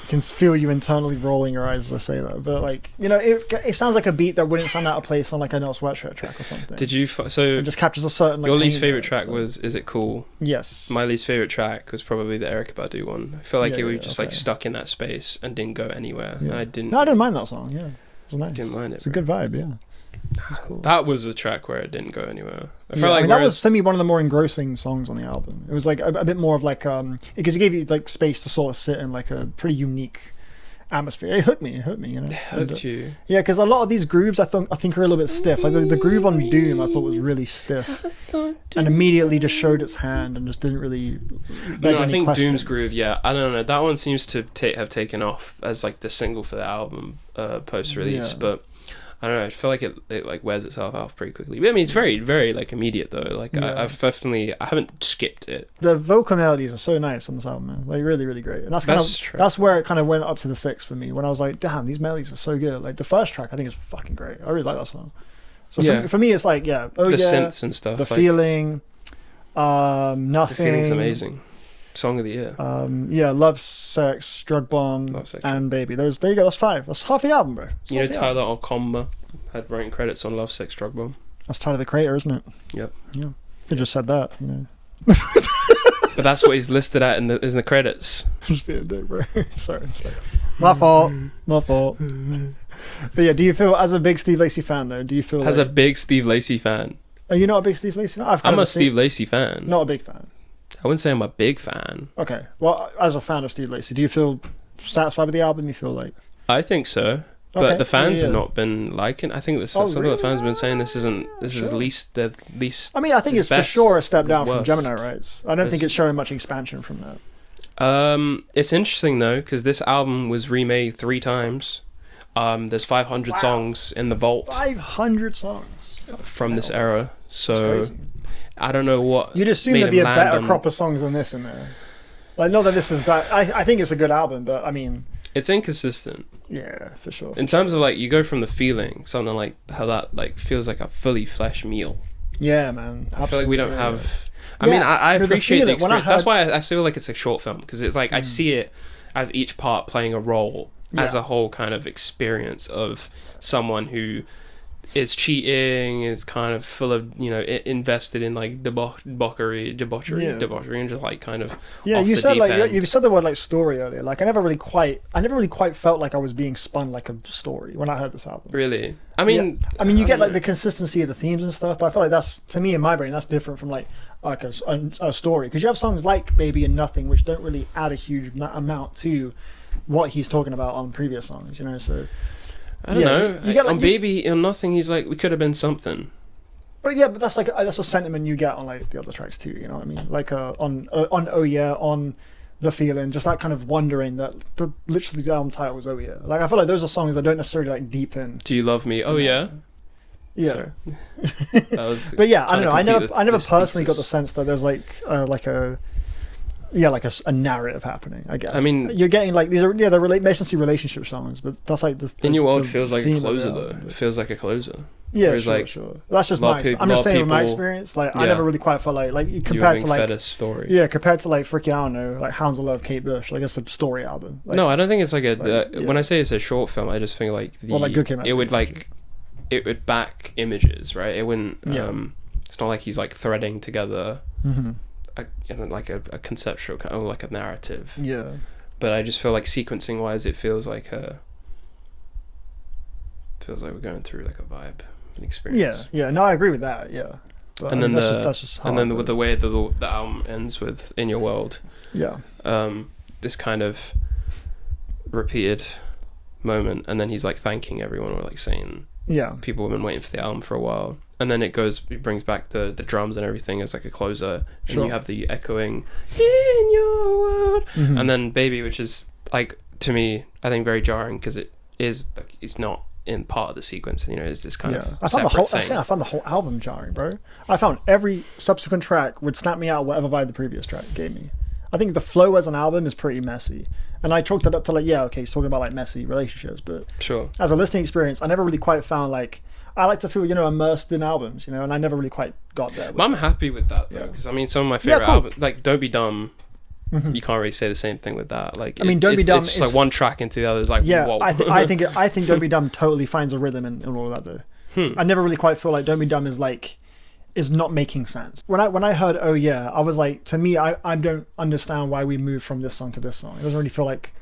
can feel you internally rolling your eyes as I say that. But like, it sounds like a beat that wouldn't sound out of place on like a No Sweatshirt track or something. Did you it just captures a certain like, your least favorite track was Is It Cool? Yes. My least favorite track was probably the Erykah Badu one. I feel like it was just like stuck in that space and didn't go anywhere. And I didn't mind that song. Yeah, it was nice. Didn't mind it. It's a good vibe. Yeah. Cool. That was a track where it didn't go anywhere. That was to me one of the more engrossing songs on the album. It was like a bit more of like because it gave you like space to sort of sit in like a pretty unique atmosphere. It hooked me. It hooked you. Yeah, because a lot of these grooves I think are a little bit stiff. Like the groove on Doom I thought was really stiff, and immediately just showed its hand and just didn't really. I think questions. Doom's groove. Yeah, I don't know. That one seems to have taken off as like the single for the album post-release, but. I don't know. I feel like it like wears itself off pretty quickly. But, I mean, it's very, very like immediate though. Like I haven't skipped it. The vocal melodies are so nice on this album, man. Like really, really great. And that's where it kind of went up to the 6 for me. When I was like, damn, these melodies are so good. Like the first track, I think is fucking great. I really like that song. So for me, it's like the synths and stuff. The Feeling, Nothing. The Feeling's amazing. Song of the year. Love, Sex, Drug Bomb, and Baby. There you go. That's 5. That's half the album, bro. Tyler Okomba had writing credits on Love, Sex, Drug Bomb. That's Tyler the Creator, isn't it? Yep. Yeah. You just said that. But that's what he's listed at in the credits. Just being a dick, bro. Sorry. My fault. But yeah, do you feel as a big Steve Lacy fan though? Do you feel as a big Steve Lacy fan? Are you not a big Steve Lacy fan? I'm a Steve Lacy fan. Not a big fan. I wouldn't say I'm a big fan. Okay. Well, as a fan of Steve Lacy, do you feel satisfied with the album? You feel like? I think so. But the fans have not been liking. I think some of the fans have been saying this is least. I mean, I think it's for sure a step down from Gemini Rights. I don't think it's showing much expansion from that. It's interesting though because this album was remade 3 times. There's 500 songs in the vault. 500 songs from this era. So I don't know what. You'd assume there'd be a better crop of songs than this in there. Like, not that this is that. I think it's a good album, but I mean, it's inconsistent. Yeah, for sure. In terms of like, you go from the feeling, something like how that like feels like a fully fleshed meal. Yeah, man. I feel like we don't have. I mean, I appreciate the experience. That's why I feel like it's a short film because it's like I see it as each part playing a role as a whole kind of experience of someone who is cheating, is kind of full of, you know, invested in like debauchery, and just like kind of you said like you said the word like story earlier. Like I never really quite felt like I was being spun like a story when I heard this album. Really? I mean, you get like the consistency of the themes and stuff, but I feel like that's, to me in my brain, that's different from like a story, because you have songs like Baby and Nothing which don't really add a huge amount to what he's talking about on previous songs, you know. So I don't know. You get, like, on Baby and Nothing, he's like, we could have been something. But yeah, but that's like that's a sentiment you get on like the other tracks too. You know what I mean? Like on Oh Yeah, on The Feeling, just that kind of wondering that literally the album title was Oh Yeah. Like I feel like those are songs that don't necessarily like deepen. Do You Love Me? Oh yeah. Yeah. That was but yeah, I don't know. I never personally got the sense that there's like a narrative happening, I guess. I mean, you're getting like these are they're basically relationship songs, but that's like the In Your World feels like a closer though. It feels like a closer. Yeah, sure. That's just I'm just saying from my experience. Like I never really quite felt like compared to like fed a story. Yeah, compared to like freaking, I don't know, like Hounds of Love, Kate Bush. Like it's a story album. Like, no, I don't think it's like a. When I say it's a short film, I just think like Good Kid, it would back images, right? It wouldn't. It's not like he's like threading together. Mm-hmm. A conceptual kind of like a narrative. Yeah. But I just feel like sequencing wise, it feels like we're going through like a vibe, an experience. Yeah. No, I agree with that. Yeah. But, and then that's just hard, and then with the way the album ends with In Your World. Yeah. This kind of repeated moment, and then he's like thanking everyone, or like saying, people have been waiting for the album for a while. And then it brings back the drums and everything as like a closer, and you have the echoing In Your World, and then Baby, which is like, to me, I think very jarring, because it is like, it's not in part of the sequence, you know, it's this kind of I found the whole album jarring, bro. I found every subsequent track would snap me out whatever vibe the previous track gave me. I think the flow as an album is pretty messy, and I chalked it up to like, he's talking about like messy relationships, but as a listening experience, I never really quite found like, I like to feel, you know, immersed in albums, you know, and I never really quite got there. But I'm happy with that though, because I mean, some of my favorite albums, like Don't Be Dumb, you can't really say the same thing with that. Like, I mean, Don't Be Dumb, it's just like one track into the other. It's like, whoa. I think Don't Be Dumb totally finds a rhythm in all of that though. I never really quite feel like Don't Be Dumb is not making sense. When I heard Oh Yeah, I was like, to me, I don't understand why we moved from this song to this song. It doesn't really feel like,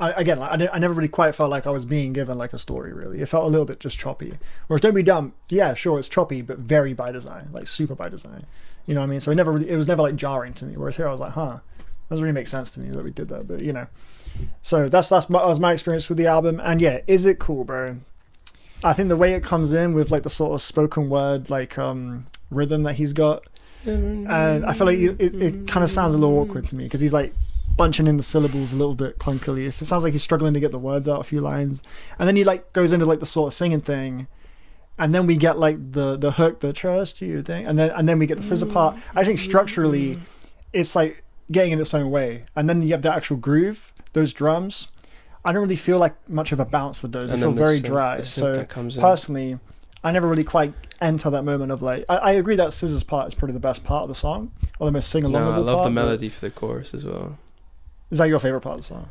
I never really quite felt like I was being given like a story, really. It felt a little bit just choppy. Whereas Don't Be Dumb, yeah, sure, it's choppy, but very by design, like super by design. You know what I mean? So it was never like jarring to me. Whereas here I was like, doesn't really make sense to me that we did that, but you know. So that was my experience with the album. And yeah, is it cool, bro? I think the way it comes in with like the sort of spoken word like rhythm that he's got, and I feel like it kind of sounds a little awkward to me, because he's like bunching in the syllables a little bit clunkily. It sounds like he's struggling to get the words out a few lines, and then he like goes into like the sort of singing thing, and then we get like the hook, the trust you thing, and then we get the scissor part. I think structurally it's like getting in its own way, and then you have the actual groove, those drums. I don't really feel like much of a bounce with those. I feel very dry. So personally, I never really quite enter that moment of like, I agree that Scissor's part is probably the best part of the song, or the most sing-alongable part. I love the melody for the chorus as well. Is that your favorite part of the song?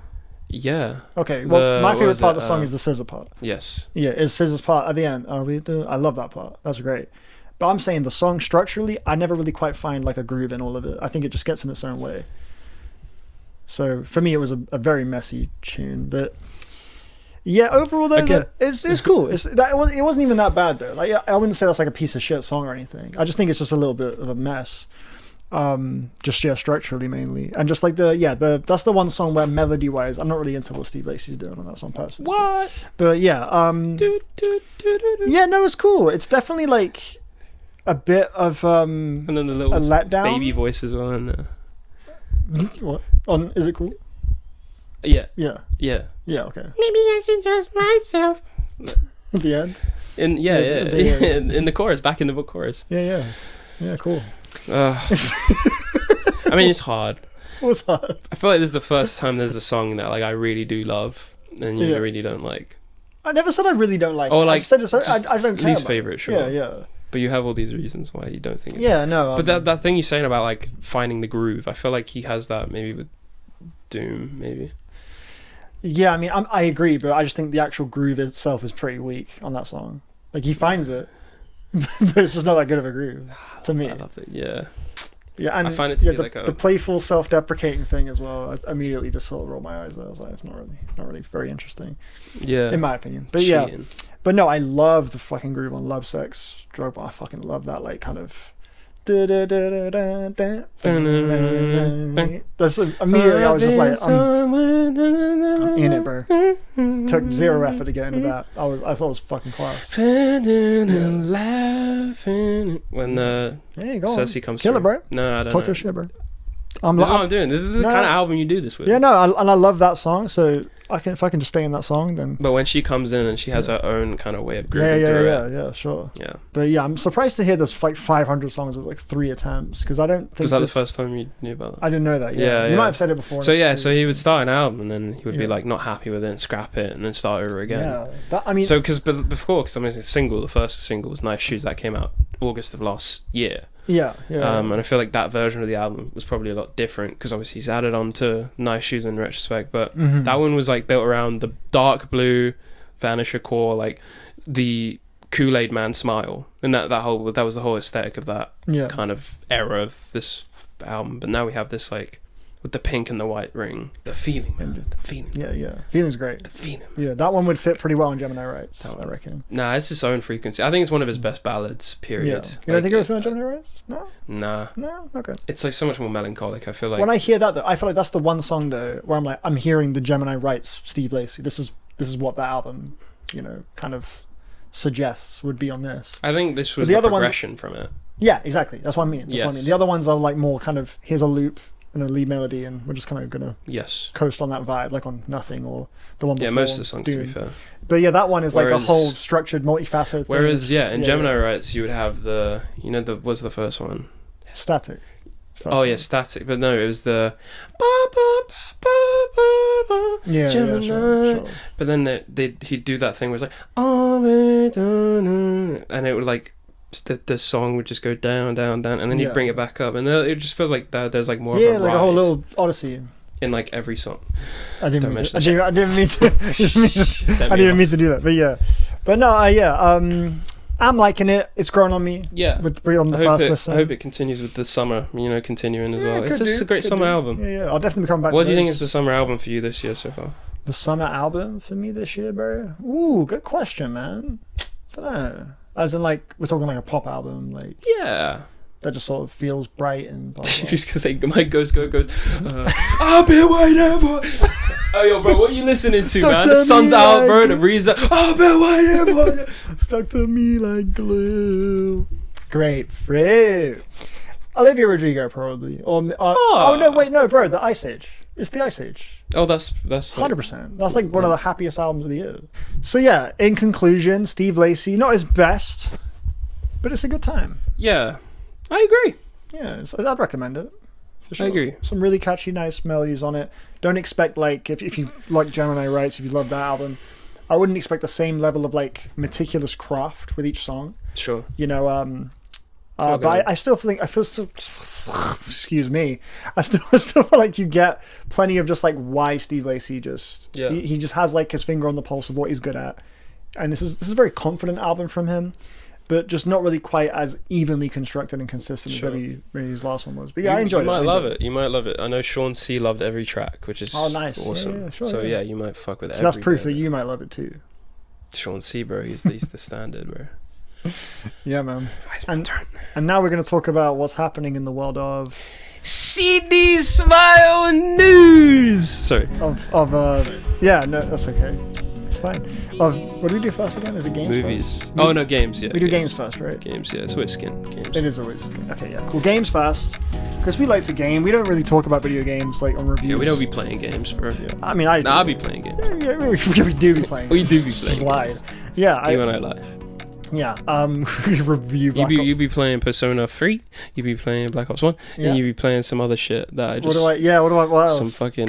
Yeah. Okay, well, my favorite part of the song is the Scissor part. Yes. Yeah, it's Scissor's part at the end. I love that part. That's great. But I'm saying the song structurally, I never really quite find like a groove in all of it. I think it just gets in its own way. So for me, it was a very messy tune. But yeah, overall though, it's cool. It wasn't even that bad though. Like I wouldn't say that's like a piece of shit song or anything. I just think it's just a little bit of a mess. Structurally mainly, and just like that's the one song where melody wise I'm not really into what Steve Lacy's doing on that song personally. But yeah, yeah, no, it's cool. It's definitely like a bit of and then the little a letdown baby voice as well in there. What on is it cool? Yeah. Okay. Maybe I should trust myself. At the end. In the chorus, back in the book chorus. Yeah, cool. I mean, it's hard. What's hard? I feel like this is the first time there's a song that like I really do love and you really don't like. I never said I really don't like. Or like, I don't care. Least favorite, sure. Yeah. But you have all these reasons why you don't think it's... Yeah, no. But that thing you're saying about like finding the groove, I feel like he has that maybe with Doom, maybe. Yeah, I mean, I agree, but I just think the actual groove itself is pretty weak on that song. Like, he finds it, but it's just not that good of a groove to me. I love it. Yeah. Yeah, and I find it to be the playful, self-deprecating thing as well. I immediately just sort of rolled my eyes. I was like, it's not really very interesting. Yeah, in my opinion. But cheating. But no, I love the fucking groove on Love, Sex, Drug. I fucking love that, like, kind of. That's immediately I was just like, I'm in it, bro. Took zero effort to get into that. I thought it was fucking class. When Cersei comes kill through. it, bro. No, I don't talk know. your shit, bro. This is what I'm doing. This is the kind of album you do this with. Yeah, no, and I love that song. So if I can just stay in that song, then. But when she comes in and she has her own kind of way of grooving through it. Yeah, sure. Yeah. But yeah, I'm surprised to hear there's like 500 songs with like 3 attempts, because I don't think. Was that the first time you knew about that? I didn't know that. Yeah, you might have said it before. So so he would start an album and then he would be like not happy with it and scrap it and then start over again. Yeah, I mean. So because before, I mean, the first single was Nice Shoes that came out August of last year. Yeah. And I feel like that version of the album was probably a lot different because obviously he's added on to Nice Shoes in retrospect, but that one was like built around the dark blue Vanisher core, like the Kool-Aid Man smile, and that was the whole aesthetic of that kind of era of this album. But now we have this like with the pink and the white ring, the feeling, man. The feeling. Yeah, feeling's great. The feeling. Yeah, that one would fit pretty well on Gemini Rights, I reckon. Nah, it's its own frequency. I think it's one of his best ballads, period. Yeah. You don't think it would fit on Gemini Rights? No? No, okay. It's like so much more melancholic, I feel like. When I hear that though, I feel like that's the one song though where I'm hearing the Gemini Rights Steve Lacy. This is what that album, kind of suggests would be on this. I think this was the progression from it. Yeah, exactly. That's what I mean. The other ones are like more kind of, here's a loop and a lead melody, and we're just kind of gonna coast on that vibe, like on Nothing or the one before. Yeah, most of the songs, to be fair. But yeah, that one is like a whole structured, multifaceted thing. Whereas, in Gemini Rights, you would have what's the first one? Static. Static. But no, it was the Gemini. Sure. But then he'd do that thing where it's like, and it would like, the song would just go down, down, down, and then he'd bring it back up, and it just feels like there's like more of a like a whole little Odyssey in like every song. I didn't mean to do that, but no, I'm liking it. It's grown on me. Yeah, on the first listen. I hope it continues with the summer, continuing as well. It's just a great summer album. Yeah, I'll definitely come back. What do you think is the summer album for you this year so far? The summer album for me this year, bro. Ooh, good question, man. I don't know. As in, like, we're talking like a pop album, like that just sort of feels bright and blah, blah. Just because my goes. I've been waiting for. Oh, yo, bro, what are you listening to, man? The sun's out, bro. The breeze. I've been waiting for. Stuck to me like glue. Grapefruit. Olivia Rodrigo, probably. Or no, bro. The Ice Age. It's the Ice Age. Oh, that's 100%. That's like one of the happiest albums of the year. So yeah, in conclusion, Steve Lacy, not his best, but it's a good time. Yeah, I agree. Yeah, I'd recommend it. For sure. I agree. Some really catchy, nice melodies on it. Don't expect like if you like Gemini Rights, if you love that album, I wouldn't expect the same level of like meticulous craft with each song. Sure. But I still think excuse me. I still feel like you get plenty of just like why Steve Lacy he just has like his finger on the pulse of what he's good at, and this is a very confident album from him, but just not really quite as evenly constructed and consistent as maybe his last one was. But yeah, I enjoyed it. You might love it. You might love it. I know Sean C loved every track, which is nice. Awesome. Yeah, sure, so yeah, you might fuck with it. So that's proof that you might love it too. Sean C, bro, he's the standard, bro. Yeah, man. And now we're going to talk about what's happening in the world of CD Smile News. Sorry. No, that's okay. It's fine. What do we do first again? Is it games? Movies. First? No, games. Yeah. We do games first, right? Games. Yeah, it's always skin. Games. It is always skin. Okay, yeah, cool. Games first, because we like to game. We don't really talk about video games like on reviews. Yeah, we don't be playing games, bro. Yeah. I mean, I'll be playing games. Yeah, we do be playing. We do be playing. Just lied. Yeah. You and I lie. Yeah, review Black Ops. You be playing Persona 3, you be playing Black Ops 1, and you be playing some other shit that I just... what else? Some fucking,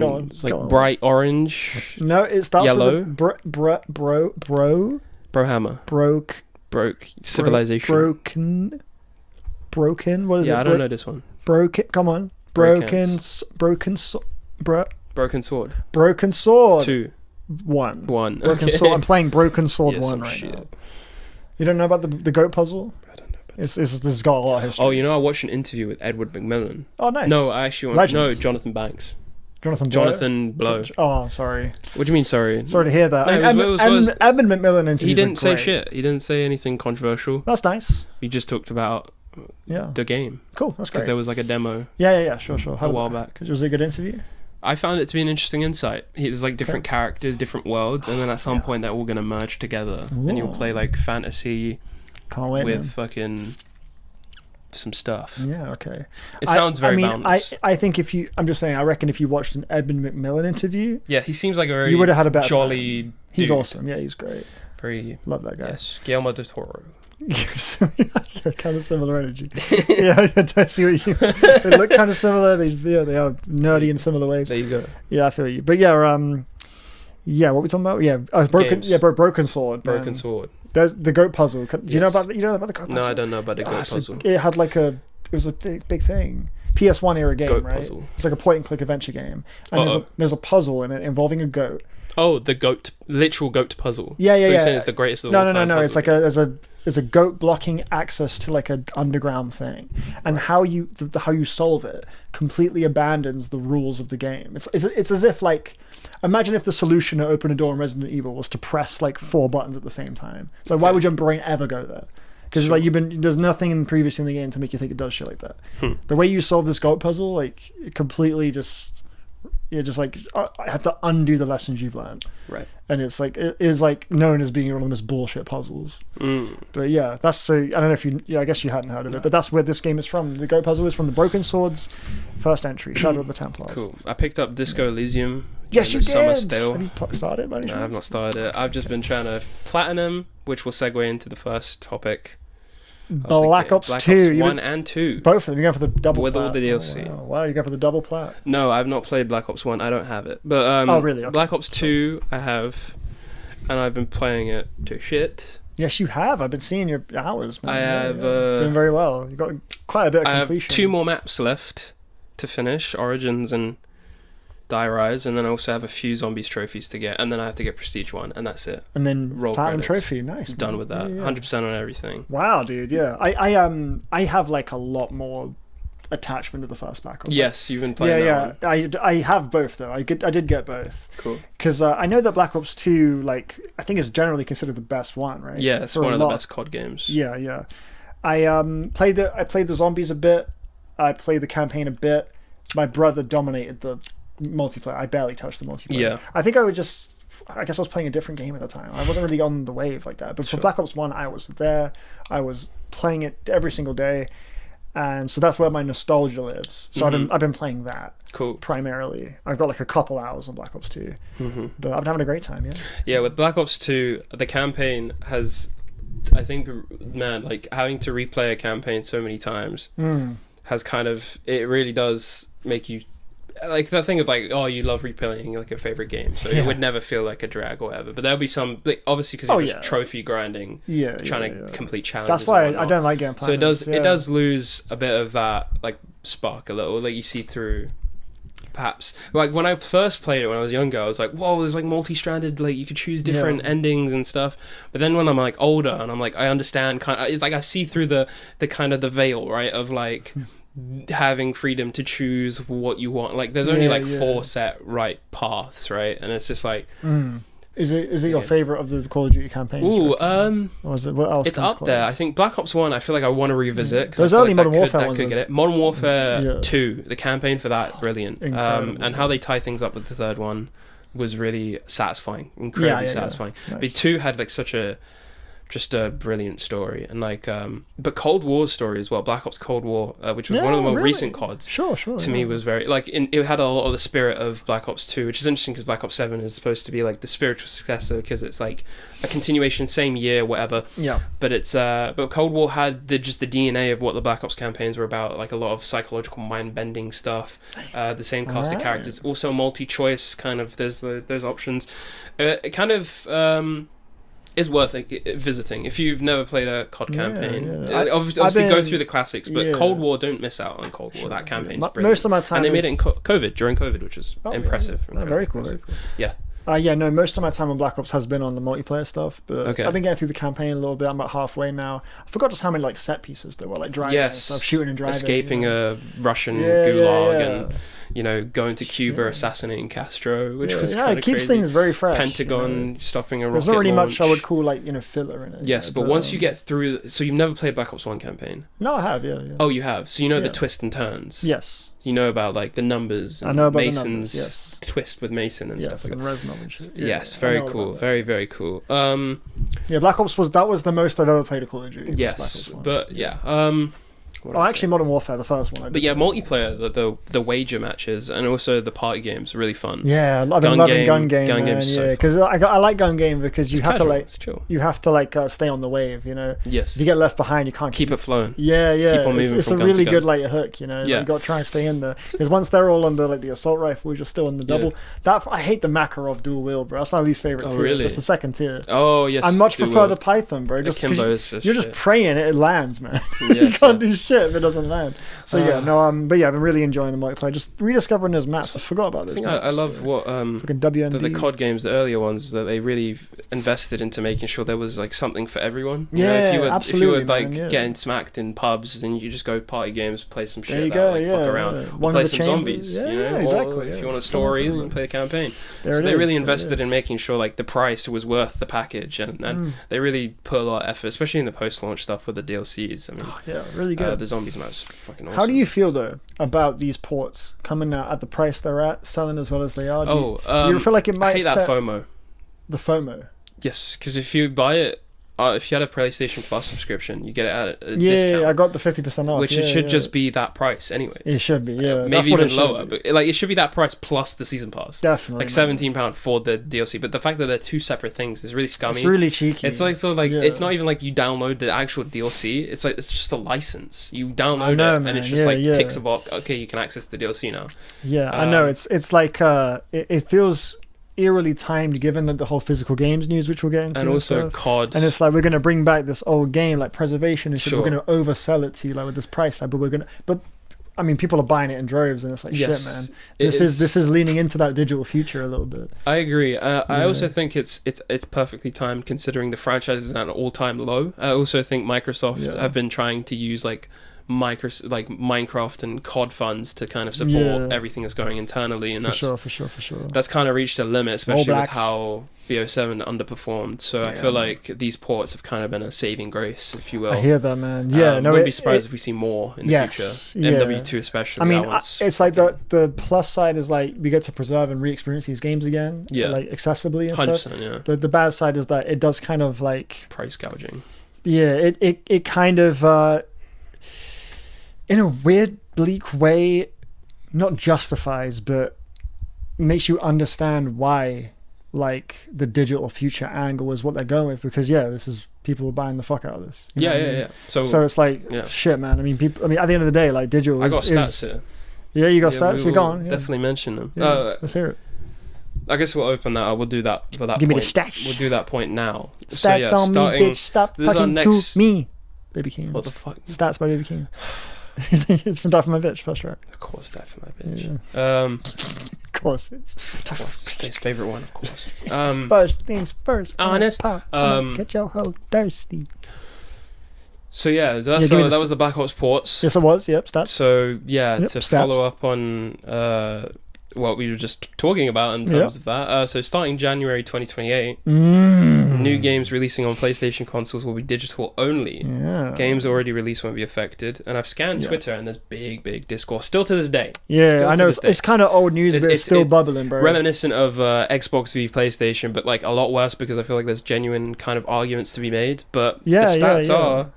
bright orange, no, it starts yellow. With Brohammer. Broke. Civilization. Broken, what is it? Yeah, I don't know this one. Broken, come on. Broken Sword. Broken Sword. 2. 1. Okay. Sword. I'm playing Broken Sword 1 right shit. now. You don't know about the goat puzzle? I don't know. This has got a lot of history. Oh, you know, I watched an interview with Edward McMillan. Oh, nice. No, I actually Jonathan Banks. Jonathan Blow. Oh, sorry. What do you mean, sorry? Sorry to hear that. No, Edmund McMillan interviews He didn't say great. shit. He didn't say anything controversial. That's nice. He just talked about the game. Cool, that's great. Because there was like a demo. Yeah, sure. A while back. Was it a good interview? I found it to be an interesting insight. There's like different characters, different worlds, and then at some point they're all going to merge together. And you'll play like fantasy with fucking some stuff. Yeah, okay. It sounds very balanced. I think I reckon if you watched an Edmund McMillan interview, yeah, he seems like a very you would have had a better jolly time. He's awesome. Yeah, he's great. Very love that guy. Yes, Guillermo del Toro. Kind of similar energy. Yeah, I don't see what you. They look kind of similar. They are nerdy in similar ways. There you go. Yeah, I feel you. But yeah, what are we talking about? Yeah, broken. Games. Yeah, Broken Sword. Broken Sword. There's the goat puzzle. Do you know about the goat puzzle? No, I don't know about the goat puzzle. It had it was a big thing. PS1 era game, goat right? Puzzle. It's like a point and click adventure game, and there's a puzzle in it involving a goat. Oh, the literal goat puzzle. Yeah. You're saying it's the greatest of all time. No. It's like there's a goat blocking access to like an underground thing, and how you solve it completely abandons the rules of the game. It's as if imagine if the solution to open a door in Resident Evil was to press like 4 buttons at the same time. So why would your brain ever go there? Because there's nothing previously in the game to make you think it does shit like that. The way you solve this goat puzzle, it completely just. You're just I have to undo the lessons you've learned. Right. And it is known as being one of the most bullshit puzzles. But yeah, I don't know if I guess you hadn't heard of it, but that's where this game is from. The Goat Puzzle is from the Broken Swords first entry, Shadow of the Templars. Cool. I picked up Disco Elysium. Yes, you did! Have you started it by any chance? No, I have not started it. I've just been trying to platinum, which will segue into the first topic. Black Ops 2. Black Ops 1 and 2. Both of them. You're going for the double with plat. all the DLC. Wow, you're going for the double plat. No, I've not played Black Ops 1. I don't have it. But really? Okay. Black Ops 2 I have, and I've been playing it to shit. Yes, you have. I've been seeing your hours, man. I have... doing very well. You've got quite a bit of completion. I have 2 more maps left to finish, Origins and Die Rise, and then I also have a few Zombies trophies to get, and then I have to get Prestige 1, and that's it. And then Roll Platinum credits. Trophy, nice. Done with that. 100% on everything. Wow, dude, yeah. I have a lot more attachment to the first Black Ops. Yes, you've been playing that one. I have both, though. I did get both. Cool. Because I know that Black Ops 2, I think is generally considered the best one, right? Yeah, it's one of the best COD games. Yeah. I played the Zombies a bit. I played the campaign a bit. My brother dominated the multiplayer. I barely touched the multiplayer. Yeah. I think I guess I was playing a different game at the time. I wasn't really on the wave like that. But for Black Ops 1, I was there. I was playing it every single day. And so that's where my nostalgia lives. So I've been playing that. Cool. Primarily. I've got a couple hours on Black Ops 2. But I've been having a great time, yeah. Yeah, with Black Ops 2, the campaign has, I think, man, having to replay a campaign so many times has it really does make you that thing of you love replaying your favorite game, so it would never feel like a drag or whatever. But there'll be some obviously because you're just trophy grinding, trying to complete challenges. That's why I don't like game plans. So it does lose a bit of that spark a little. You see through. Perhaps when I first played it when I was younger, I was like, "Whoa, there's multi-stranded. You could choose different endings and stuff." But then when I'm older and I'm I understand it's I see through the kind of the veil, right, of having freedom to choose what you want. There's only 4 set right paths, right, and it's just Is it your favorite of the Call of Duty campaigns? Ooh, or is it, what else? It's up there. I think Black Ops 1. I feel I want to revisit. Those early Modern Warfare ones. Get it. Modern Warfare 2. The campaign for that, brilliant. And how they tie things up with the third one was really satisfying, incredibly satisfying. Nice. But 2 had such a brilliant story, and but Cold War's story as well. Black Ops Cold War, which was one of the more recent CODs, to me was very it had a lot of the spirit of Black Ops 2, which is interesting because Black Ops 7 is supposed to be the spiritual successor because it's a continuation, same year, whatever. Yeah. But it's but Cold War had the DNA of what the Black Ops campaigns were about, a lot of psychological mind bending stuff. The same cast of characters, also multi-choice kind of. There's those options. It kind of. Is worth visiting if you've never played a COD campaign. Obviously, go through the classics, but Cold War, don't miss out on Cold War. That campaign's brilliant. Most of my time, and they made it in during COVID, which was impressive. Very cool. Yeah. No, most of my time on Black Ops has been on the multiplayer stuff, but I've been getting through the campaign a little bit. I'm about halfway now. I forgot just how many like set pieces there were, like driving and stuff, shooting and driving. Escaping a Russian gulag and, you know, going to Cuba, assassinating Castro, which was kind of it keeps crazy. Things very fresh. Pentagon stopping a rocket There's not really launch. much I would call like, you know, filler in it. Yes, but once you get through... So you've never played Black Ops 1 campaign? No, I have, yeah. Oh, you have? So you know the twists and turns? Yes. You know about like the numbers and I know about Mason's the numbers, yes. twist with Mason and stuff like and that. Reznov and shit. Yes, very cool. Very, very cool. Black Ops was the most I've ever played a Call of Duty. Yes, but actually Modern Warfare, the first one. But yeah, multiplayer, the wager matches and also the party games are really fun. Yeah, I've been loving gun game. Gun games, because I like gun game because you have to like stay on the wave, you know. Yes. If you get left behind, you can't keep it flowing. Yeah. Keep on moving. It's a really good like hook, you know. Yeah. You got to try and stay in there because once they're all on the like the assault rifle, you're still on the double. That I hate the Makarov dual wield, bro. That's my least favorite tier. Really? That's the second tier. Oh yes. I much prefer the Python, bro. Just you're just praying it lands, man. You can't do shit if it doesn't land. So I've been really enjoying the multiplayer. Just rediscovering those maps. I forgot about this. I love what the COD games, the earlier ones, that they really invested into making sure there was like something for everyone. If you were like getting smacked in pubs, then you just go party games, play some shit, fuck around, or play some zombies. Exactly. Or if you want a story, then you play a campaign. So they really invested in making sure like the price was worth the package, and they really put a lot of effort, especially in the post-launch stuff with the DLCs. I mean, really good. The zombies maps, fucking awesome. How do you feel though about these ports coming out at the price they're at, selling as well as they are? Do you feel like it might? I hate that FOMO. The FOMO. Yes, because if you buy it, if you had a PlayStation Plus subscription, you get it at a discount. Yeah, I got the 50% off. Which it should just be that price, anyways. It should be, maybe even lower, but like it should be that price plus the season pass. Definitely, like £17 for the DLC. But the fact that they're two separate things is really scummy. It's really cheeky. It's like it's not even like you download the actual DLC. It's like it's just a license. You download it, and it's just ticks a box. Okay, you can access the DLC now. Yeah, I know. It's like it feels eerily timed given that the whole physical games news which we'll get into and also COD, and it's like we're going to bring back this old game like preservation and shit. We're going to oversell it to you like with this price tag, but I mean people are buying it in droves and it's like shit, man, this is leaning into that digital future a little bit. I agree. I also think it's perfectly timed considering the franchise is at an all-time low. I also think Microsoft have been trying to use like Minecraft and COD funds to kind of support everything that's going internally, and for sure. That's kind of reached a limit, especially with how BO7 underperfored. So I feel like these ports have kind of been a saving grace, if you will. I hear that, man. Wouldn't be surprised if we see more in the future. MW2 especially. I mean, it's like the plus side is like we get to preserve and re-experience these games again, like accessibly and 100%, stuff. Yeah. The bad side is that it does kind of like price gouging. Yeah, it kind of. In a weird, bleak way, not justifies, but makes you understand why, like, the digital future angle is what they're going with. Because, this is people buying the fuck out of this. Yeah. So it's like, shit, man. I mean, at the end of the day, like, digital I got stats here. Yeah, you got stats? You're gone. Definitely mention them. Let's hear it. I guess we'll open that. We'll do that. Give me the stats. We'll do that point now. Stats on me, bitch. Stop fucking to me. Baby King. What the fuck? Stats by Baby King. It's from Die For My Bitch, first track. Of course, Die For My Bitch. Of course it's. His favourite one, of course. First things first. Honest. Get your hoe thirsty. So that was the Black Ops ports. Yes, it was. Yep, stats. So to follow up on what we were just talking about in terms of that. So starting January 2028, new games releasing on PlayStation consoles will be digital only. Yeah. Games already released won't be affected. And I've scanned Twitter and there's big discourse still to this day. Yeah, I know it's kind of old news, but it's still bubbling, bro. Reminiscent of Xbox v PlayStation, but like a lot worse because I feel like there's genuine kind of arguments to be made. But the stats are.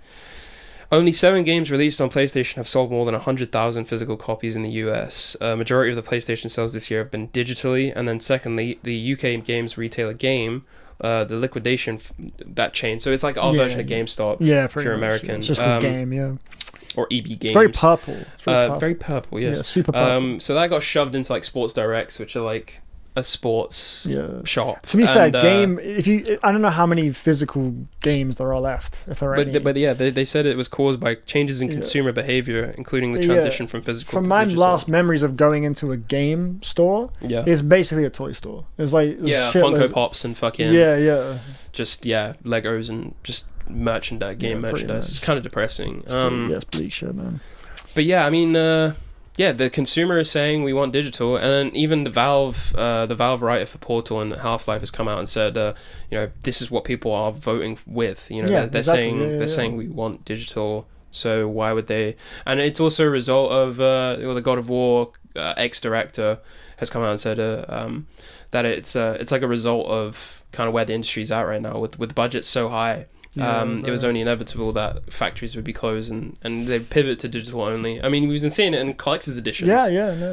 Only 7 games released on PlayStation have sold more than 100,000 physical copies in the US. Majority of the PlayStation sales this year have been digitally, and then secondly, the UK games retailer Game, the liquidation, that chain. So it's like our version of GameStop. Yeah, if you're American. It's just called Game, or EB Games. It's very purple. Very purple, yes. Yeah, super purple. So that got shoved into like Sports Directs, which are like a sports shop. To be fair, game. I don't know how many physical games there are left. If there are any. But yeah, they said it was caused by changes in consumer behavior, including the transition from physical. From to my digital. last memories of going into a game store, it's basically a toy store. It's like Funko Pops and fucking just Legos and just merchandise, game merchandise. It's kind of depressing. It's bleak shit, man. But yeah, I mean, the consumer is saying we want digital, and then even the Valve writer for Portal and Half-Life has come out and said, this is what people are voting with. They're saying we want digital. So why would they? And it's also a result of the God of War ex-director has come out and said that it's like a result of kind of where the industry's at right now with budgets so high. It was only inevitable that factories would be closed and they pivot to digital only. I mean, we've been seeing it in collector's editions.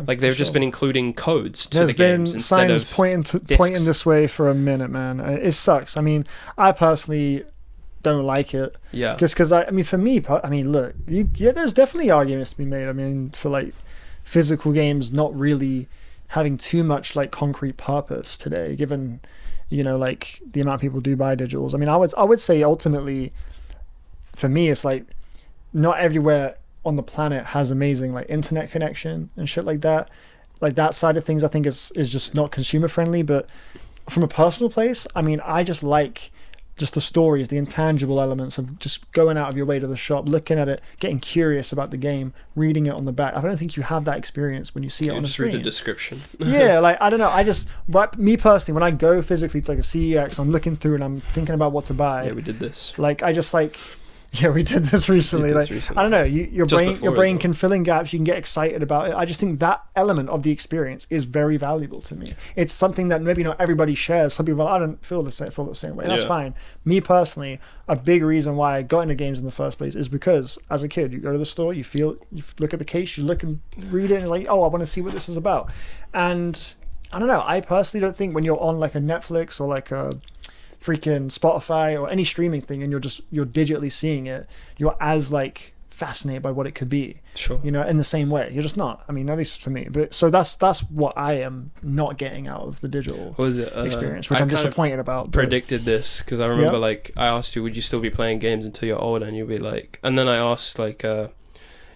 Like they've just been including codes to the games instead of signs pointing this way for a minute, man. It sucks. I mean, I personally don't like it. Yeah. Just because for me, look, there's definitely arguments to be made. I mean, for like physical games not really having too much like concrete purpose today, given like the amount of people do buy digitals. I mean, I would say ultimately, for me, it's like not everywhere on the planet has amazing like internet connection and shit like that. Like that side of things, I think is just not consumer friendly. But from a personal place, I mean, I just like just the stories, the intangible elements of just going out of your way to the shop, looking at it, getting curious about the game, reading it on the back. I don't think you have that experience when you see it on a screen. Just read the description. Like, I don't know. Me personally, when I go physically to like a CEX, I'm looking through and I'm thinking about what to buy. Yeah, we did this. Like, I just like... Yeah, we did this recently. I don't know. Your brain can fill in gaps. You can get excited about it. I just think that element of the experience is very valuable to me. It's something that maybe not everybody shares. Some people, I don't feel the same way. That's fine. Me personally, a big reason why I got into games in the first place is because as a kid, you go to the store, you look at the case, you look and read it, and you're like, oh, I want to see what this is about. And I don't know. I personally don't think when you're on like a Netflix or like a freaking Spotify or any streaming thing and you're digitally seeing it, you're as like fascinated by what it could be. Sure. In the same way. You're just not. I mean, at least for me. But so that's what I am not getting out of the digital experience, which I'm disappointed about. Predicted this because I remember like I asked you, would you still be playing games until you're older? And you'd be like, and then I asked like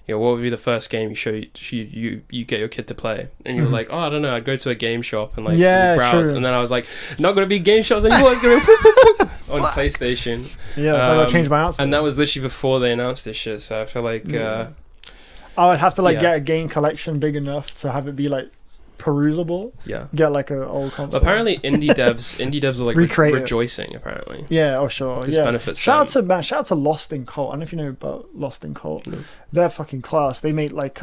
what would be the first game you get your kid to play? And you were like, oh, I don't know, I'd go to a game shop and like browse. True. And then I was like, not going to be game shops anymore. It's going to be on PlayStation. Yeah, so I got to change my answer. And that was literally before they announced this shit. So I feel like I would have to like get a game collection big enough to have it be like perusable. Yeah. Get like an old console. Apparently indie devs are like rejoicing apparently. Yeah, oh sure. This benefits shout out to Lost in Cult. I don't know if you know about Lost in Cult. No. They're fucking class. They make like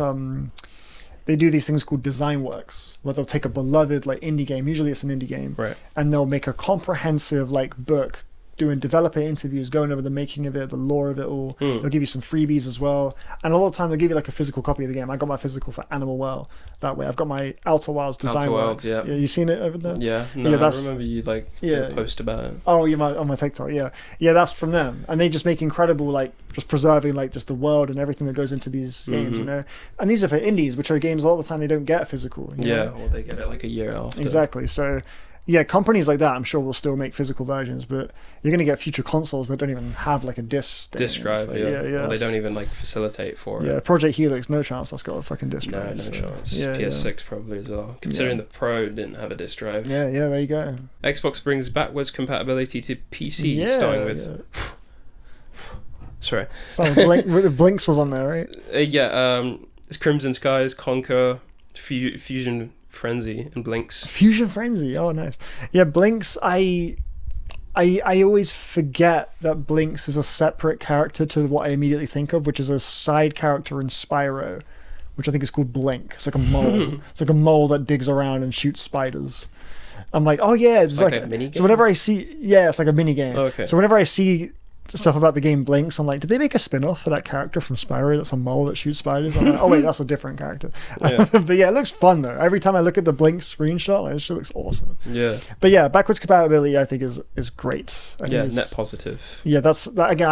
they do these things called design works where they'll take a beloved like indie game, usually it's an indie game, right, and they'll make a comprehensive like book doing developer interviews, going over the making of it, the lore of it all. They'll give you some freebies as well, and a lot of the time they'll give you like a physical copy of the game. I got my physical for Animal World that way. I've got my Outer Wilds design works. Yeah, you seen it over there? Yeah, no, I remember you like did a post about it. Oh, on my TikTok. Yeah, that's from them, and they just make incredible like just preserving like just the world and everything that goes into these games, And these are for indies, which are games all the time they don't get physical. Or they get it like a year after. Exactly. So. Yeah, companies like that, I'm sure, will still make physical versions, but you're going to get future consoles that don't even have like a disc drive. Like, or they don't even like facilitate for it. Yeah, Project Helix, no chance. That's got a fucking disc drive. No chance. PS6 probably as well. Considering the Pro didn't have a disc drive. Yeah, there you go. Xbox brings backwards compatibility to PC, starting with. Sorry. Starting Blinks was on there, right? It's Crimson Skies, Conquer, Fusion Frenzy and Blinks. Fusion Frenzy, oh nice. Yeah, Blinks, I always forget that Blinks is a separate character to what I immediately think of, which is a side character in Spyro, which I think is called Blink. It's like a mole. It's like a mole that digs around and shoots spiders. I'm like, oh yeah, it's like a mini game? So whenever I see, it's like a mini game. Oh, okay. So whenever I see stuff about the game Blinks, I'm like, did they make a spin-off for that character from Spyro that's a mole that shoots spiders? I'm like, oh wait, that's a different character. But yeah, it looks fun though. Every time I look at the Blinks screenshot, like, it shit looks awesome. Yeah. But yeah, backwards compatibility I think is great. Net positive. Yeah, that again,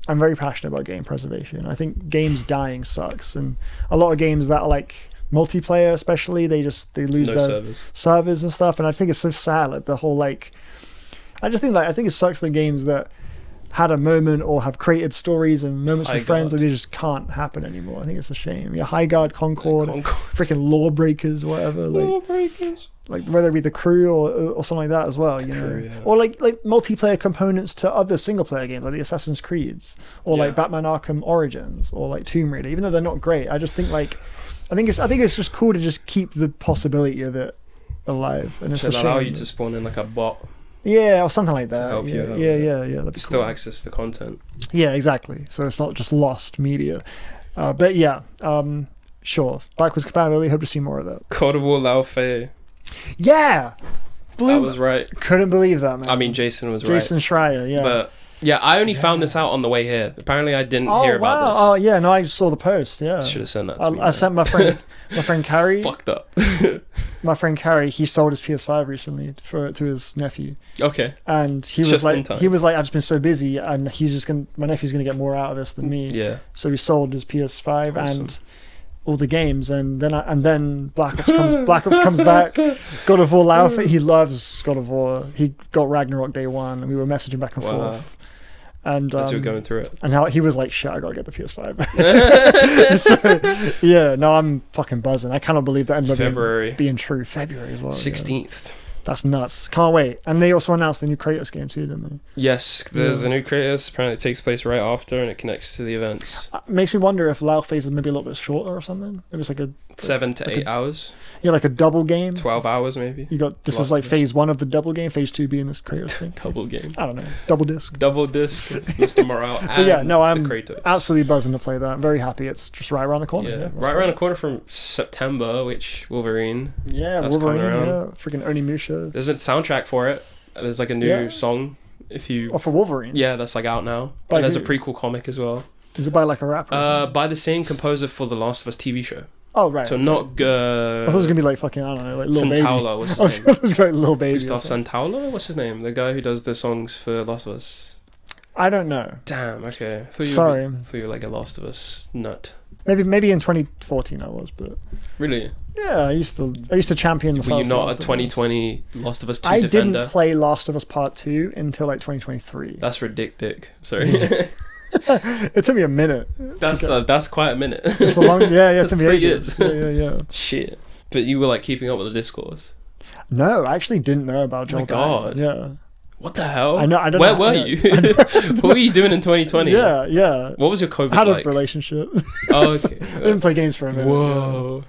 I'm very passionate about game preservation. I think games dying sucks, and a lot of games that are like multiplayer especially, they lose their servers and stuff, and I think it's so sad, like the whole like, I think it sucks the games that had a moment or have created stories and moments with friends that they just can't happen anymore. I think it's a shame. Yeah, Highguard, Concord, freaking Lawbreakers, whatever. Like whether it be the Crew or something like that as well, you know. Yeah. Or like multiplayer components to other single player games like the Assassin's Creeds or like Batman Arkham Origins or like Tomb Raider. Even though they're not great, I just think like I think it's just cool to just keep the possibility of it alive. And it's allow you to spawn in like a bot. Yeah, or something like that. Help you out. Yeah. That'd be still cool. access the content. Yeah, exactly. So it's not just lost media. But yeah, sure. Backwards compatibility. Hope to see more of that. God of War Lao-Fei. Yeah, I was right. Couldn't believe that, man. I mean, Jason was right. Jason Schreier. Yeah. But yeah, I only found this out on the way here. Apparently, I didn't hear about this. Oh yeah, no, I saw the post. Yeah. Should have sent that to me. I sent my friend Carrie. Fucked up. My friend Carrie, he sold his PS5 recently to his nephew. Okay. And he was like, I've just been so busy, and my nephew's gonna get more out of this than me. Yeah. So he sold his PS5 and all the games, and then Black Ops comes back. God of War Lao-Fei, he loves God of War. He got Ragnarok day one, and we were messaging back and forth. And as you were going through it, and how he was like, "Shit, I gotta get the PS5." So yeah, no, I'm fucking buzzing. I cannot believe that ended up being true. February as well. 16th. Yeah. That's nuts. Can't wait. And they also announced the new Kratos game too, didn't they? Yes, there's a new Kratos. Apparently, it takes place right after, and it connects to the events. Makes me wonder if Lao phase is maybe a little bit shorter or something. It was like a 7 to 8 hours. Yeah, like a double game. 12 hours maybe. You got this is like phase 1 of the double game. Phase 2 being this Kratos thing. Double game. I don't know. Double disc. Mr. Morale. But yeah, no, I'm absolutely buzzing to play that. I'm very happy. It's just right around the corner. Yeah, right around the corner from September, which Wolverine. Yeah, Wolverine. Yeah, freaking Onimusha. There's a soundtrack for it. There's like a new song. For Wolverine. Yeah, that's like out now. And there's a prequel comic as well. Is it by like a rapper? By the same composer for the Last of Us TV show. Oh right. So not. I thought it was gonna be like fucking, I don't know, like Lil Baby. Santaola, what's his name? It was like Lil Baby. Gustav Santaola, what's his name? The guy who does the songs for Last of Us. I don't know. Damn. Okay. Sorry. I thought you were like a Last of Us nut. Maybe in 2014 I was, but. Really? Yeah, I used to champion the first. Were you not a 2020 Last of Us 2 defender? I didn't play Last of Us Part 2 until like 2023. That's ridiculous. Sorry. It took me a minute. That's quite a minute. It's a long, it took me 3 ages. years. Yeah. Shit. But you were like keeping up with the discourse. No, I actually didn't know about Joel. Oh my God. Yeah. What the hell? I know. I don't Where know. were you? What were you doing in 2020? Yeah. What was your COVID I had like? a relationship. Oh, okay. So I didn't play games for a minute. Whoa.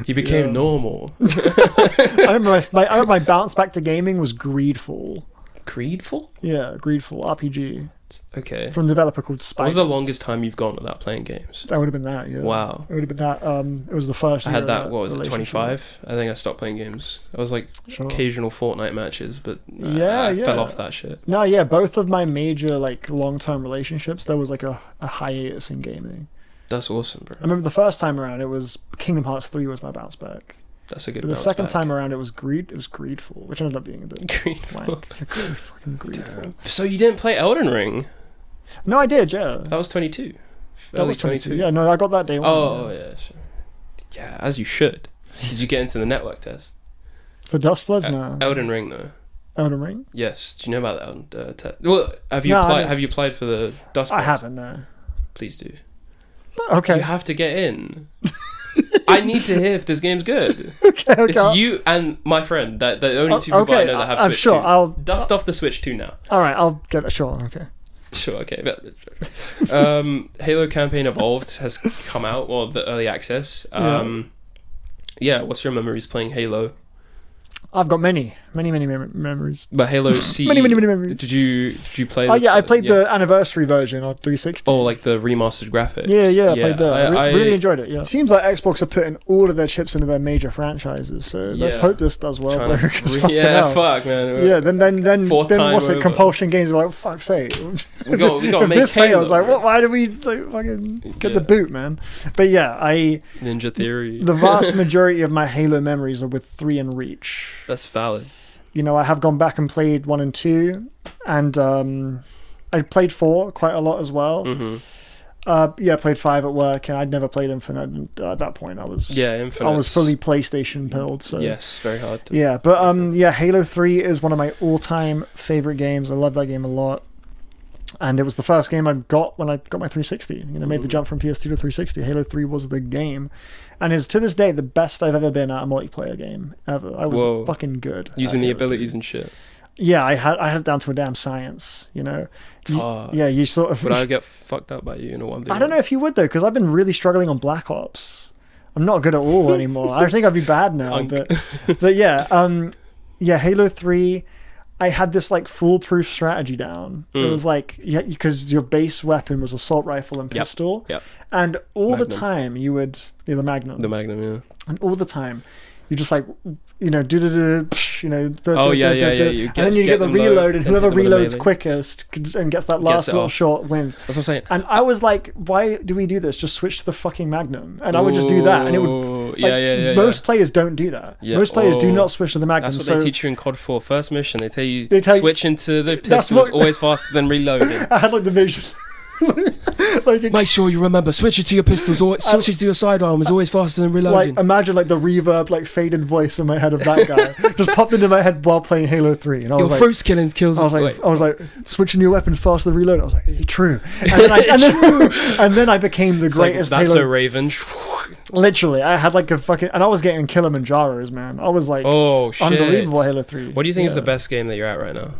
He became normal. I remember my bounce back to gaming was Greedfall. Greedfall? Yeah, Greedfall RPG. Okay. From a developer called Spike. What was the longest time you've gone without playing games? That would have been that, yeah. Wow. It would have been that. It was the first year I had that, what was it, 25? I think I stopped playing games. I was like occasional Fortnite matches, but I fell off that shit. No, yeah, both of my major like long-term relationships, there was like a hiatus in gaming. That's awesome, bro. I remember the first time around, it was Kingdom Hearts 3 was my bounce back. That's a good. But the second time around, it was Greedfall, which ended up being a bit Greedfall. Fucking Greedfall. Damn. So you didn't play Elden Ring? No, I did. Yeah. That was 22. That was 22. Yeah, no, I got that day one. Oh yeah, sure. Yeah, as you should. Did you get into the network test? For Dustbloods? No. Elden Ring though. Elden Ring? Yes. Do you know about that test? Well, have you applied for the Dustbloods? I haven't. No. Please do. Okay. You have to get in. I need to hear if this game's good. Okay. It's you and my friend. That the only two people I know that have Switch. Sure. 2s. I'll dust off the Switch 2 now. All right. I'll get it. Sure. Okay. Sure. Okay. Halo Campaign Evolved has come out. Well, the early access. Yeah. What's your memories playing Halo? I've got many memories. But Halo CE. many memories. Did you play? Oh yeah, I played the anniversary version on 360. Oh, like the remastered graphics. Yeah, I played that. I really enjoyed it. Yeah. It seems like Xbox are putting all of their chips into their major franchises. So let's hope this does well. Fuck, man. Yeah. Then what's it? Compulsion games are like, fuck's sake. We got to make this Halo. fails, like, what? Why do we like fucking get the boot, man? But yeah, Ninja Theory. The vast majority of my Halo memories are with 3 and Reach. That's valid. You know, I have gone back and played 1 and 2, and I played 4 quite a lot as well. Mm-hmm. Played 5 at work, and I'd never played Infinite. At that point, I was Infinite. I was fully PlayStation pilled. So yes, very hard. Halo 3 is one of my all-time favorite games. I love that game a lot, and it was the first game I got when I got my 360. Made the jump from PS2 to 360. Halo 3 was the game, and is to this day the best I've ever been at a multiplayer game ever. I was fucking good using the abilities and shit. Yeah, I had it down to a damn science, you sort of... Would I get fucked up by you in a 1v1? I don't know if you would, though, because I've been really struggling on Black Ops. I'm not good at all anymore. I think I'd be bad now, but Halo 3, I had this, like, foolproof strategy down. It was like, because your base weapon was assault rifle and pistol, and all the time you would... the Magnum. The Magnum, yeah. And all the time, you just, like... and then you get the reload, and whoever reloads quickest and gets that last little shot wins. That's what I'm saying. And I was like, why do we do this? Just switch to the fucking Magnum. And I would just do that, and it would... Most players don't do that. Yeah. Most players do not switch to the Magnum. That's what they teach you in COD 4 first mission. They tell you switch into the pistols always faster than reloading. I had like the vision. Make sure you remember, switch it to your pistols, or switch it to your sidearm is always faster than reloading. Like, imagine like the reverb, like faded voice in my head of that guy just popped into my head while playing Halo 3. And I was your first killing kills. I was like, switching your weapons faster than reload. I was like, true. And then I became the greatest. That's Halo. a Raven. Literally, I had like a fucking, and I was getting Kilimanjaros, man. I was like, unbelievable Halo 3. What do you think is the best game that you're at right now?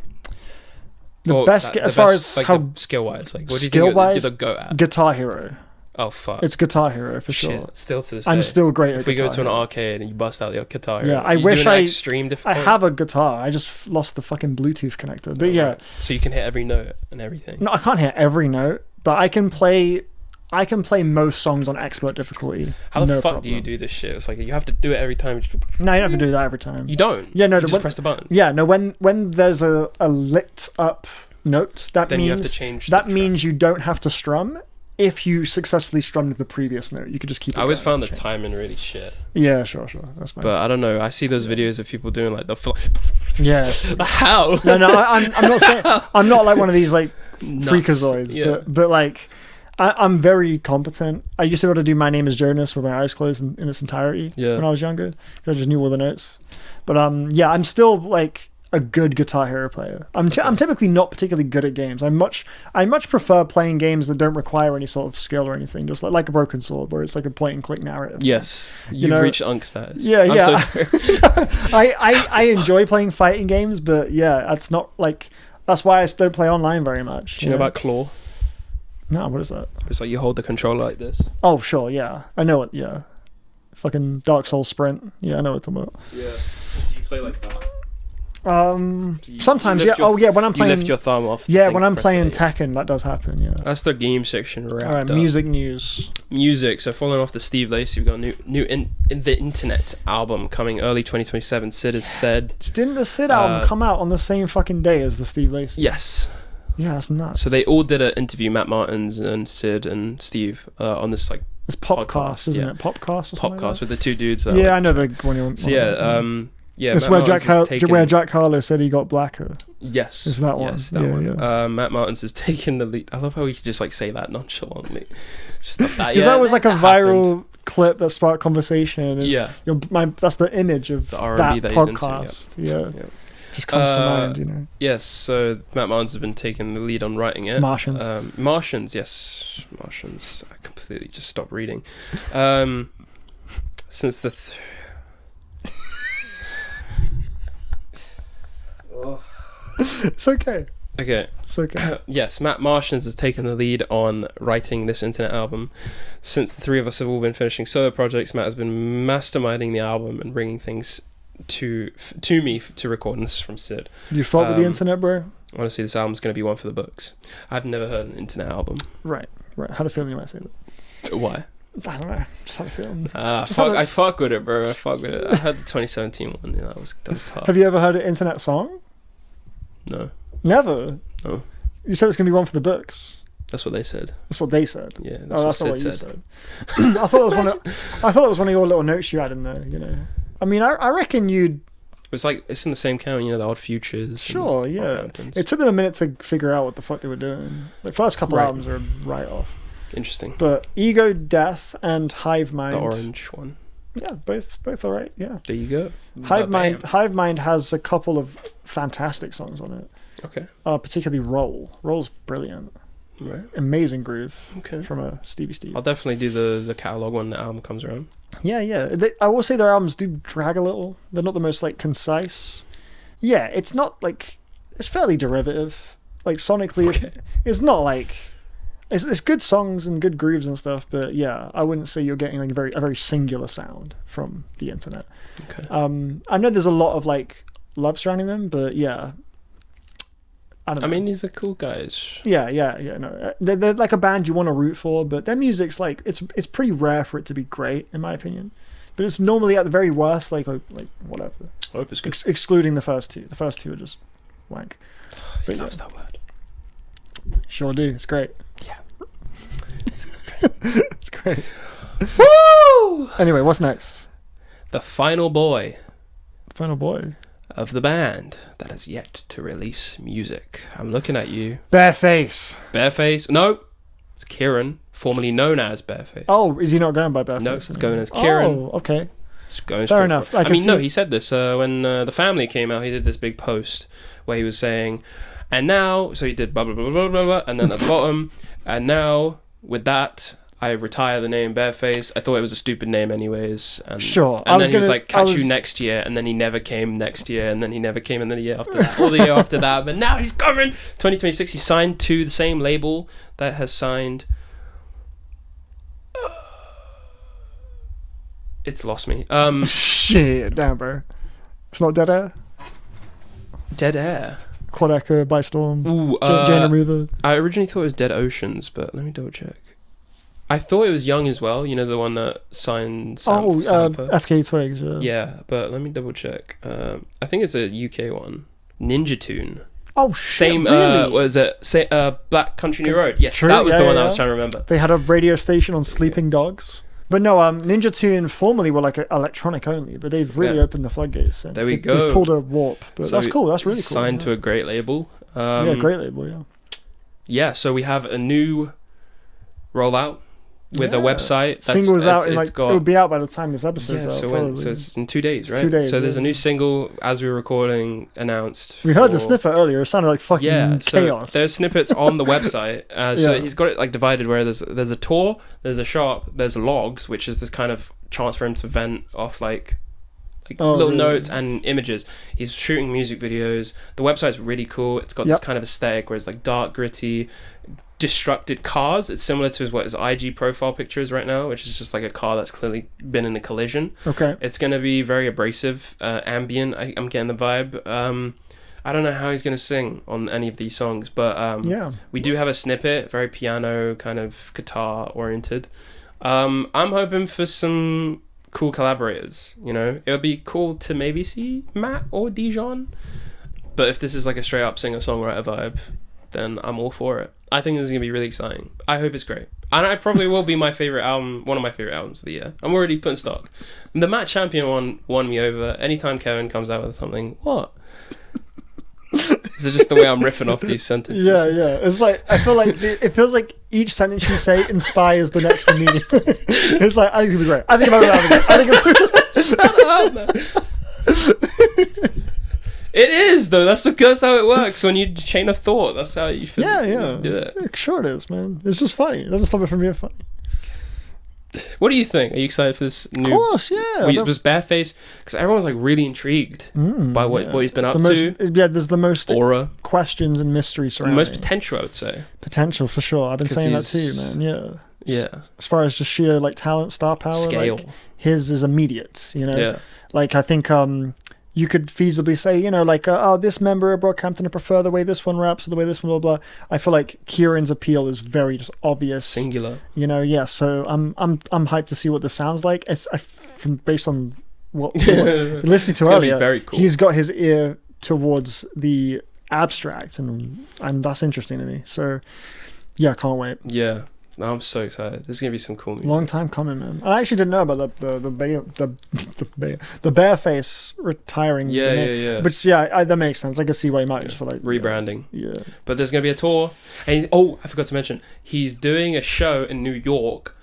The best, as far as like, how skill wise, like what do you think you're the go at? Guitar Hero. Oh fuck! It's Guitar Hero for sure. Still to this day. I'm still great at If we Guitar go to an Hero. arcade and you bust out your Guitar Hero, yeah, I wish extreme I have a guitar. I just lost the fucking Bluetooth connector. But yeah, so you can hit every note and everything. No, I can't hit every note, but I can play most songs on expert difficulty. How the fuck do you do this shit? It's like you have to do it every time. No, you don't have to do that every time. You don't. Yeah, no. You just press the button. Yeah, no. When there's a lit up note, then you have to change. That means you don't have to strum. If you successfully strummed the previous note, you could just keep it. I always found the timing really shit. Yeah, sure, that's fine. But I don't know. I see those videos of people doing like the how? No, I'm not saying I'm not like one of these like freakazoids, but like I'm very competent. I used to be able to do My Name Is Jonas with my eyes closed in its entirety when I was younger. I just knew all the notes. But I'm still like a good Guitar Hero player. I'm typically not particularly good at games. I much prefer playing games that don't require any sort of skill or anything, just like a Broken Sword, where it's like a point and click narrative. Yes, you've reached Unk status. Yeah. I enjoy playing fighting games, but that's not like, that's why I don't play online very much. Do you know about Claw? No, what is that? It's like you hold the controller like this. Oh sure, yeah, I know it. Yeah, fucking Dark Souls sprint. Yeah, I know what it's about. Yeah, you play like that. Sometimes when I'm playing, you lift your thumb off. When I'm playing Tekken, that does happen. Yeah, that's the game section wrapped up. All right, music news. So following off the Steve Lacy, we've got a new in the Internet album coming early 2027. Sid has said. Didn't the Sid album come out on the same fucking day as the Steve Lacy? Yes. Yeah, that's nuts. So they all did an interview, Matt Martins and Sid and Steve, on this like. It's Popcast, isn't it? Popcast or something. Popcast with the two dudes. Yeah, I know the one you want. So yeah, it's where Jack Harlow said he got blacker. Yes, is that one? Yes, that one. Yeah. Matt Martins has taken the lead. I love how he could just like say that nonchalantly. Just like that. Because that was like a viral clip that sparked conversation. That's the image of the R&B that podcast. Yeah. Just comes to mind, Yes, so Matt Martins has been taking the lead on writing it. Martians. Martians. I completely just stopped reading. Since the. It's okay. Okay. It's okay. Yes, Matt Martians has taken the lead on writing this Internet album. Since the three of us have all been finishing solo projects, Matt has been masterminding the album and bringing things to me to record. And this is from Sid. You fought with the Internet, bro? Honestly, this album's going to be one for the books. I've never heard an Internet album. Right. Had a feeling you might say that. Why? I don't know. Just had a feeling. I fuck with it, bro. I fuck with it. I heard the 2017 one. That was tough. Have you ever heard an Internet song? No. Never? No. You said it's going to be one for the books. That's what they said. That's what they said. Yeah. That's not what you said. I thought it was one of your little notes you had in there. I mean, I reckon you'd. It's in the same count. The Odd Futures. Sure. Yeah. It took them a minute to figure out what the fuck they were doing. The first couple albums are right off. Interesting. But Ego Death and Hive Mind. The orange one. Yeah, both all right. Yeah. There you go. Hive Mind has a couple of fantastic songs on it. Okay. Particularly Roll. Roll's brilliant. Right. Amazing groove. Okay. From a Stevie Steve. I'll definitely do the catalog when the album comes around. Yeah. I will say their albums do drag a little. They're not the most like concise. Yeah, it's not like, it's fairly derivative. Like sonically, it's not like, it's good songs and good grooves and stuff. But yeah, I wouldn't say you're getting like a very singular sound from the internet. Okay. I know there's a lot of like love surrounding them, but yeah. I mean, these are cool guys. Yeah. No, they're like a band you want to root for, but their music's like it's pretty rare for it to be great, in my opinion. But it's normally at the very worst, like whatever. I hope it's good. Excluding the first two. The first two are just wank. But he loves that word. Sure do. It's great. Yeah. It's great. Woo! Anyway, what's next? The final boy. Final boy. Of the band that has yet to release music. I'm looking at you. BEARFACE. BEARFACE? No. It's Kieran, formerly known as BEARFACE. Oh, is he not going by BEARFACE? No, it's going as Kieran. Oh, okay. It's going Fair enough. I mean, no, he said this when The Family came out. He did this big post where he was saying, and now, so he did blah, blah, blah, blah, blah, blah, and then at the bottom, and now, with that, I retire the name BEARFACE. I thought it was a stupid name anyways. And, sure. And then he was like, catch you next year, and then he never came next year, and then he never came in the year after that, or the year after that, but now he's coming! 2026, he signed to the same label that has signed... It's lost me. Shit, damn, bro. It's not Dead Air? Dead Air. Quadeca, By Storm, Ooh, Jane Remover. I originally thought it was Dead Oceans, but let me double check. I thought it was Young as well, you know, the one that signed Sampa. FK Twigs, yeah. Yeah, but let me double check. I think it's a UK one. Ninja Tune. Oh, shit, Same, really? was it Black Country New Road? Yes, that was the one I was trying to remember. They had a radio station on Sleeping Dogs. But no, Ninja Tune formerly were like electronic only, but they've really opened the floodgates since. There we go. They pulled a warp, but so that's cool. That's really cool. Signed to a great label. Yeah, great label. Yeah. Yeah, so we have a new rollout with a website. Single's out in it will be out by the time this episode's out. So it's in 2 days, right? 2 days. So there's a new single as we were recording announced. We heard the snippet earlier. It sounded like fucking chaos. So there's snippets on the website. So he's got it like divided where there's a tour, there's a shop, there's logs, which is this kind of chance for him to vent off like little notes and images. He's shooting music videos. The website's really cool. It's got this kind of aesthetic where it's like dark, gritty, destructed cars. It's similar to his IG profile picture is right now, which is just like a car that's clearly been in a collision. Okay. It's going to be very abrasive, ambient. I'm getting the vibe. I don't know how he's going to sing on any of these songs, but we do have a snippet, very piano, kind of guitar oriented. I'm hoping for some cool collaborators, you know. It would be cool to maybe see Matt or Dijon, but if this is like a straight up singer-songwriter vibe, then I'm all for it. I think this is going to be really exciting. I hope it's great. And it probably will be my favourite album, one of my favourite albums of the year. I'm already putting stock. The Matt Champion one won me over. Anytime Kevin comes out with something, what? Is it just the way I'm riffing off these sentences? Yeah. It's like, I feel like, it feels like each sentence you say inspires the next immediately. It's like, I think it's going to be great. I think I'm going to have it. It is, though. That's how it works. When you chain of thought, that's how you feel. Yeah. Do it. Sure it is, man. It's just funny. It doesn't stop it from being funny. What do you think? Are you excited for this new... Of course, yeah. Was BEARFACE... Because everyone's like really intrigued by what he's been up to. Yeah, there's the most aura, questions and mystery surrounding. The most potential, I would say. Potential, for sure. I've been saying that too, man. Yeah. As far as just sheer like talent, star power, scale. Like, his is immediate, you know? Yeah. Like, I think... you could feasibly say, you know, like, this member of Brockhampton, I prefer the way this one raps or the way this one, blah, blah. I feel like Kieran's appeal is very just obvious. Singular. You know, yeah. So I'm hyped to see what this sounds like. Based on what listening to earlier, very cool. He's got his ear towards the abstract, and that's interesting to me. So, yeah, can't wait. Yeah. I'm so excited. There's gonna be some cool music. Long time coming, man. I actually didn't know about the BEARFACE retiring. Yeah. But yeah, that makes sense. I can see why you might just for like rebranding. Yeah. But there's gonna be a tour, and I forgot to mention, he's doing a show in New York.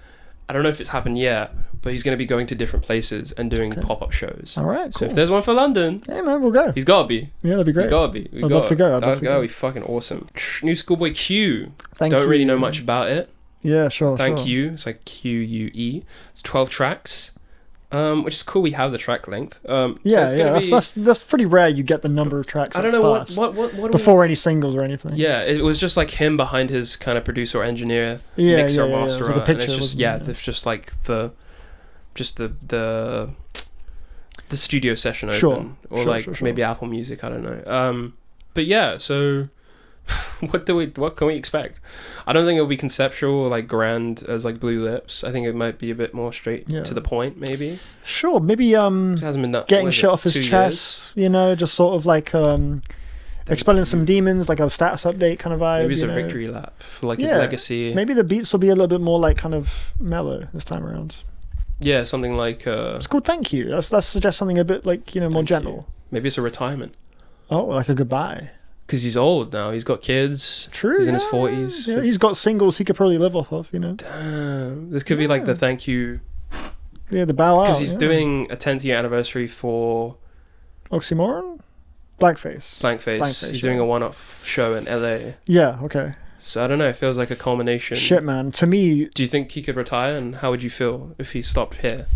I don't know if it's happened yet, but he's gonna be going to different places and doing pop-up shows. All right, cool. So if there's one for London, hey man, we'll go. He's gotta be. Yeah, that'd be great. He's gotta be. I'd love to go. That's gotta be fucking awesome. New Schoolboy Q. Thank you. Don't really know much about it. Yeah, sure. Thank you. It's like QUE. It's 12 tracks, which is cool. We have the track length. That's pretty rare. You get the number of tracks. I don't know what before any singles or anything. Yeah, it was just like him behind his kind of producer, engineer, mixer, masterer. Like a picture, and it's just it's just like the studio session open, maybe Apple Music. I don't know. But yeah, so. What can we expect? I don't think it'll be conceptual or like grand as like Blue Lips. I think it might be a bit more straight to the point, maybe. Sure, maybe getting shit off his chest, just sort of like expelling some demons, like a status update kind of vibe. Maybe it's a victory lap for like his legacy. Maybe the beats will be a little bit more like kind of mellow this time around. Yeah, something like it's called Thank You. Let's suggest something a bit like more gentle. Maybe it's a retirement. Oh, like a goodbye. Because he's old now. He's got kids. True. He's in his 40s. Yeah, he's got singles he could probably live off of, Damn. This could be like the thank you. Yeah, the bow out. Because he's doing a 10th year anniversary for... Oxymoron? Blankface. He's doing a one-off show in LA. Yeah, okay. So I don't know. It feels like a culmination. Shit, man. To me... Do you think he could retire? And how would you feel if he stopped here?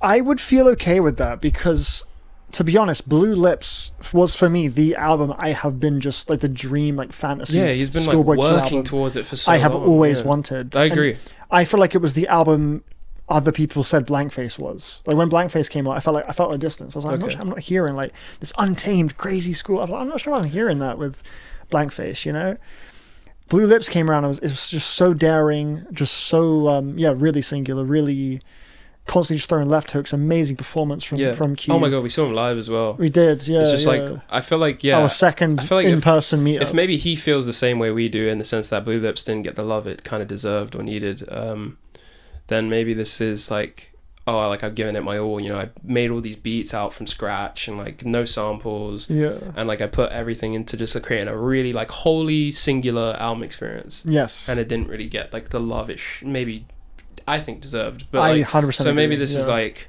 I would feel okay with that because... To be honest, Blue Lips was for me the album I have been just like the dream, like fantasy. Yeah, he's been like working towards it for so long. I have always wanted. I agree. And I feel like it was the album other people said Blankface was. Like when Blankface came out, I felt a distance. I was like, I'm not hearing like this untamed, crazy school. I'm not sure I'm hearing that with Blankface. Blue Lips came around. It was just so daring, just so really singular, really. Constantly just throwing left hooks, amazing performance from Q. Oh my god, we saw him live as well. We did, yeah. It's just like I feel like our second in-person meetup. If maybe he feels the same way we do in the sense that Blue Lips didn't get the love it kind of deserved or needed, then maybe this is like I've given it my all. I made all these beats out from scratch and like no samples. Yeah. And like I put everything into just creating a really like wholly singular album experience. Yes. And it didn't really get like the love it maybe. I think deserved, but I 100% so maybe this is like,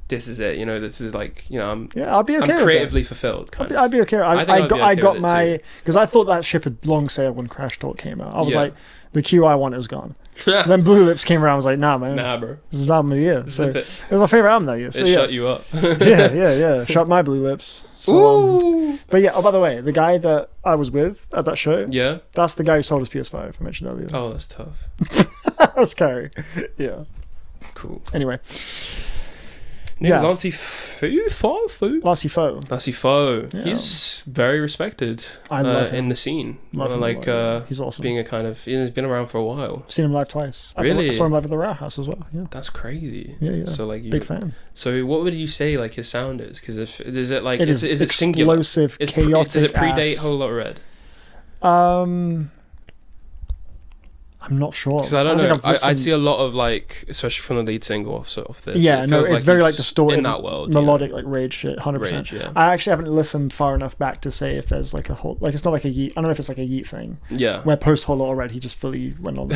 this is it. This is like I'll be okay. I'm creatively fulfilled. I'd be okay. I got my because I thought that ship had long sailed when Crash Talk came out. I was like, the Q I want is gone. Then Blue Lips came around. I was like, nah, man. Nah, bro. This is album of the year. So it was my favorite album that year. So it shut you up. yeah. Shut my Blue Lips. So, but yeah. Oh, by the way, the guy that I was with at that show. Yeah. That's the guy who sold his PS5. I mentioned earlier. Oh, that's tough. That's scary. Yeah. Cool. Anyway. Lancey Foe. Yeah. He's very respected in the scene. He's awesome. He's been around for a while. I've seen him live twice. Really? I saw him live at the Row House as well. Yeah. That's crazy. Yeah. So big fan. So what would you say like his sound is? Because is it like it is it singular? Explosive, chaotic. Does it predate Whole Lot of Red? I'm not sure. Because I don't know. I see a lot of like, especially from the lead single of this. Yeah, it's very like distorted in that world, melodic like rage shit. 100%. Yeah. I actually haven't listened far enough back to say if there's like a whole it's not like a Yeet. I don't know if it's like a Yeet thing. Yeah. Where post Whole Lot of Red he just fully went on.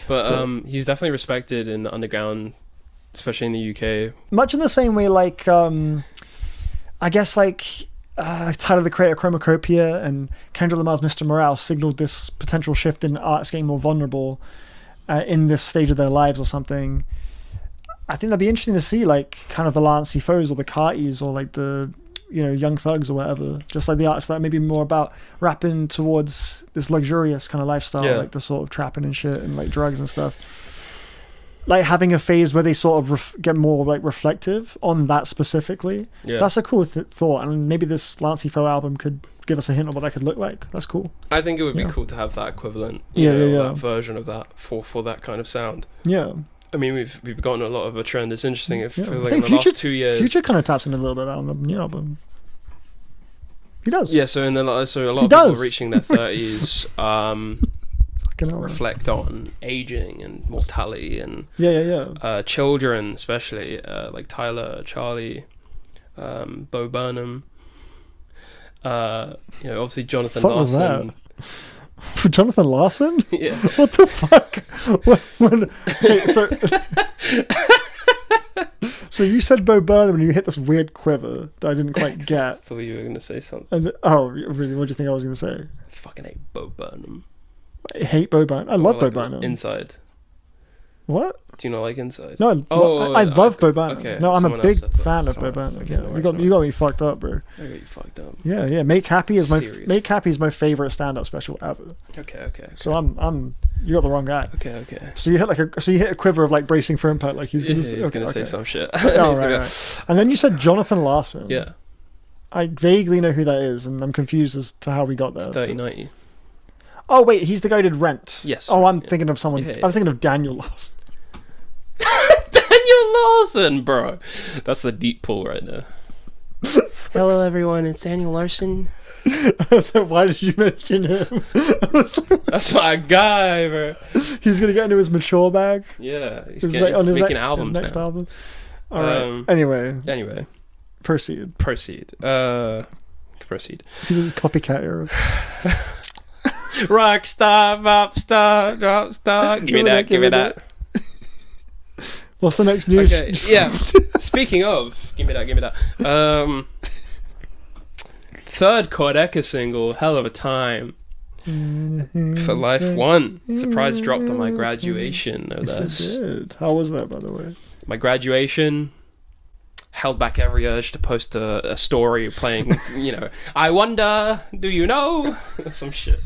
But he's definitely respected in the underground, especially in the UK. Much in the same way, like I guess like. Tyler the Creator, Chromacopia, and Kendrick Lamar's Mr. Morale signaled this potential shift in artists getting more vulnerable in this stage of their lives or something. I think that'd be interesting to see, like, kind of the Lancey Foes or the Carties or like the Young Thugs or whatever. Just like the artists that maybe more about rapping towards this luxurious kind of lifestyle, like the sort of trapping and shit and like drugs and stuff. Like having a phase where they sort of get more like reflective on that specifically. Yeah. That's a cool thought, and maybe this Lancey Foe album could give us a hint of what that could look like. That's cool. I think it would be cool to have that equivalent, that version of that for that kind of sound. Yeah. I mean, we've gotten a lot of a trend. It's interesting. If like I think in the last 2 years, Future kind of taps in a little bit on the new album. He does. Yeah. So a lot of people reaching their 30s. reflect on aging and mortality and children, especially like Tyler, Charlie, Bo Burnham, obviously Jonathan Larson. Jonathan Larson? Yeah. What the fuck? So you said Bo Burnham and you hit this weird quiver that I didn't quite get. I thought you were going to say something. Really? What do you think I was going to say? I fucking hate Bo Burnham. I hate Bo Burnham. I love Bo Burnham. Inside. What? Do you not like Inside? No, I love Bo Burnham. Okay, no, I'm a big fan of Bo Burnham. Yeah, you got me fucked up, bro. I got you fucked up. Yeah. Make Happy is my favorite stand-up special ever. Okay. So you got the wrong guy. Okay. So you hit a quiver of like bracing for impact, like he's gonna say some shit. Right. And then you said Jonathan Larson. Yeah. I vaguely know who that is, and I'm confused as to how we got there. 3090. Oh wait, he's the guy who did Rent. Yes. Oh, I'm thinking of someone. I was thinking of Daniel Larson. Daniel Larson, bro. That's the deep pull right there. Hello, everyone. It's Daniel Larson. I was like, why did you mention him? That's my guy, bro. He's gonna get into his mature bag. Yeah, he's making albums. His next now. album. All right. Anyway. Proceed. Proceed. He's in his copycat era. Rockstar, pop star, drop star. Give me that. What's the next news? Okay, yeah. Speaking of, give me that. Third Cordeka single, Hell of a Time. For Life 1. Surprise dropped on my graduation. No less. Yes, it did. How was that, by the way? My graduation. Held back every urge to post a story playing, I wonder, do you know? Some shit.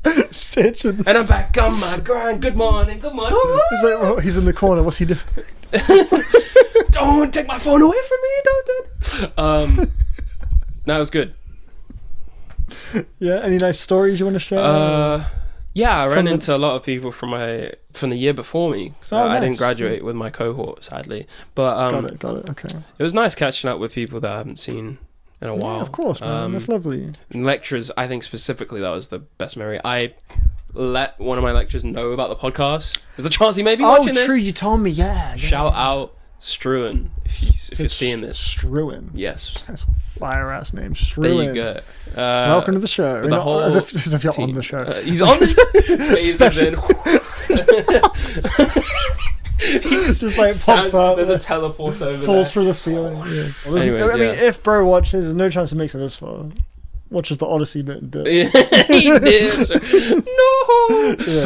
And I'm back on my grind. Good morning. He's like, well, he's in the corner. What's he doing? Don't take my phone away from me. Don't. That was good. Yeah. Any nice stories you want to share? Yeah, I ran into a lot of people from the year before me. So I didn't graduate with my cohort, sadly. But got it. Okay. It was nice catching up with people that I haven't seen in a while. Yeah, of course, man. That's lovely. Lecturers, I think specifically that was the best memory. I let one of my lecturers know about the podcast. There's a chance he may be watching this. Oh, true. You told me. Yeah. Shout out Struan if you're seeing this. Struan. Yes. That's a fire ass name. Struan. There you go. Welcome to the show. The whole as if you're on the show. He's on the He's just like pops up. There's a teleport over falls through the ceiling. Yeah. Well, I mean, if bro watches, there's no chance he makes it this far. Watches the Odyssey bit and did. He did.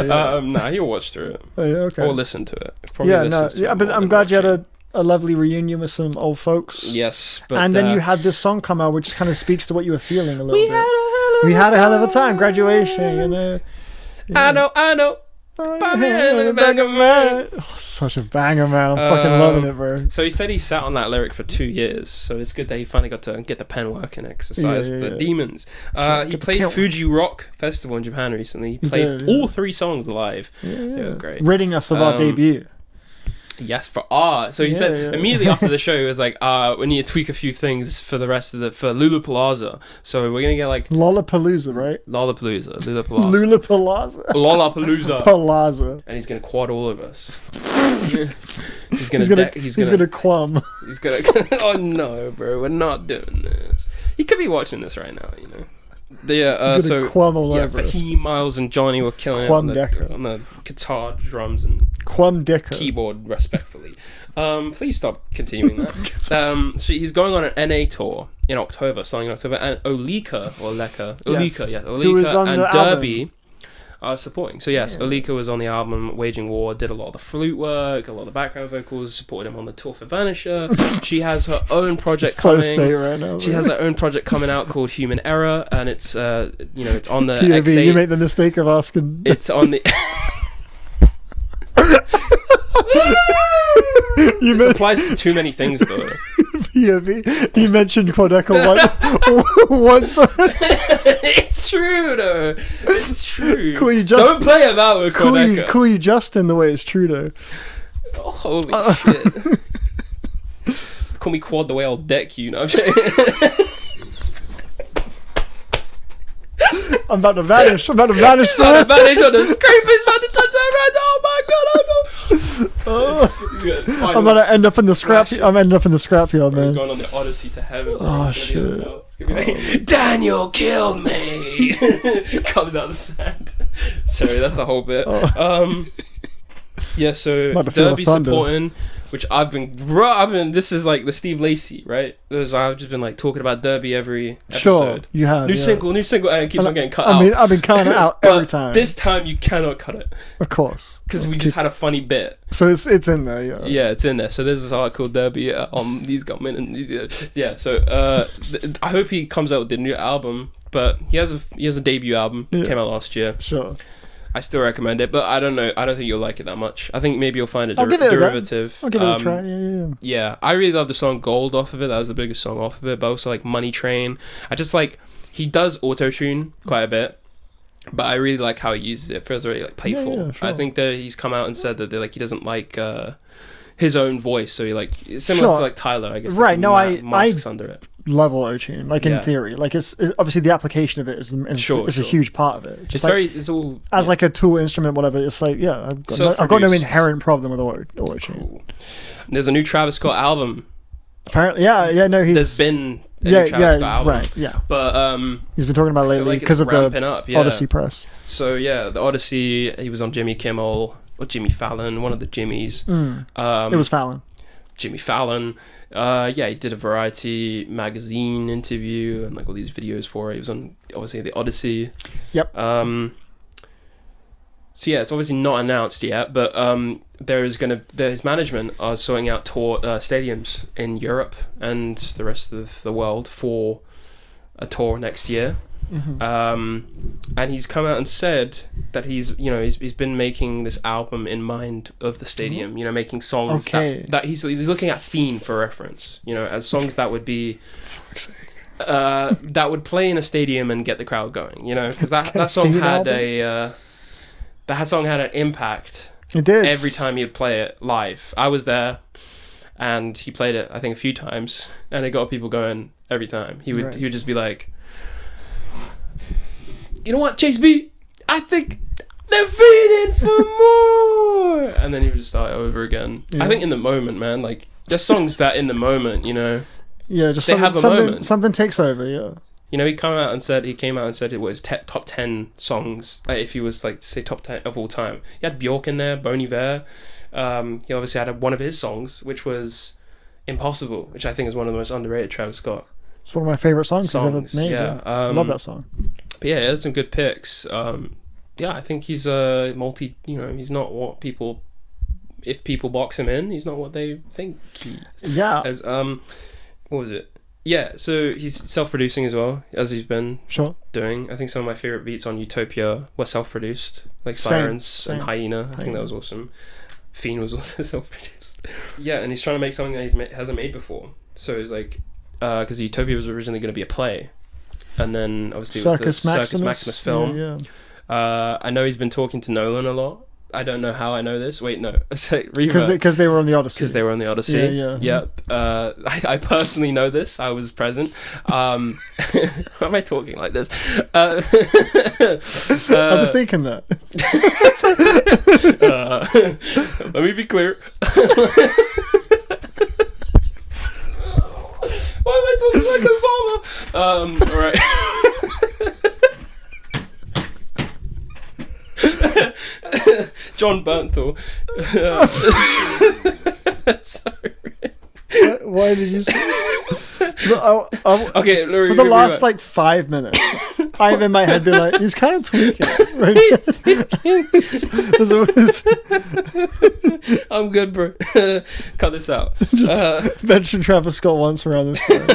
No. Nah, he'll watch through it. Oh, yeah, okay. Or listen to it. But I'm glad you had a lovely reunion with some old folks. Yes, and then you had this song come out, which kind of speaks to what you were feeling a little bit. We had a hell of a time. Graduation, Yeah. I know. Such a banger, man. I'm fucking loving it, bro. So he said he sat on that lyric for 2 years, so it's good that he finally got to get the pen work and exercise the demons. He played Fuji Rock Festival in Japan recently. He played all 3 songs live. They were great. Ridding us of our debut. Yes, so he said immediately after the show, he was like, we need to tweak a few things for the rest of for Lollapalooza. So we're gonna get like Lollapalooza, right? Lollapalooza. Palazzo. And he's gonna quad all of us. he's gonna quam. He's gonna. Oh no, bro, we're not doing this. He could be watching this right now, so quam all over Fahim, Miles, and Johnny were killing it on the guitar, drums, and keyboard, respectfully. Please stop continuing that. So he's going on an NA tour in October, starting in October, and Olika and Derby are supporting. So yes, Olika was on the album Waging War, did a lot of the flute work, a lot of the background vocals, supported him on the tour for Vanisher. She has her own project coming. She has her own project coming out called Human Error, and it's it's on the POV. X8. You make the mistake of asking. It's on the. This applies to too many things, though. POV. You mentioned Quadeca once. It's true, though. It's true. Don't play about with Quadeca. Call you Justin the way it's true, though. Oh, holy shit. Call me Quad the way I'll deck you. No, I'm about to vanish. I'm about to vanish. I'm about to vanish on the screen. He's about to touch that right. Oh my god! I'm gonna end up in the scrap. I'm ending up in the scrapyard, man. He's going on the Odyssey to heaven. Oh shit! Like, Daniel killed me. Comes out of the sand. Sorry, that's the whole bit. Yeah, so Derby supporting, which I've been. This is like the Steve Lacy, right? Because I've just been like talking about Derby every episode. Sure, you have new single, and it keeps on getting cut out. I mean, I've been cutting it out every time. This time you cannot cut it, of course, because we just had a funny bit. So it's in there, yeah. Yeah, it's in there. So there's this article Derby on these government and yeah. So I hope he comes out with the new album, but he has a debut album. It came out last year. Sure. I still recommend it, but I don't know. I don't think you'll like it that much. I think maybe you'll find it derivative. I'll give it a try. Yeah. Yeah, I really love the song "Gold" off of it. That was the biggest song off of it. But also like "Money Train." I just like he does auto-tune quite a bit, but I really like how he uses it. It feels really like playful. Yeah, sure. I think that he's come out and said that he doesn't like his own voice, so he like similar to like Tyler, I guess. Right. Like, I masks under it. Love auto-tune, like in theory, like it's obviously the application of it is a huge part of it. Just it's all as like a tool instrument, whatever. It's like I've got no inherent problem with auto-tune. Cool. There's a new Travis Scott album. Apparently, there's been a new Travis Scott album, right, yeah. But he's been talking about lately because of the Odyssey press. So yeah, the Odyssey. He was on Jimmy Kimmel or Jimmy Fallon, one of the Jimmys. It was Fallon. Jimmy Fallon. He did a Variety magazine interview and like all these videos for it. He was on obviously the Odyssey. Yep. So yeah, it's obviously not announced yet, but his management are sorting out stadiums in Europe and the rest of the world for a tour next year. And he's come out and said that he's been making this album in mind of the stadium, making songs that he's looking at theme for reference, as songs that would be that would play in a stadium and get the crowd going, because that song had that song had an impact. It did. Every time he'd play it live. I was there and he played it I think a few times and it got people going every time. He would just be like, you know what, Chase B? I think they're feeding for more. And then he would just start over again. Yeah. I think in the moment, man, like there's songs that in the moment, yeah, just they have a moment. Something takes over, yeah. He came out and said it was top 10 songs. Like if he was like to say top 10 of all time, he had Bjork in there, Bon Iver. He obviously had one of his songs, which was "Impossible," which I think is one of the most underrated Travis Scott. It's one of my favorite songs he's ever made. Yeah, I love that song. But yeah, there's some good picks. I think he's a multi. He's not what people. If people box him in, he's not what they think he is. Yeah. As what was it? Yeah, so he's self-producing as well, as he's been doing. I think some of my favorite beats on Utopia were self-produced, like Sirens and Hyena. I think that was awesome. Fiend was also self-produced. Yeah, and he's trying to make something that he hasn't made before. So it's like, because Utopia was originally going to be a play, and then obviously it was the Circus Maximus film. Yeah. I know he's been talking to Nolan a lot. I don't know how I know this. Wait, no. Because they were on the Odyssey. Because they were on the Odyssey. Yeah. Yep. I personally know this. I was present. Why am I talking like this? I was thinking that. Let me be clear. Why am I talking like Obama? All right. John Bernthal. Sorry. Why did you say okay, for the last like 5 minutes I have in my head been like, he's kind of tweaking right? I'm good, bro. Cut this out. Just mention Travis Scott once around this time.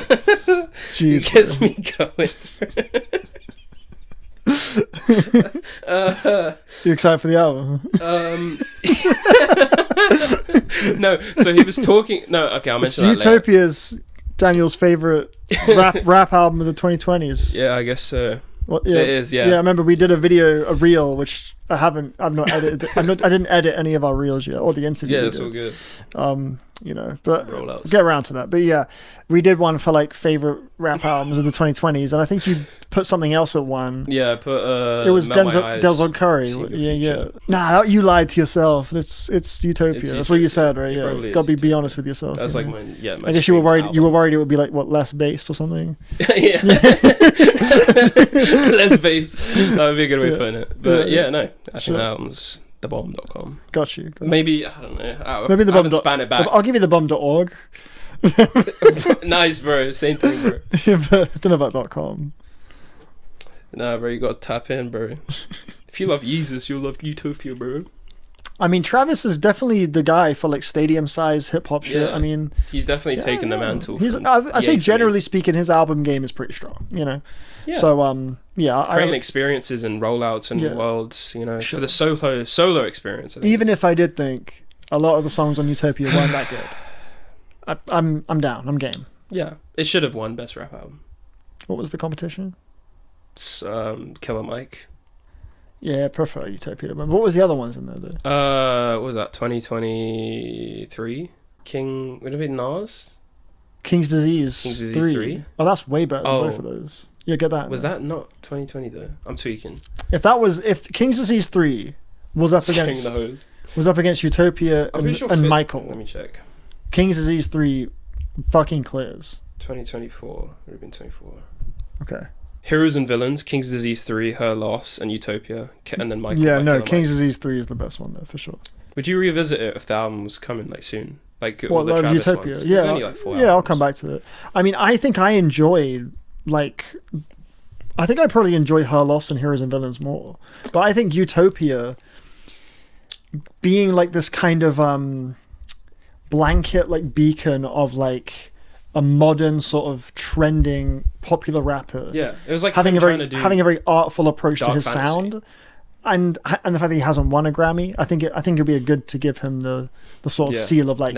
Jeez, it gets me going. You excited for the album? No, so he was talking. No, okay, I'll mention that Utopia's later. Daniel's favorite rap album of the 2020s. Yeah, I guess so. Well, yeah, it is. Yeah, I remember we did a reel, which I've not edited. I didn't edit any of our reels yet, or the interview. Yeah, that's all good. you know, but get around to that. But yeah, we did one for like favorite rap albums of the 2020s, and I think you put something else at one. Yeah, I put it was Denzel Curry. Yeah. Nah, you lied to yourself. It's Utopia. That's what you said, right? Yeah, gotta be honest with yourself. That's like I guess you were worried. You were worried it would be like less based or something. Yeah, less based. That would be a good way of putting it. But no, I think the album's thebomb.com. Got you. Maybe, I don't know. Maybe the bomb. Span it back. I'll give you the bomb.org. Nice, bro. Same thing, bro. Yeah, but I don't know about .com. Nah, bro, you gotta tap in, bro. If you love Yeezus, you'll love Utopia, bro. I mean, Travis is definitely the guy for like stadium size hip hop shit. I mean, he's definitely taken the mantle. I say generally speaking, his album game is pretty strong. You know. Yeah. So creating experiences and rollouts and worlds, you know, for the solo experience. Even if I did think a lot of the songs on Utopia weren't that good, I'm down. I'm game. Yeah, it should have won best rap album. What was the competition? It's, Killer Mike. Yeah, I prefer Utopia. But what was the other ones in there though? What was that 2023? King? Would it be Nas? King's Disease 3. Oh, that's way better than both of those. Yeah, get that. Was that not 2020 though? I'm tweaking. If King's Disease 3 was up against Utopia and Michael. Let me check. King's Disease 3 fucking clears. 2024. Would have been 24. Okay. Heroes and Villains, King's Disease 3, Her Loss, and Utopia, and then Michael. Yeah, no, King's Disease 3 is the best one though, for sure. Would you revisit it if the album was coming like soon? Like what, the Travis Utopia? Ones? Yeah, only like 4 albums. I'll come back to it. I mean, I think I enjoyed I think I probably enjoy Her Loss and Heroes and Villains more. But I think Utopia being like this kind of blanket like beacon of like a modern sort of trending popular rapper. Yeah, it was like having a very artful approach to his sound. And the fact that he hasn't won a Grammy, I think it'd be good to give him the sort of seal of like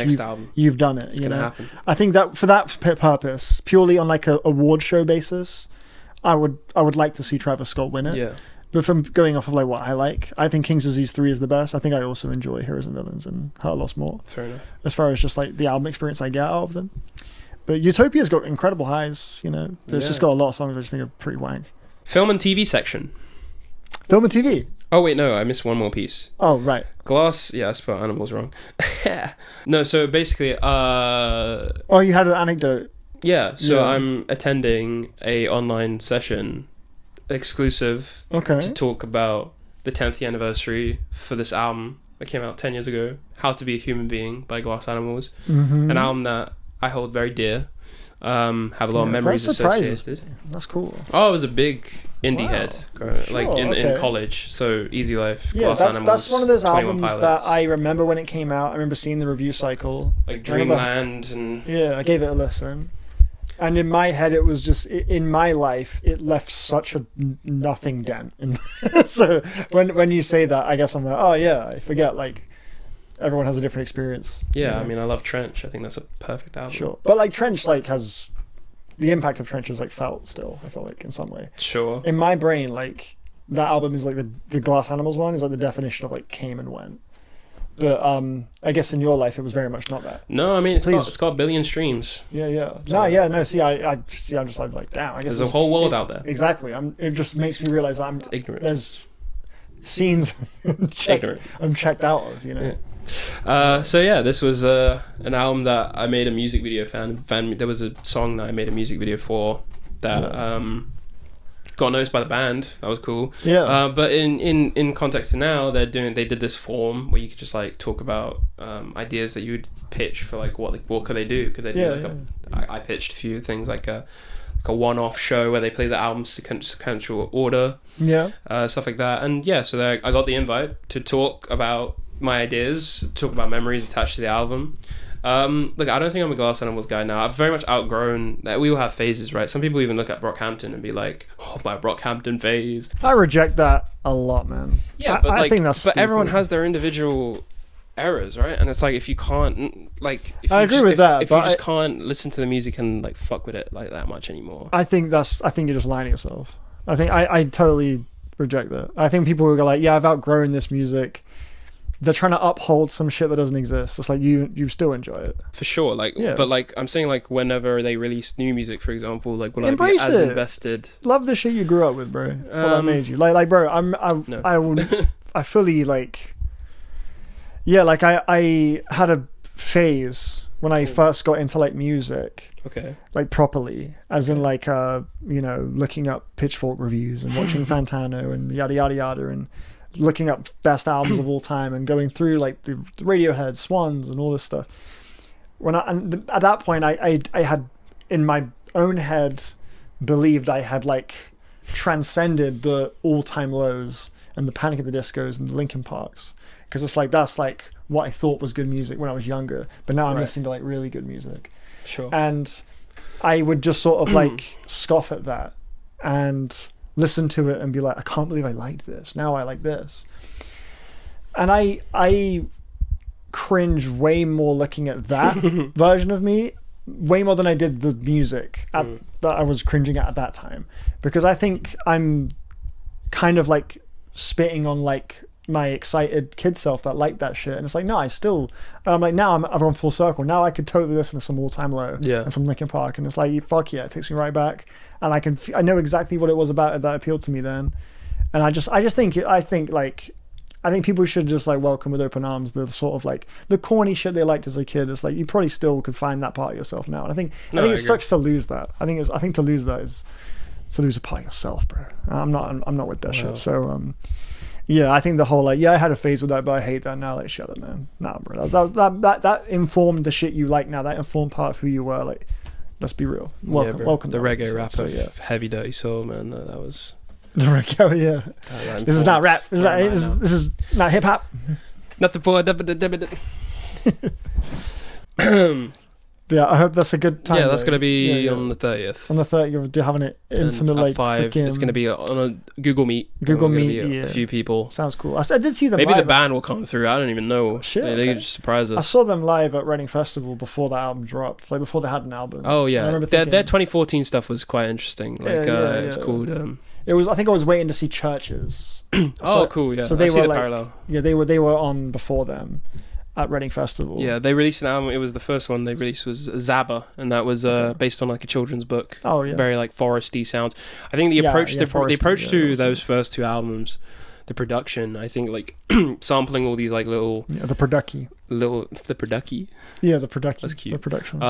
you've done it. You know, happen. I think that for that purpose, purely on like a award show basis, I would like to see Travis Scott win it. Yeah. But from going off of like what I like, I think King's Disease 3 is the best. I think I also enjoy Heroes and Villains and Her Loss more. Fair enough. As far as just like the album experience I get out of them. But Utopia's got incredible highs, you know. It's just got a lot of songs I just think are pretty wank. Film and TV section. Film and TV? Oh wait, no, I missed one more piece. Oh, right. Glass, I spelled animals wrong. No, so basically, Oh, you had an anecdote. Yeah, so I'm attending a online session exclusive to talk about the 10th anniversary for this album that came out 10 years ago, How to Be a Human Being by Glass Animals. Mm-hmm. An album that I hold very dear. Have a lot of memories associated. That's cool. Oh, I was a big indie head, in college. So Easy Life, Glass Animals. That's one of those albums that I remember when it came out. I remember seeing the review cycle, like Dreamland, and I gave it a listen. And in my head, it was just in my life, it left such a nothing dent. So when you say that, I guess I'm like, oh yeah, I forget like. Everyone has a different experience. Yeah, you know? I mean, I love Trench. I think that's a perfect album. Sure, but like Trench, like has the impact of Trench is like felt still. I feel like in some way. Sure. In my brain, like that album is like the Glass Animals one is like the definition of like came and went. But I guess in your life it was very much not that. No, I mean it's got a billion streams. Yeah. No. See, I'm just like damn. I guess there's a whole world out there. Exactly. It just makes me realize I'm ignorant. There's scenes I'm checked out of. You know. Yeah. This was an album that I made a music video there was a song that I made a music video for that got noticed by the band. That was cool. Yeah. But in context to now, they did this form where you could just like talk about ideas that you would pitch for like what could they do? Because they do I pitched a few things like a one-off show where they play the album's sequential order. Yeah. Stuff like that. And so I got the invite to talk about my ideas, talk about memories attached to the album. Look, I don't think I'm a Glass Animals guy now. I've very much outgrown that. We all have phases, right? Some people even look at Brockhampton and be like, oh, my Brockhampton phase. I reject that a lot, man. Yeah, but I think that's stupid. Everyone has their individual eras, right? And it's like, if you can't I agree with that, if you just can't listen to the music and like fuck with it like that much anymore. I think you're just lying to yourself. I think I totally reject that. I think people who go like, yeah, I've outgrown this music. they're trying to uphold some shit that doesn't exist. It's like you still enjoy it for sure. Like, yeah, but like I'm saying, like whenever they release new music, for example, like will embrace I be as invested? Love the shit you grew up with, bro. What that made you like, bro. I fully like. Yeah, like I had a phase when I first got into like music. Okay. Like properly, as in like looking up Pitchfork reviews and watching Fantano and yada yada yada and looking up best albums of all time and going through like the Radiohead, Swans, and all this stuff. At that point, I had in my own head believed I had like transcended the all-time lows and the Panic at the Discos and the Linkin Parks, because it's like that's like what I thought was good music when I was younger, but now I'm listening to like really good music. Sure. And I would just sort of like scoff at that and listen to it and be like, I can't believe I liked this. Now I like this. And I cringe way more looking at that version of me, way more than I did the music that I was cringing at that time. Because I think I'm kind of like spitting on like my excited kid self that liked that shit, and it's like no, I'm like now I've gone full circle. Now I could totally listen to some All Time Low and some Linkin Park, and it's like fuck yeah, it takes me right back, and I know exactly what it was about it that appealed to me then, and I think people should just like welcome with open arms the sort of like the corny shit they liked as a kid. It's like you probably still could find that part of yourself now, and I think it sucks to lose that. I think to lose that is to lose a part of yourself, bro. I'm not with that shit. So yeah, I think the whole like, I had a phase with that, but I hate that now. Like, shut up, man. Nah, bro. That informed the shit you like now. That informed part of who you were. Like, let's be real. Welcome. The reggae rap of Heavy Dirty Soul, man. That was the reggae. Yeah. This is not rap. This is not hip hop. Not the boy. Yeah, I hope that's a good time. Yeah, that's going to be on the 30th. On the 30th, you're having it intimate, like 5. It's going to be on a Google Meet. A few people. Sounds cool. I did see them. Maybe live the band will come through. I don't even know. Shit, they could just surprise us. I saw them live at Reading Festival before that album dropped. Like before they had an album. Oh yeah, I remember their 2014 stuff was quite interesting. Like it was called. It was. I think I was waiting to see Churches. Cool. Yeah. So they were the like, parallel. Yeah, they were on before them. At Reading Festival. Yeah, they released an album. It was the first one they released was Zaba, and that was based on like a children's book. Oh yeah, very like foresty sounds. I think the approach to those first two albums, the production, I think like sampling all these like little the producky. Yeah, the production. That's cute. The production.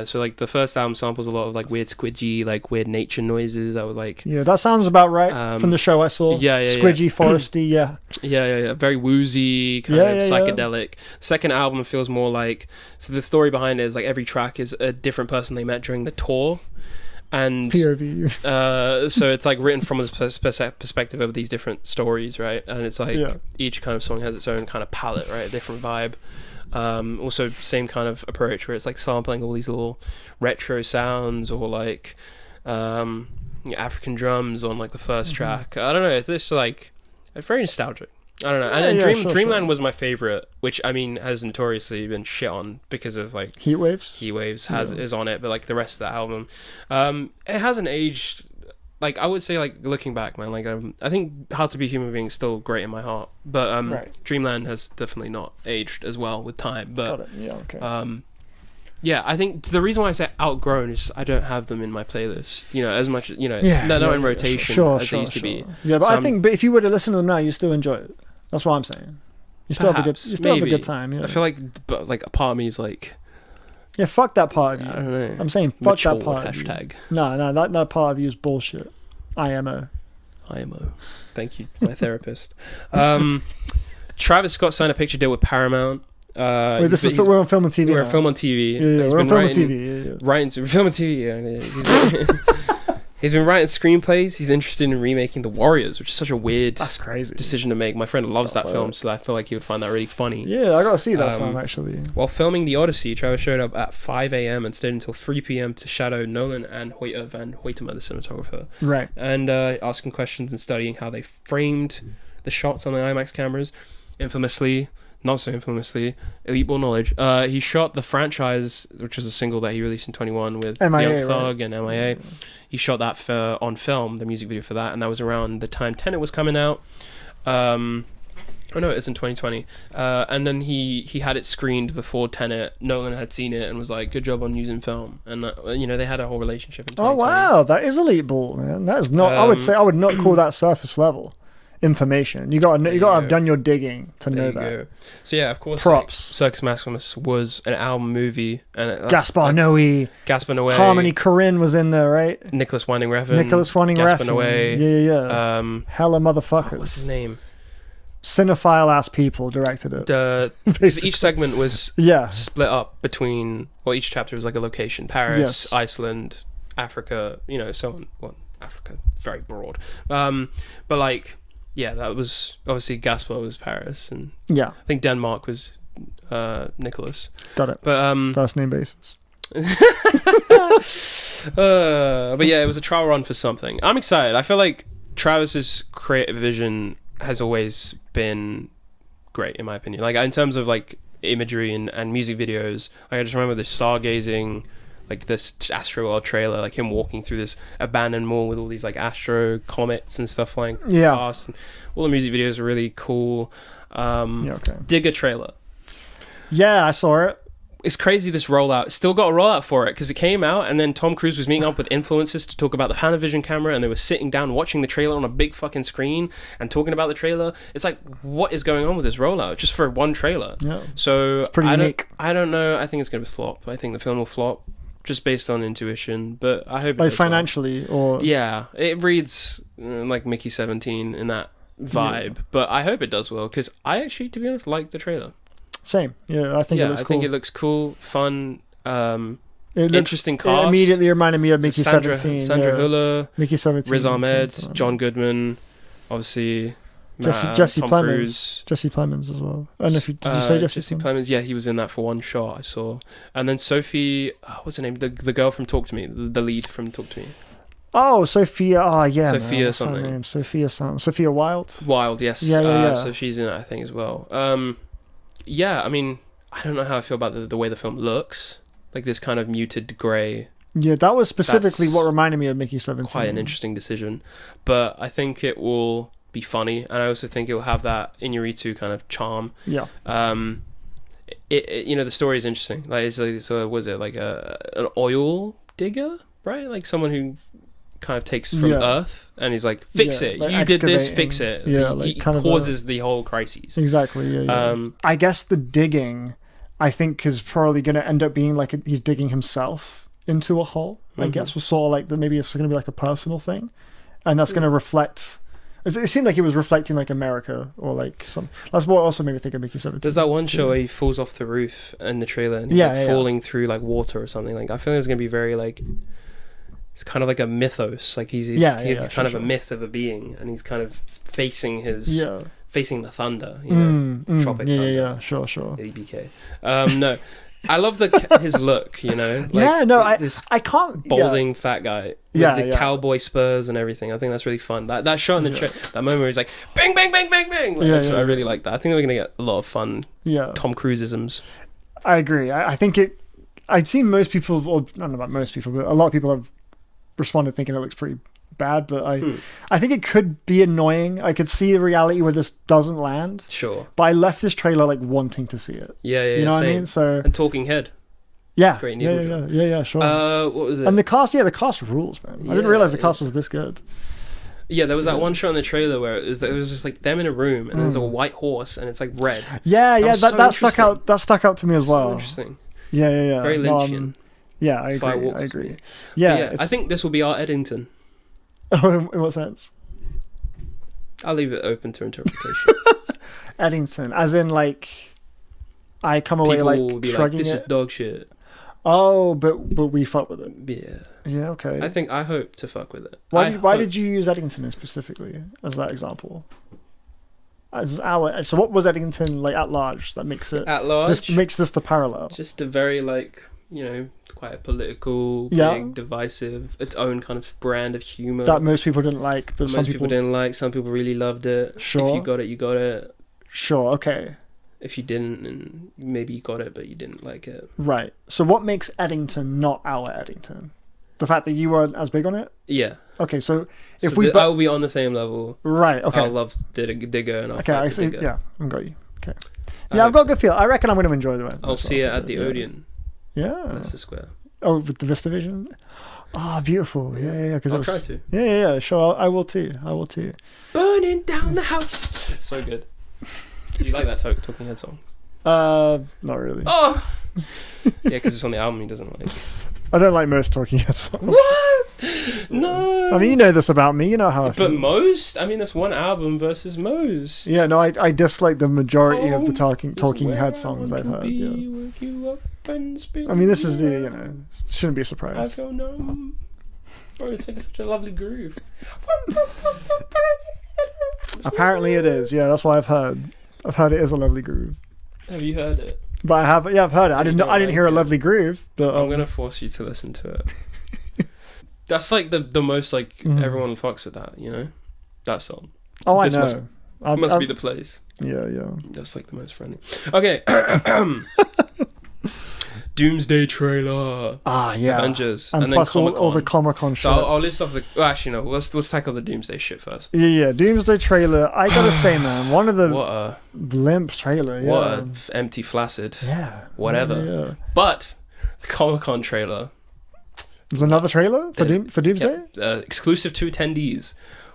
So like the first album samples a lot of like weird squidgy, like weird nature noises that were like. Yeah, that sounds about right from the show I saw. Yeah. Squidgy, foresty, yeah. Yeah. Very woozy, kind of psychedelic. Second album feels more like, so the story behind it is like every track is a different person they met during the tour. And POV. So it's like written from the perspective of these different stories, right? And it's like each kind of song has its own kind of palette, right? A different vibe. Also same kind of approach where it's like sampling all these little retro sounds or like African drums on like the first track. I don't know, it's just like very nostalgic. I don't know. And then Dreamland was my favorite, which I mean has notoriously been shit on because of like Heat Waves is on it, but like the rest of the album it hasn't aged. Like I would say, like looking back, man, like I think How to Be Human Being is still great in my heart, but Dreamland has definitely not aged as well with time. But got it. Yeah, okay. I think the reason why I say outgrown is I don't have them in my playlist, as much, they're not in rotation as they used to be. Yeah, but so but if you were to listen to them now, you still enjoy it. That's what I'm saying. You still have a good time. Yeah. I feel like a part of me is like, yeah, fuck that part of you. I don't know. I'm saying fuck that part hashtag. Of you. No, that part of you is bullshit. IMO. Thank you, my therapist. Travis Scott signed a picture deal with Paramount. Wait, we're on film and TV. We're on film and TV. Yeah, we're on film and TV. Film and TV. Yeah. He's been writing screenplays. He's interested in remaking The Warriors, which is such a weird decision to make. My friend loves that film, so I feel like he would find that really funny. Yeah, I got to see that film, actually. While filming The Odyssey, Travis showed up at 5 a.m. and stayed until 3 p.m. to shadow Nolan and Hoyte van Hoytema, the cinematographer. Right. And asking questions and studying how they framed the shots on the IMAX cameras. Infamously, not so infamously, Elite Ball Knowledge. He shot The Franchise, which was a single that he released in 21 with Young Thug and MIA. He shot that on film, the music video for that, and that was around the time Tenet was coming out. Oh no, it's in 2020. And then he had it screened before Tenet. Nolan had seen it and was like, "Good job on using film." And they had a whole relationship. In 2020. Oh wow, that is elite ball, man. That is not. I would not call that surface level information. You got to have done your digging to know that. Go. So yeah, of course. Props. Circus Maximus was an album movie, and Gaspar Noé. Harmony Korine was in there, right? Nicholas Winding Refn. Gaspar Noé. Yeah. Hella motherfuckers. What's his name? Cinephile ass people directed it. Each segment was split up between, each chapter was like a location: Paris, Iceland, Africa, so on. Well, Africa, very broad. But like, that was obviously Gaspar was Paris, and I think Denmark was Nicholas. Got it. But first name basis. But yeah, it was a trial run for something. I'm excited. I feel like Travis's creative vision has always been great, in my opinion. Like, in terms of like imagery and music videos, like, I just remember the stargazing, like this Astro World trailer, like him walking through this abandoned mall with all these like astro comets and stuff flying past. And all the music videos are really cool. Digger trailer. Yeah, I saw it. It's crazy, this rollout. Still got a rollout for it, because it came out and then Tom Cruise was meeting up with influencers to talk about the Panavision camera, and they were sitting down watching the trailer on a big fucking screen and talking about the trailer. It's like, what is going on with this rollout just for one trailer? Yeah. So it's pretty unique. I don't know. I think it's going to flop. I think the film will flop just based on intuition, but I hope like financially or it reads like Mickey 17 in that vibe, but I hope it does well, because I actually, to be honest, like the trailer. Same. Yeah, I think it looks cool. I think it looks cool, fun, interesting cast. It immediately reminded me of Mickey 17. Sandra Hüller, Mickey 17. Riz Ahmed, John Goodman, obviously Jesse Tom Plemons. Cruise. Jesse Plemons as well. And did you say Jesse Plemons? Yeah, he was in that for one shot I saw. And then Sophie, what's her name? The girl from Talk to Me, the lead from Talk to Me. Oh, Sophia. Oh, yeah. Sophia man. something. Her name? Sophia Wilde. Wilde, yes. Yeah. So she's in it, I think, as well. I mean, I don't know how I feel about the way the film looks. Like this kind of muted grey. Yeah, that was specifically what reminded me of Mickey 17. Quite an interesting decision. But I think it will be funny, and I also think it will have that Iñárritu kind of charm. Yeah. The story is interesting. Like, was it like an oil digger, right? Like someone who kind of takes from Earth, and he's like, fix it. Like, you did this, fix it. Yeah, he causes the whole crises. Exactly. Yeah. I guess the digging, I think, is probably going to end up being like he's digging himself into a hole. I guess was sort of like maybe it's going to be like a personal thing, and that's going to reflect. It seemed like it was reflecting like America or like some. That's what also made me think of Mickey 17. There's that one show where he falls off the roof in the trailer, and he's falling through like water or something. Like, I feel like it's going to be very like. It's kind of like a mythos. Like he's kind of a myth of a being, and he's kind of facing facing the thunder. Tropic thunder. Yeah. Sure. ABK. No. I love his look, Like, I can't. Balding fat guy with the cowboy spurs and everything. I think that's really fun. That shot in the that moment where he's like, bang, bang, bang, bang, bang. Like, I really like that. I think we're gonna get a lot of fun. Tom Cruise-isms. I agree. I think I'd seen most people, or I don't know about most people, but a lot of people have responded thinking it looks pretty bad, but I think it could be annoying. I could see the reality where this doesn't land. Sure. But I left this trailer like wanting to see it. Yeah. You know what I mean? So and Talking Head. Yeah. Great Yeah, sure. What was it? And the cast rules, man. I didn't realize the cast was this good. Yeah, there was that one shot in the trailer where it was just like them in a room, and there's a white horse, and it's like red. Yeah, that stuck out. That stuck out to me as well. So interesting. Yeah. Very Lynchian. Yeah, I agree. Yeah, I think this will be our Eddington. Oh, in what sense? I'll leave it open to interpretation. Eddington, as in like, I come away People will like be shrugging like, this it. is dog shit. Oh, but we fuck with it. Yeah. Yeah, okay. I hope to fuck with it. Why did you use Eddington specifically as that example? So what was Eddington like at large that makes it at large? This makes this the parallel. Just a very like quite political, big, divisive, its own kind of brand of humor that most people didn't like, but most people didn't like. Some people really loved it. Sure, if you got it, you got it. Sure, okay. If you didn't, and maybe you got it, but you didn't like it. Right. So what makes Eddington not our Eddington? The fact that you weren't as big on it? Yeah. Okay, so if I will be on the same level. Right, okay. I'll love Digger and I'll I see. Digger. Yeah, I've got you. Okay. Yeah, I've got a good feel. I reckon I'm going to enjoy the one. I'll see it at the Odeon. Yeah. Leicester Square. Oh, with the VistaVision? Beautiful. Yeah. I'll try to. Yeah, sure. I will too. Burning down the house. It's so good. Do you like that Talking Head song? Not really. Oh! Yeah, because it's on the album he doesn't like. I don't like most Talking Head songs. What? No. I mean, you know this about me. You know how I feel. But most? I mean, that's one album versus most. Yeah, no, I dislike the majority of the Talking Head songs I've heard. Yeah. I mean, this is shouldn't be a surprise. I feel numb. Bro, it's like such a lovely groove. Apparently it is. Yeah, that's what I've heard. I've heard it is a lovely groove. Have you heard it? But I've heard it. I didn't hear a lovely groove. But I'm gonna force you to listen to it. That's like the most everyone fucks with that, you know, that song. Oh, I know. Must be the place. Yeah. That's like the most friendly. Okay. Doomsday trailer. Yeah. Avengers. And plus all the Comic-Con shit. So I'll list off the... Well, actually, no. Let's tackle the Doomsday shit first. Yeah. Doomsday trailer. I gotta say, man, one of the... What a... limp trailer, yeah. What a empty, flaccid... Yeah. Whatever. Yeah. But, the Comic-Con trailer... There's another trailer for Doomsday? Exclusive to attendees.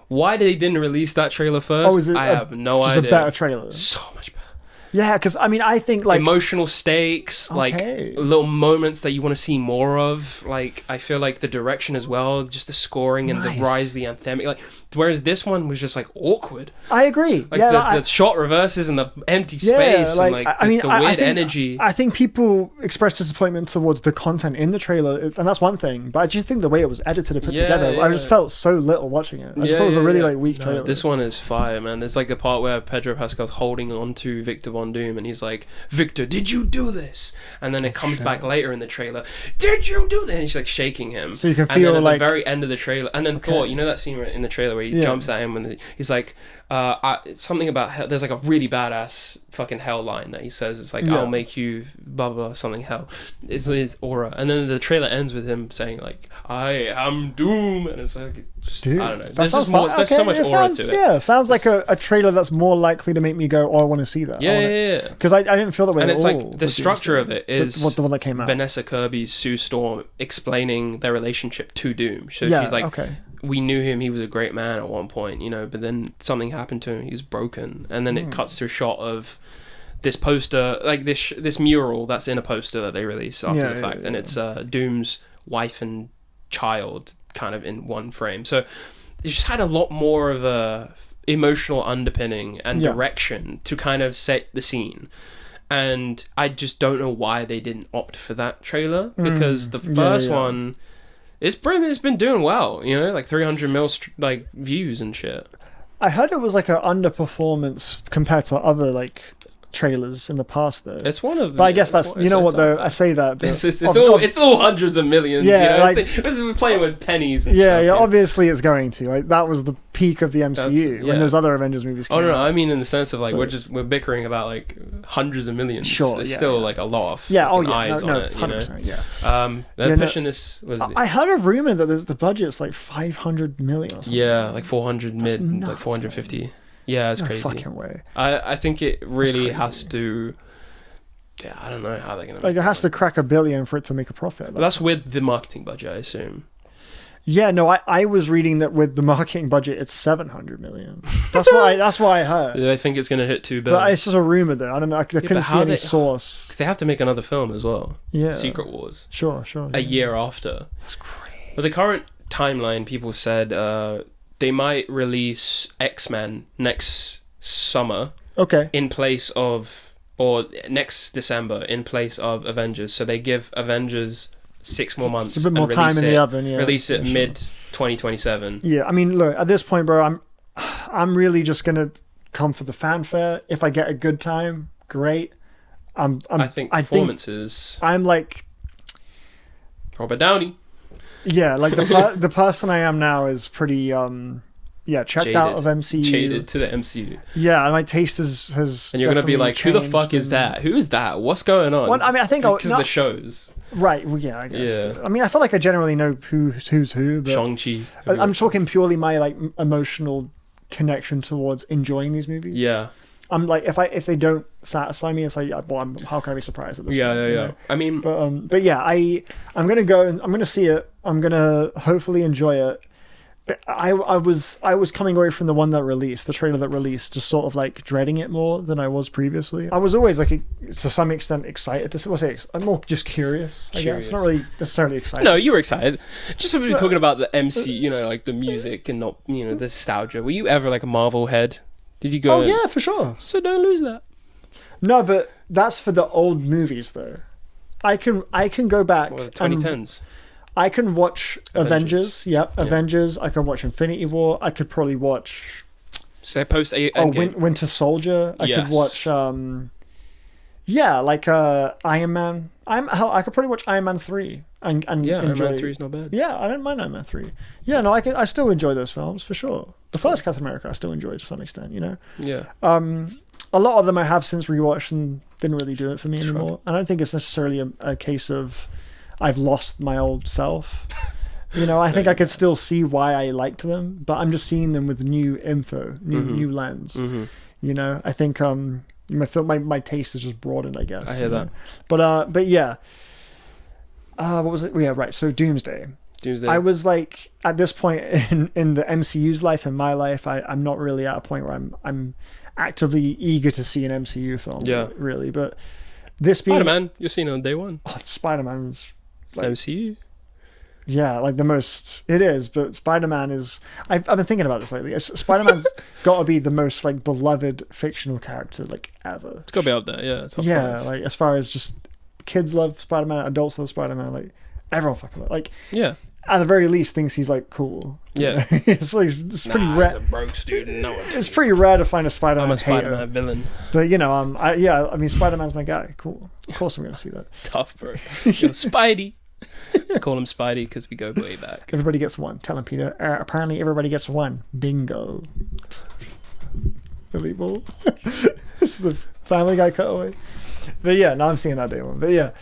Why they didn't release that trailer first, I have no idea. Just a better trailer. So much better. Yeah, because I mean, I think like emotional stakes, like little moments that you want to see more of. Like I feel like the direction as well, just the scoring and the rise, the anthemic. Like whereas this one was just like awkward. I agree. Like the shot reverses and the empty space and like the weird energy. I think people expressed disappointment towards the content in the trailer, and that's one thing. But I just think the way it was edited and put together, I just felt so little watching it. I just thought it was a really weak trailer. This one is fire, man. There's like a part where Pedro Pascal's holding on to Victor Von Doom and he's like, Victor, did you do this? And then it comes back later in the trailer, did you do that? And he's like shaking him. So you can feel and then at like the very end of the trailer, and then Thor, you know that scene in the trailer where he jumps at him and he's like, something about hell. There's like a really badass fucking hell line that he says. It's like, I'll make you blah blah something hell. It's his aura, and then the trailer ends with him saying like, I am Doom, and it's like, dude, I don't know. There's so much aura to it. Yeah, sounds like a trailer that's more likely to make me go, oh, I want to see that. Yeah. Because I didn't feel that way and at it's all. Like the structure of it is the one that came out. Vanessa Kirby's Sue Storm explaining their relationship to Doom. So she's like, we knew him, he was a great man at one point, you know, but then something happened to him, he was broken, and then it cuts to a shot of this poster, like this mural that's in a poster that they released after the fact, and it's Doom's wife and child kind of in one frame. So they just had a lot more of a emotional underpinning and direction to kind of set the scene. And I just don't know why they didn't opt for that trailer, because the first one, it's been doing well, you know, like 300 mil like views and shit. I heard it was like an underperformance compared to other like trailers in the past though. It's one of them. But I guess that's, you know what though, I say that, but it's all hundreds of millions, yeah, you know? like, we're playing with pennies and stuff. Yeah, obviously it's going to. Like that was the peak of the MCU when those other Avengers movies came out. I mean in the sense of like we're bickering about like hundreds of millions. Sure, there's still like a lot of eyes on it, 100%, you know? They're pushing this. I heard a rumor that the budget's like 500 million or something. Yeah, like 400 like 450. Man. Yeah, it's crazy. No fucking way. I think it really has to. Yeah, I don't know how they're gonna. Like it has to crack $1 billion for it to make a profit. But that's with the marketing budget, I assume. Yeah, no, I was reading that with the marketing budget, it's 700 million. That's what I heard. I think it's gonna hit $2 billion. But it's just a rumor, though. I don't know. I couldn't see any source. Because they have to make another film as well. Yeah. Secret Wars. Sure. A year after. That's crazy. But the current timeline, people said they might release X-Men next summer. Okay. In place of, or next December in place of Avengers. So they give Avengers 6 more months. It's a bit more time in the oven. Yeah. Release it mid 2027. Yeah, I mean, look, at this point, bro, I'm really just gonna come for the fanfare. If I get a good time, great. I think performances. I'm like Robert Downey. Yeah, like the person I am now is pretty checked out of MCU. Jaded to the MCU. Yeah, and my taste has and you're gonna be like, who the fuck is that? Who is that? What's going on? Well, I mean, I think because the shows. Right. Well, yeah, I guess. Yeah. I mean, I feel like I generally know who's who. But Shang-Chi. I'm talking purely my like emotional connection towards enjoying these movies. Yeah. I'm like, if they don't satisfy me, it's like, well, how can I be surprised at this point? Yeah. You know? I mean, but yeah, I'm gonna go and I'm gonna see it. I'm gonna hopefully enjoy it. But I was coming away from the one that released, the trailer that released, just sort of like dreading it more than I was previously. I was always like, to some extent, excited to see. I'm more just curious, I guess. Not really necessarily excited. No, you were excited. Just when we were talking about the MC, you know, like the music and not, you know, the nostalgia. Were you ever like a Marvel head? Did you go? Oh yeah, for sure. So don't lose that. No, but that's for the old movies though. I can go back. Well, the 2010s. I can watch Avengers. Yep, yeah. Avengers. I can watch Infinity War. I could probably watch. So they post Winter Soldier. I could watch. Iron Man. I could probably watch Iron Man 3 and enjoy. Iron Man 3 is not bad. Yeah, I don't mind Iron Man 3. Yeah, no, I still enjoy those films for sure. The first Captain America I still enjoyed to some extent, you know. Yeah. A lot of them I have since rewatched and didn't really do it for me anymore. I don't think it's necessarily a case of I've lost my old self. You know, I think I could still see why I liked them, but I'm just seeing them with new info, new lens. Mm-hmm. You know, I think my taste is just broadened, I guess. I hear that. But yeah. What was it? Yeah, right. So Doomsday. I was like, at this point in the MCU's life, in my life, I'm not really at a point where I'm actively eager to see an MCU film. Yeah. Really, but this being Spider-Man, you're seeing it on day one. Oh, Spider-Man's like, MCU. Yeah, like the most it is, but Spider-Man is. I've been thinking about this lately. Spider-Man's got to be the most like beloved fictional character like ever. It's got to be up there, yeah. Yeah, like as far as just kids love Spider-Man, adults love Spider-Man, like everyone fucking like. Yeah. At the very least, thinks he's like cool. Yeah, it's pretty rare. He's a broke student. No one. It's pretty rare to find a Spider-Man. I'm a Spider-Man villain. But you know, I mean, Spider-Man's my guy. Cool. Of course, I'm gonna see that. Tough, bro. You're Spidey. I call him Spidey because we go way back. Everybody gets one. Tell him, Peter. Apparently, everybody gets one. Bingo. Silly bull. This is the Family Guy cutaway. But yeah, now I'm seeing that day one. But yeah.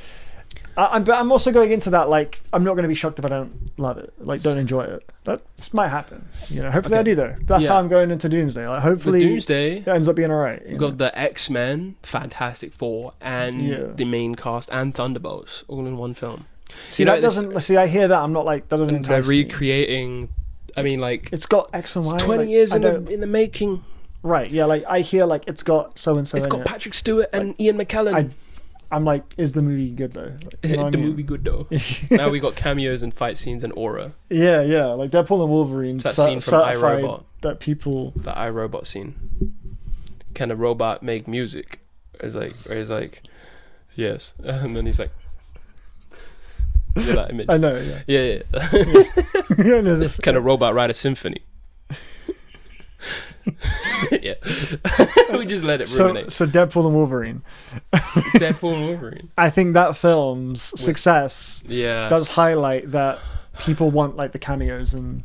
But I'm also going into that like I'm not going to be shocked if I don't love it, like don't enjoy it. This might happen, you know. Hopefully I do though. That's how I'm going into Doomsday. Like hopefully Doomsday it ends up being alright. We've got the X-Men, Fantastic Four, and the main cast and Thunderbolts all in one film. See, that doesn't. See, I hear that. I'm not like that doesn't entice me. They're recreating. I mean, like it's got X and Y. 20 years in the making. Right. Yeah. Like I hear like it's got so and so. It's got Patrick Stewart and Ian McKellen. I'm like, is the movie good though? Like, you know movie good though. Now we got cameos and fight scenes and aura. Yeah, like Deadpool and Wolverine. That scene from iRobot. That people. The iRobot scene. Can a robot make music? Where he's like, yes, and then he's like, yeah, that image. I know. Yeah. Yeah. I know this. Can a robot write a symphony? Yeah. We just let it ruminate. So Deadpool and Wolverine. I think that film's success does highlight that people want like the cameos and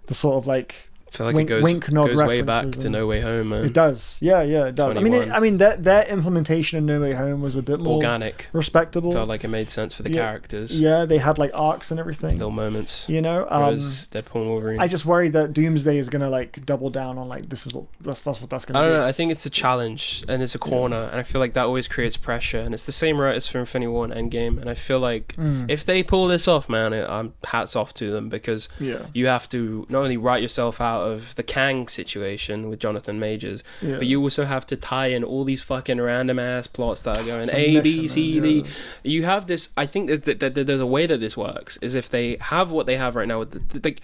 the sort of like I feel like wink, it nod goes way back to No Way Home, man. It does. Yeah, it does. 21. I mean their implementation of No Way Home was a bit more organic, respectable. Felt like it made sense for the characters. Yeah, they had like arcs and everything. Little moments. You know, whereas Deadpool and Wolverine. I just worry that Doomsday is gonna like double down on like this is what that's what that's gonna be. I don't know. I think it's a challenge and it's a corner, and I feel like that always creates pressure. And it's the same writers for Infinity War and Endgame, and I feel like if they pull this off, man, I'm hats off to them because you have to not only write yourself out of the Kang situation with Jonathan Majors, but you also have to tie in all these fucking random ass plots that are going A, B, C, D. You have this. I think that there's a way that this works is if they have what they have right now with like.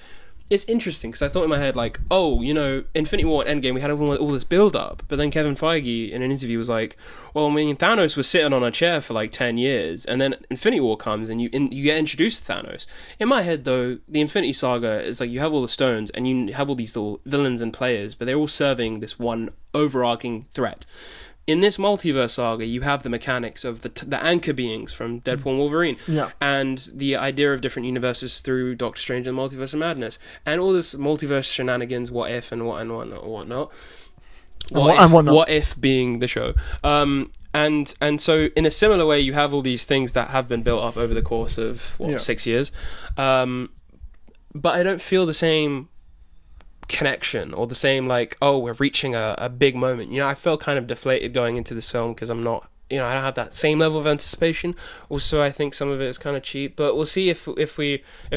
It's interesting because I thought in my head like, oh, you know, Infinity War and Endgame, we had all this build up, but then Kevin Feige in an interview was like, well, I mean, Thanos was sitting on a chair for like 10 years, and then Infinity War comes and you get introduced to Thanos. In my head, though, the Infinity Saga is like you have all the stones and you have all these little villains and players, but they're all serving this one overarching threat. in this multiverse saga, you have the mechanics of the anchor beings from Deadpool and Wolverine, and the idea of different universes through Doctor Strange and Multiverse of Madness, and all this multiverse shenanigans, what if and whatnot. What if being the show. And so in a similar way, you have all these things that have been built up over the course of 6 years, but I don't feel the same connection or the same like, oh, we're reaching a big moment. I felt kind of deflated going into this film because I'm not, I don't have that same level of anticipation. Also, I think some of it is kind of cheap, but we'll see if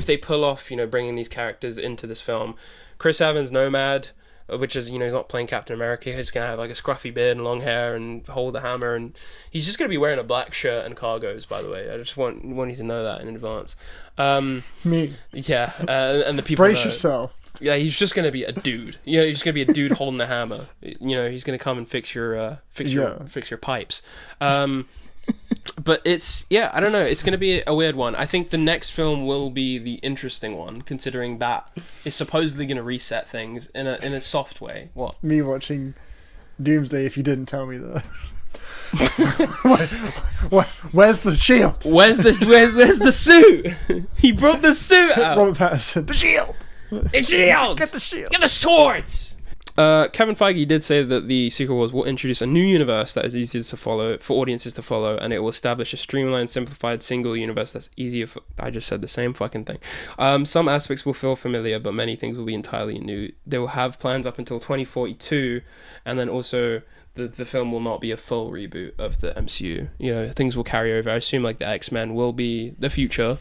they pull off, bringing these characters into this film. Chris Evans, Nomad, which is, he's not playing Captain America. He's gonna have like a scruffy beard and long hair and hold the hammer, and he's just gonna be wearing a black shirt and cargos, by the way. I just want you to know that in advance. Me. Yeah, and the people brace yourself. Yeah, he's just gonna be a dude. He's gonna be a dude holding the hammer. He's gonna come and fix your pipes. But it's, I don't know. It's gonna be a weird one. I think the next film will be the interesting one, considering that it's supposedly gonna reset things in a soft way. What? Me watching Doomsday. If you didn't tell me that. Where's the shield? Where's the suit? He brought the suit out. Robert Pattinson. The shield. The shield! Get the shield! Get the swords! Kevin Feige did say that the Secret Wars will introduce a new universe that is easier to follow, for audiences to follow, and it will establish a streamlined, simplified, single universe that's easier for... I just said the same fucking thing. Some aspects will feel familiar, but many things will be entirely new. They will have plans up until 2042, and then also... The film will not be a full reboot of the MCU. Things will carry over. I assume like the X-Men will be the future.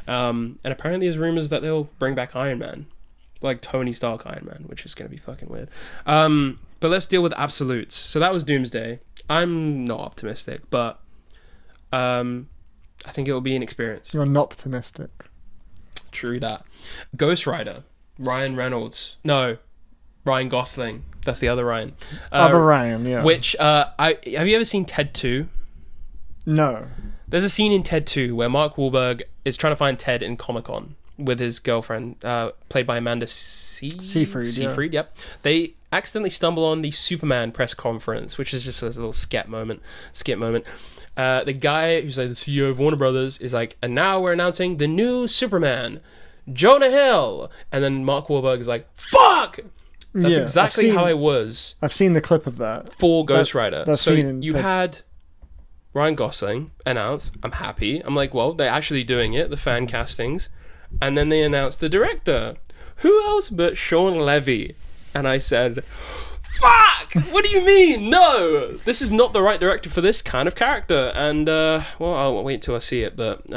And apparently there's rumors that they'll bring back Iron Man. Like Tony Stark Iron Man, which is going to be fucking weird. But let's deal with absolutes. So that was Doomsday. I'm not optimistic, but I think it will be an experience. You're not optimistic. True that. Ghost Rider. Ryan Gosling. That's the other Ryan. Other Ryan, yeah. Which, have you ever seen Ted 2? No. There's a scene in Ted 2 where Mark Wahlberg is trying to find Ted in Comic-Con with his girlfriend, played by Amanda Seyfried, yep. They accidentally stumble on the Superman press conference, which is just a little skit moment. The guy who's like the CEO of Warner Brothers is like, and now we're announcing the new Superman, Jonah Hill. And then Mark Wahlberg is like, fuck! That's exactly how it was. I've seen the clip of that. For Ghost Rider. So you had Ryan Gosling announce, I'm happy. I'm like, well, they're actually doing it, the fan castings. And then they announced the director. Who else but Sean Levy? And I said, fuck! What do you mean? No! This is not the right director for this kind of character. And, I'll wait till I see it. But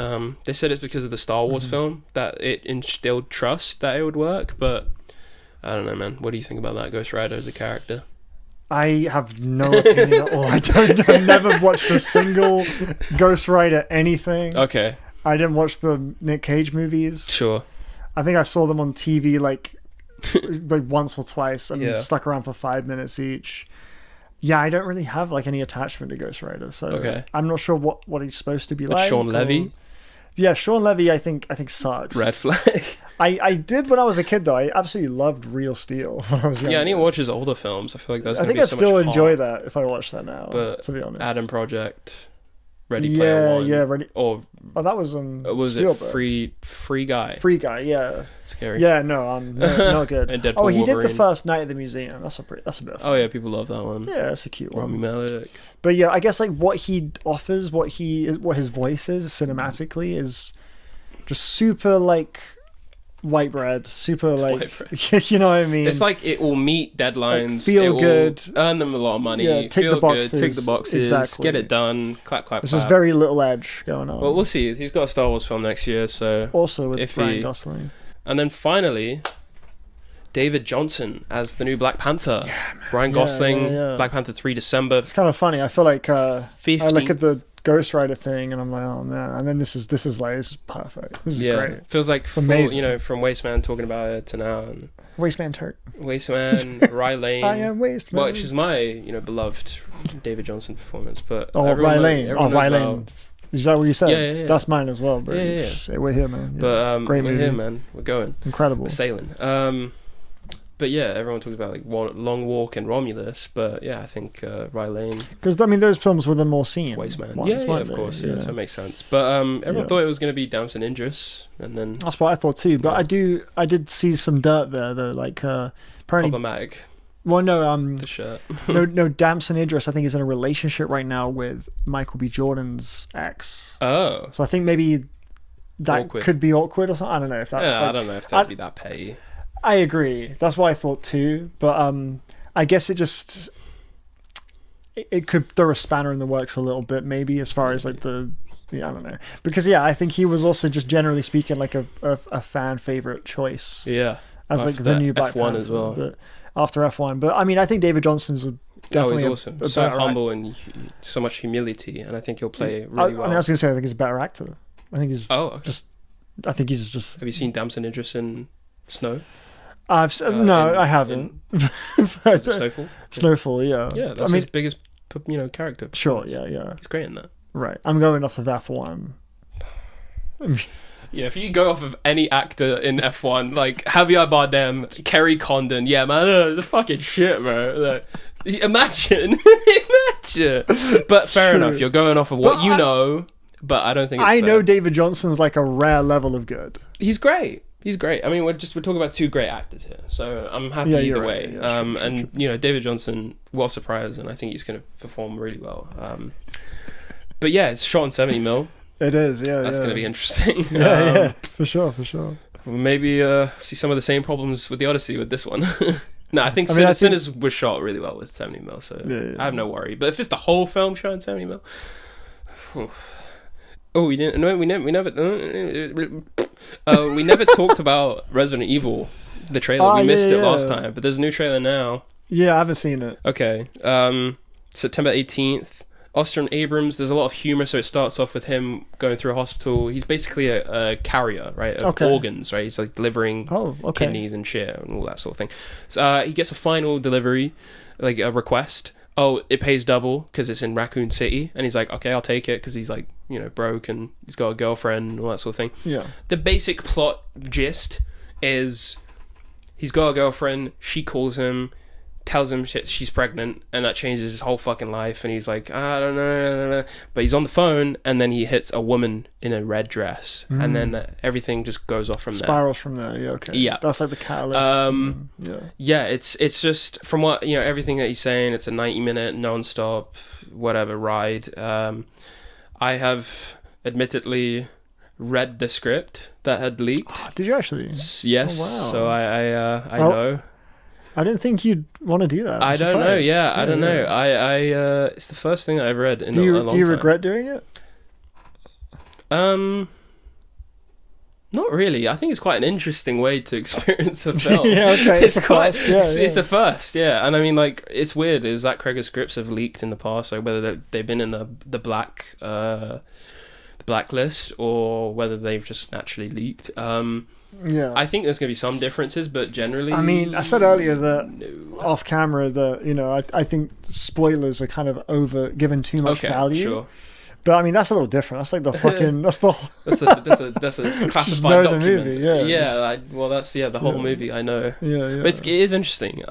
they said it's because of the Star Wars film that it instilled trust that it would work. But I don't know, man. What do you think about that, Ghost Rider as a character? I have no opinion at all. I've never watched a single Ghost Rider anything. Okay. I didn't watch the Nick Cage movies. Sure. I think I saw them on TV like once or twice and stuck around for 5 minutes each. Yeah, I don't really have like any attachment to Ghost Rider, so I'm not sure what he's supposed to be like. Sean Levy? Yeah, Sean Levy I think sucks. Red flag. I did when I was a kid though. I absolutely loved Real Steel when I was young. Yeah, I need to watch his older films. I feel like those. I think I'd still enjoy that if I watched that now. But to be honest, Adam Project, Ready Player One. Yeah, Ready. Or that was was Spielberg. It Free Guy? Free Guy, yeah. Scary. Yeah, no, not good. And Deadpool, he Wolverine. did the first Night at the Museum. That's a bit of fun. Oh yeah, people love that one. Yeah, that's a cute Rami one. Malek. But yeah, I guess like what he offers, what his voice is cinematically is just super like white bread, super like you know what I mean. It's like it will meet deadlines, like, feel good, earn them a lot of money, tick the boxes, exactly. Get it done, clap. There's just very little edge going on. Well, we'll see. He's got a Star Wars film next year, so also with Ryan Gosling. And then finally, David Johnson as the new Black Panther. Yeah, Ryan Gosling, Black Panther 3 December. It's kind of funny. I feel like I look at the Ghost Rider thing and I'm like, oh man, and then this is perfect. This is great. Feels like it's amazing. From Wasteman talking about it to now. And Wasteman Turk. Wasteman, Ry Lane. I am Wasteman. Which is my beloved David Johnson performance. But Ry Lane. Ry Lane. Is that what you said? Yeah. That's mine as well, bro. Yeah. We're here, man. But great we're movie. here, man. We're going. Incredible. We're sailing. But yeah, everyone talks about like Long Walk and Romulus, but yeah, I think Rylane. Because I mean, those films were the more seen Wasteman. ones, Yeah, of course, yeah, so it makes sense. But everyone thought it was going to be Damson Idris, and then that's what I thought too. But I did see some dirt there though, like apparently problematic. Well, no, the shirt. no, Damson Idris, I think, is in a relationship right now with Michael B. Jordan's ex. Oh, so I think maybe that could be awkward or something. I don't know if that's. Yeah, I don't know if that'd be that petty. I agree. That's what I thought too. But I guess it just it could throw a spanner in the works a little bit, maybe as far as like I don't know, because I think he was also just generally speaking like a fan favorite choice. Yeah, as like the new Black Panther as well. But after F1, but I mean, I think David Johnson's definitely he's awesome. So humble and so much humility, and I think he'll play really well. I was gonna say I think he's a better actor. I think he's I think he's just. Have you seen Damson Idris in Snow? No, I haven't. Snowfall. Snowfall, yeah. Yeah, that's his biggest, character. Sure, yeah. He's great in that. Right, I'm going off of F1. Yeah, if you go off of any actor in F1, like Javier Bardem, Kerry Condon, yeah, man, it's fucking shit, bro. Like, imagine. But fair enough, you're going off of what you know, but I don't think it's I fair. know David Johnson's like a rare level of good. He's great. I mean, we're talking about two great actors here, so I'm happy either way. Yeah, sure. David Johnson, well surprised, and I think he's going to perform really well. But yeah, it's shot on 70mm. It is, yeah. That's going to be interesting. Yeah, for sure. Maybe see some of the same problems with the Odyssey with this one. No, I think Sinners was shot really well with 70mm, so I have no worry. But if it's the whole film shot on 70mm, we never talked about Resident Evil, the trailer. We missed it last time, but there's a new trailer now. Yeah, I haven't seen it. Okay, September 18th. Austin Abrams, there's a lot of humor, so it starts off with him going through a hospital. He's basically a carrier, right, of organs, right? He's like delivering kidneys and shit and all that sort of thing. So he gets a final delivery, like a request. Oh, it pays double because it's in Raccoon City, and he's like, okay, I'll take it because he's like, broke and he's got a girlfriend and all that sort of thing. Yeah. The basic plot gist is he's got a girlfriend. She calls him, tells him she's pregnant, and that changes his whole fucking life, and he's like, I don't know, but he's on the phone, and then he hits a woman in a red dress, and then everything just goes off from spirals from there. Yeah, okay. Yeah, that's like the catalyst. It's just from what everything that he's saying, it's a 90-minute non-stop whatever ride. I have admittedly read the script that had leaked. Did you actually? Yes. Oh, wow. So I know. I didn't think you'd want to do that. I don't know. Yeah, I don't know. I it's the first thing I've read in a long time. Do you regret doing it? Not really. I think it's quite an interesting way to experience a film. Yeah, okay. It's a first. Yeah, and I mean, like, it's weird. Is that Craig's scripts have leaked in the past, like whether they've been in the blacklist or whether they've just naturally leaked. Yeah, I think there's going to be some differences, but generally, I mean, I said earlier that off camera that I think spoilers are kind of given too much value. Sure. But I mean, that's a little different. That's like the fucking that's a classified document. The movie, yeah. That's the whole movie. I know. Yeah. But it is interesting.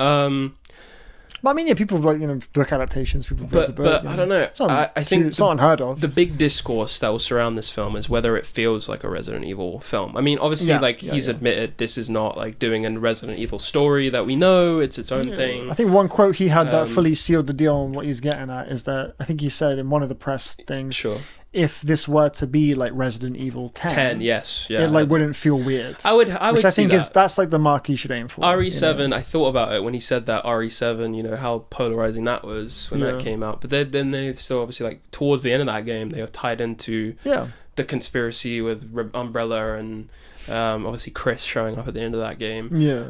But I mean, people like book adaptations. People, but I don't know. I think it's not unheard of. The big discourse that will surround this film is whether it feels like a Resident Evil film. I mean, obviously, he's admitted this is not like doing a Resident Evil story that we know. It's its own thing. I think one quote he had that fully sealed the deal on what he's getting at is that I think he said in one of the press things. Sure. If this were to be like Resident Evil 10, yes, yeah, it like wouldn't feel weird. I would which I think that's like the mark you should aim for. RE7, I thought about it when he said that RE7, how polarizing that was when that came out. But then they still obviously like towards the end of that game they are tied into the conspiracy with Umbrella and obviously Chris showing up at the end of that game. Yeah.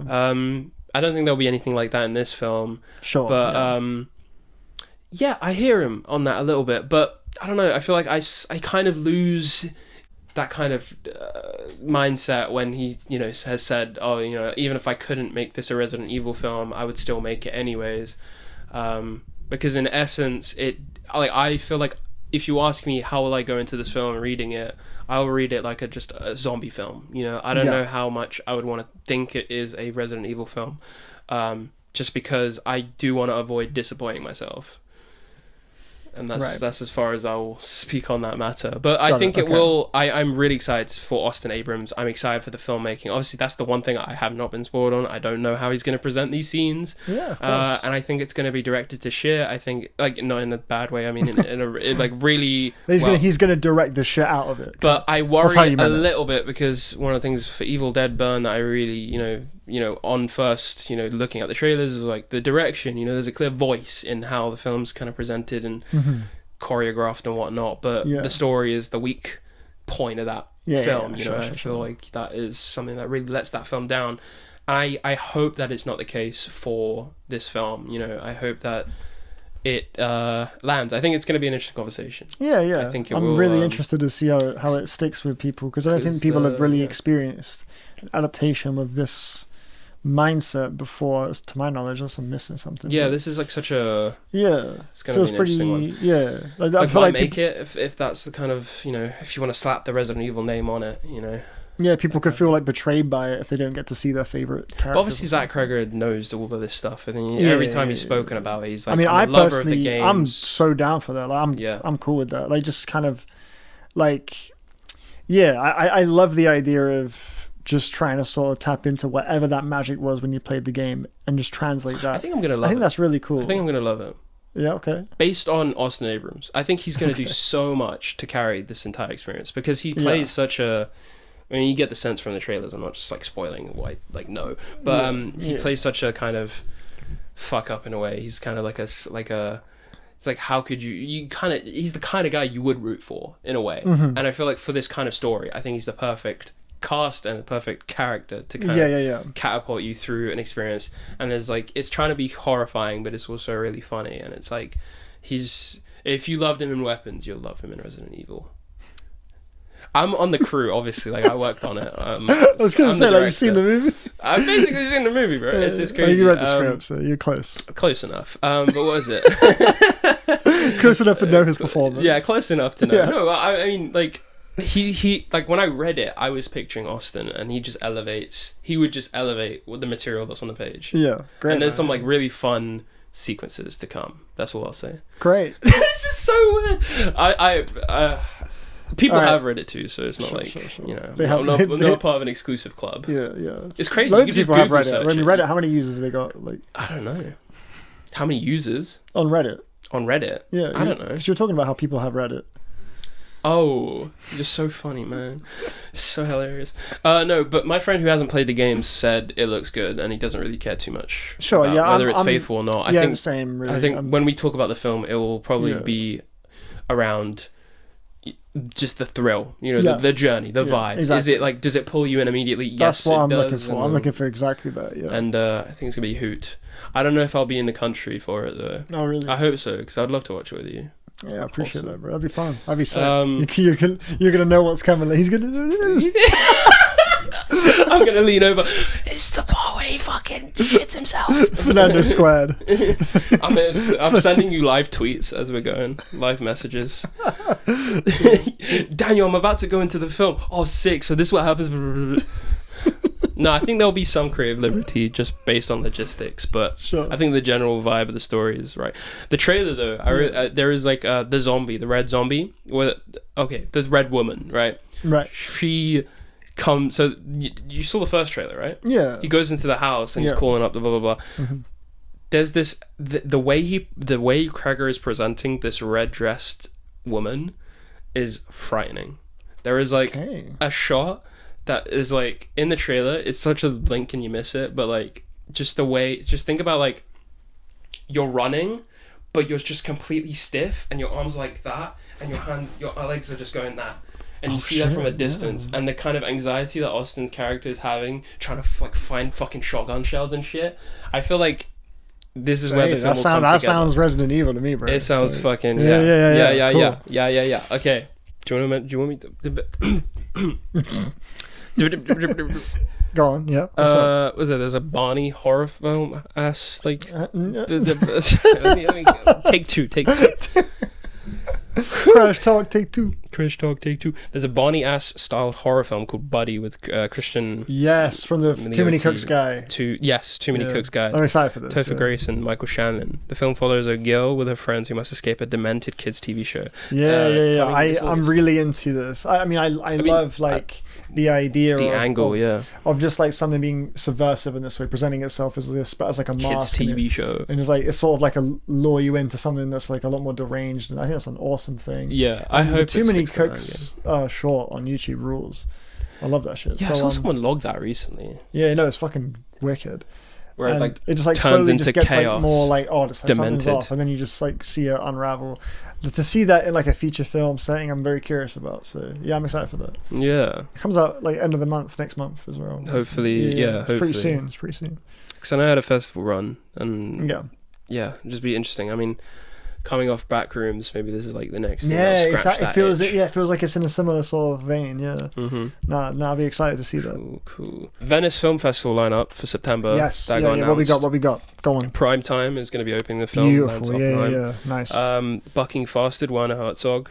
I don't think there'll be anything like that in this film. Sure. But I hear him on that a little bit, but I don't know. I feel like I kind of lose that kind of mindset when he, has said, oh, even if I couldn't make this a Resident Evil film, I would still make it anyways. Because in essence, I feel like if you ask me how will I go into this film reading it, I'll read it like just a zombie film. I don't know how much I would want to think it is a Resident Evil film. just because I do want to avoid disappointing myself. And that's as far as I will speak on that matter. But I think it will... I'm really excited for Austin Abrams. I'm excited for the filmmaking. Obviously, that's the one thing I have not been spoiled on. I don't know how he's going to present these scenes. Yeah, of course. And I think it's going to be directed to shit. I think, like, not in a bad way. I mean, in like, really... He's going to direct the shit out of it. But I worry a little bit because one of the things for Evil Dead Burn that I really, on first, looking at the trailers is like the direction, there's a clear voice in how the film's kind of presented and choreographed and whatnot, but the story is the weak point of that film. I feel like that is something that really lets that film down. I hope that it's not the case for this film. I hope that it lands. I think it's going to be an interesting conversation. I think I'm really interested to see how it sticks with people, because I don't think people have really experienced an adaptation of this mindset before, to my knowledge, unless I'm missing something. This is like such a it's gonna feels be an pretty interesting one. I feel why like make it if that's the kind of if you want to slap the Resident Evil name on it, people could feel like betrayed by it if they don't get to see their favorite character. But obviously Zach Kreger knows all of this stuff, and every time he's spoken about it, he's like, I I'm a lover of the games. I'm so down for that. Like, I'm cool with that. Like, just kind of like I love the idea of just trying to sort of tap into whatever that magic was when you played the game and just translate that. I think I'm gonna love it. I think that's really cool. I think I'm gonna love it. Yeah, okay. Based on Austin Abrams, I think he's gonna do so much to carry this entire experience, because he plays such a... I mean, you get the sense from the trailers. I'm not just like spoiling why, no, but he plays such a kind of fuck up in a way. He's kind of like a. It's like, how could you kind of? He's the kind of guy you would root for in a way, and I feel like for this kind of story, I think he's the perfect cast and the perfect character to kind of catapult you through an experience. And there's like, it's trying to be horrifying, but it's also really funny. And it's like, if you loved him in Weapons, you'll love him in Resident Evil. I'm on the crew, obviously. Like, I worked on it. I was going to say, like, you've seen the movie? I've basically seen the movie, bro. It's crazy. Well, you read the script, so you're close. Close enough. But what was it? Close enough to know his performance. Yeah, close enough to know. Yeah. No, I mean, like, he like, when I read it, I was picturing Austin, and he would just elevate with the material that's on the page. Yeah, great. And there's some, like, really fun sequences to come. That's all I'll say. Great. It's just so weird. People have read it too, so it's not I'm not part of an exclusive club. Yeah. It's crazy. Loads of people have read it. When you read it, how many users they got? Like, I don't know. How many users? On Reddit. On Reddit? Yeah. I don't know. Because you're talking about how people have read it. Oh, you're so funny, man. So hilarious. No, but my friend who hasn't played the game said it looks good, and he doesn't really care too much. Sure, about whether it's faithful or not. I think same. Really. I think when we talk about the film, it will probably be around just the thrill, the journey, the vibe. Exactly. Is it like, does it pull you in immediately? That's yes, what it I'm does. looking for. I'm looking for exactly that. Yeah. And I think it's gonna be a hoot. I don't know if I'll be in the country for it though. Oh really? I hope so, because I'd love to watch it with you. Yeah, I appreciate that, bro. That'd be fun. That'd be sick. You're gonna know what's coming. He's gonna. I'm gonna lean over. It's the part where he fucking shits himself. Fernando squared. I'm sending you live tweets as we're going. Live messages. Daniel, I'm about to go into the film. Oh, sick. So this is what happens. No, I think there'll be some creative liberty just based on logistics, but sure. I think the general vibe of the story is right. The trailer, though, there is like the red zombie, the red woman, right? Right. She comes. So you saw the first trailer, right? Yeah. He goes into the house and he's calling up the blah blah blah. Mm-hmm. There's this the way Kreger is presenting this red dressed woman is frightening. There is like a shot that is like in the trailer, it's such a blink and you miss it, but like just think about like you're running but you're just completely stiff and your arms like that and your legs are just going that, and you see that from a distance, and the kind of anxiety that Austin's character is having trying to like find fucking shotgun shells and shit. I feel like this is where the film will come together. That sounds Resident Evil to me, bro. It sounds fucking yeah. Okay, do you want me to Go on, yeah. Was it? There's a Bonnie horror film ass like. Take two. Crash talk. Take two. Trash Talk Take Two. There's a Barney Ass styled horror film called Buddy with Christian. Yes, from the Too Many Cooks guy. Too Many Cooks guy. I'm excited for this. Topher Grace and Michael Shannon. The film follows a girl with her friends who must escape a demented kids TV show. Yeah. I'm really into this. I mean, I love like the idea of just like something being subversive in this way, presenting itself as this, but as like a mask TV show, and it's sort of like a lure you into something that's like a lot more deranged, and I think that's an awesome thing. Yeah, I hope Too Many Cooks short on YouTube rules. I love that shit. Yeah, I saw someone log that recently. Yeah, no, it's fucking wicked. Where it it just like slowly just gets like more like just like something's off, and then you just like see it unravel. To see that in like a feature film setting, I'm very curious about. So yeah, I'm excited for that. Yeah, it comes out like end of the month, next month as well. Hopefully, it's pretty soon. It's pretty soon. Because I know I had a festival run, and it'd just be interesting. I mean, coming off Backrooms, maybe this is like the next thing. It feels like it's in a similar sort of vein. Yeah. I'll be excited to see that. Cool. Venice Film Festival lineup for September. Yes. What we got? Go on. Prime Time is going to be opening the film. Beautiful. Yeah. Nice. Bucking Fasted, Werner Herzog.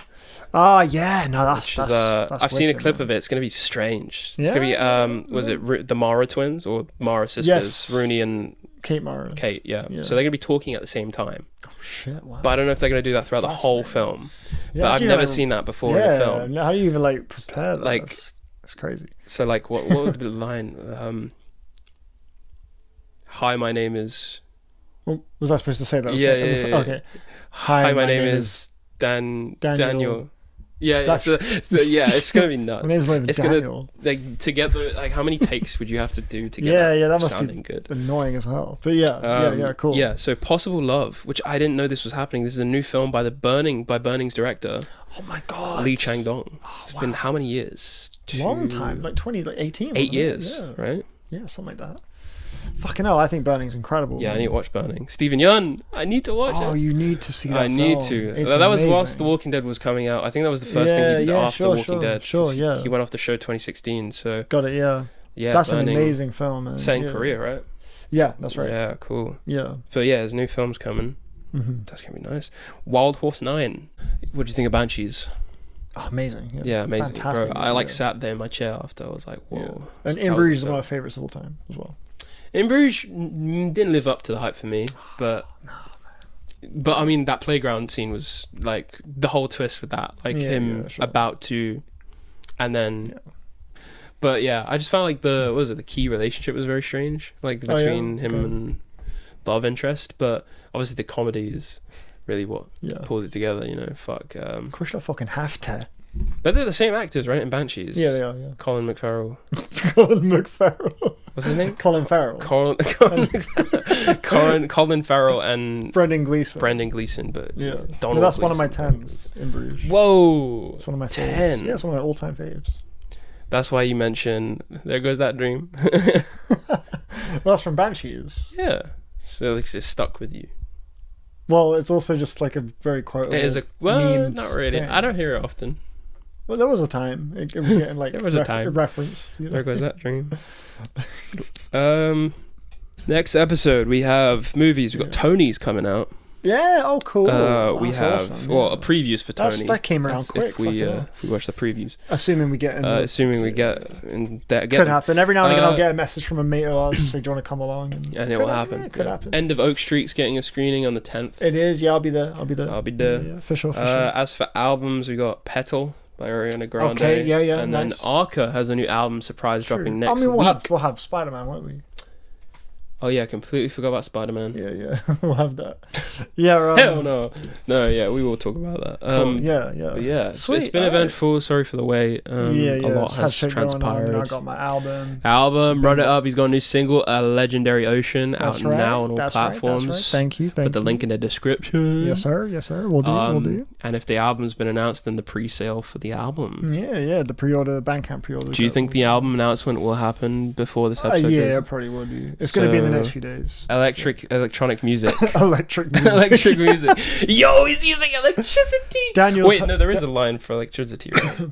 Yeah. No, that's I've seen a clip of it. It's going to be strange. It's going to be was it the Mara twins or Mara sisters? Yes. Rooney and Kate Mara. Kate, yeah. So they're going to be talking at the same time. Oh shit! Wow. But I don't know if they're going to do that throughout the whole film. But I've never seen that before in a film. How do you even like prepare that? Like, that's crazy. So like, what would be the line? Hi, my name is. Well, was I supposed to say that? Yeah. Okay. Hi, my name is Daniel. Yeah, it's gonna be nuts. My name's not even Daniel. To get how many takes would you have to do to get that must sounding be good? Annoying as hell. But cool. Yeah, so Possible Love, which I didn't know this was happening. This is a new film by Burning's director. Oh my god. Lee Chang-dong. It's been how many years? Long time, like 18. 8 years, right? Yeah, something like that. Fucking hell, I think Burning's incredible. Yeah, man. I need to watch Burning. Stephen Yeun, I need to watch it. Oh, you need to see that film. Need to. That was whilst The Walking Dead was coming out. I think that was the first thing he did after Walking Dead. He went off the show 2016, so... Got it, yeah. Yeah, that's Burning, an amazing film, man. Set in Korea, right? Yeah, that's right. Yeah, cool. Yeah. But yeah, there's new films coming. That's going to be nice. Wild Horse 9. What do you think of Banshees? Oh, amazing. Yeah, amazing. Fantastic. Bro, I sat there in my chair after. I was like, whoa. Yeah. And In Bruges is one of my favourites of all time as well. In Bruges didn't live up to the hype for me, but I mean that playground scene was like the whole twist with that, like about to, and then, but yeah, I just found like the key relationship was very strange, like between him and love interest, but obviously the comedy is really what pulls it together, fuck. Of course, you don't fucking have to. But they're the same actors, right? In Banshees. Yeah, they are. Yeah. Colin McFarrell. What's his name? Colin Farrell. Colin Farrell and Brendan Gleeson. But Donald Gleeson. That's one of my 10s in Bruges. Whoa, it's one of my 10. Faves. Yeah, it's one of my all-time faves. That's why you mention There Goes That Dream. Well, that's from Banshees. Yeah, so it's stuck with you. Well, it's also just like a very quotable. It is not really. Thing. I don't hear it often. Well, there was a time it was getting like there was a time referenced. There Goes That Dream. Next episode we have movies. We've got Tony's coming out. Yeah. Oh, cool. We have awesome, a previews for Tony. That came around quick. If we watch the previews. Assuming we get. Could happen. Every now and again, I'll get a message from a mate of ours and say, "Do you want to come along?" And it will happen. Could happen. End of Oak Street's getting a screening on the 10th. It is. Yeah, I'll be there. Yeah, for sure. As for albums, we got Petal by Ariana Grande. Okay. Yeah. And nice. then Arca has a new album surprise dropping next week. We'll have Spider-Man, won't we? Oh yeah, completely forgot about Spider-Man. Yeah, we'll have that. Yeah, hell no. Yeah, we will talk about that. Cool. Yeah. But yeah, sweet. It's been eventful. Sorry for the wait. A lot has transpired. I got my album. Run It Up. He's got a new single, A Legendary Ocean, out now on all platforms. Right. Thank you. Put the link in the description. Yes, sir. We'll do. And if the album's been announced, then the pre-sale for the album. Yeah. The pre-order, Bandcamp pre-order. Do you think the album announcement will happen before this episode? Yeah, it probably will do. It's going to be in the next few days. Electronic music. Electric music. Yo, he's using electricity. Wait, no, there is a line for electricity. Right?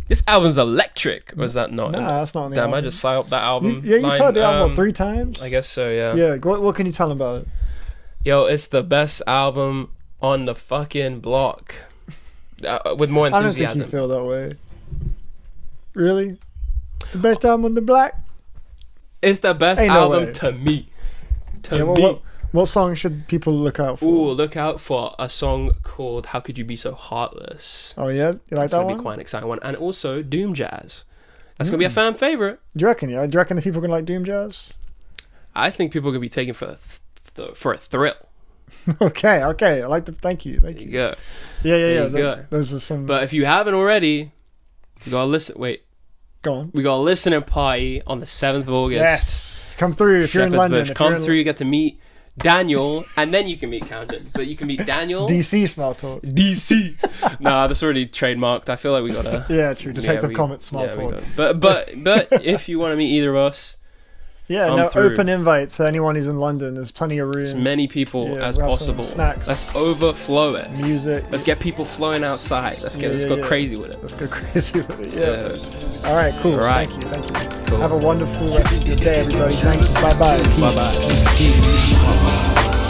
This album's electric, or is that not? Nah, that's not. Damn, I just psy up that album. You've heard the album 3 times. I guess so. Yeah. Yeah. What can you tell them about it? Yo, it's the best album on the fucking block. with more enthusiasm. I don't think you feel that way. Really? It's the best album on the block? It's the best album to me. What song should people look out for? Ooh, look out for a song called "How Could You Be So Heartless." Oh yeah, you like that one? It's gonna be quite an exciting one, and also Doom Jazz. That's gonna be a fan favorite. Do you reckon? Yeah, do you reckon the people are gonna like Doom Jazz? I think people are gonna be taken for a thrill. Okay. I like the. Thank you. There you go. Yeah. Those are some. But if you haven't already, you gotta listen. Wait. Go on. We got a listening party on the 7th of August. Yes. Come through if you're in London. Come through. You get to meet Daniel, and then you can meet Camden. But you can meet Daniel. DC small talk. DC. Nah, that's already trademarked. I feel like we gotta. Yeah, true. Detective Comet small talk. But if you want to meet either of us. Yeah, no, open invites. Anyone who's in London, there's plenty of room. As many people as possible. Snacks. Let's overflow it. Music. Let's get people flowing outside. Let's go crazy with it. Let's go crazy with it. Yeah. All right, cool. All right. Thank you. Cool. Have a wonderful rest of your day, everybody. Thank you. Bye bye. Bye bye.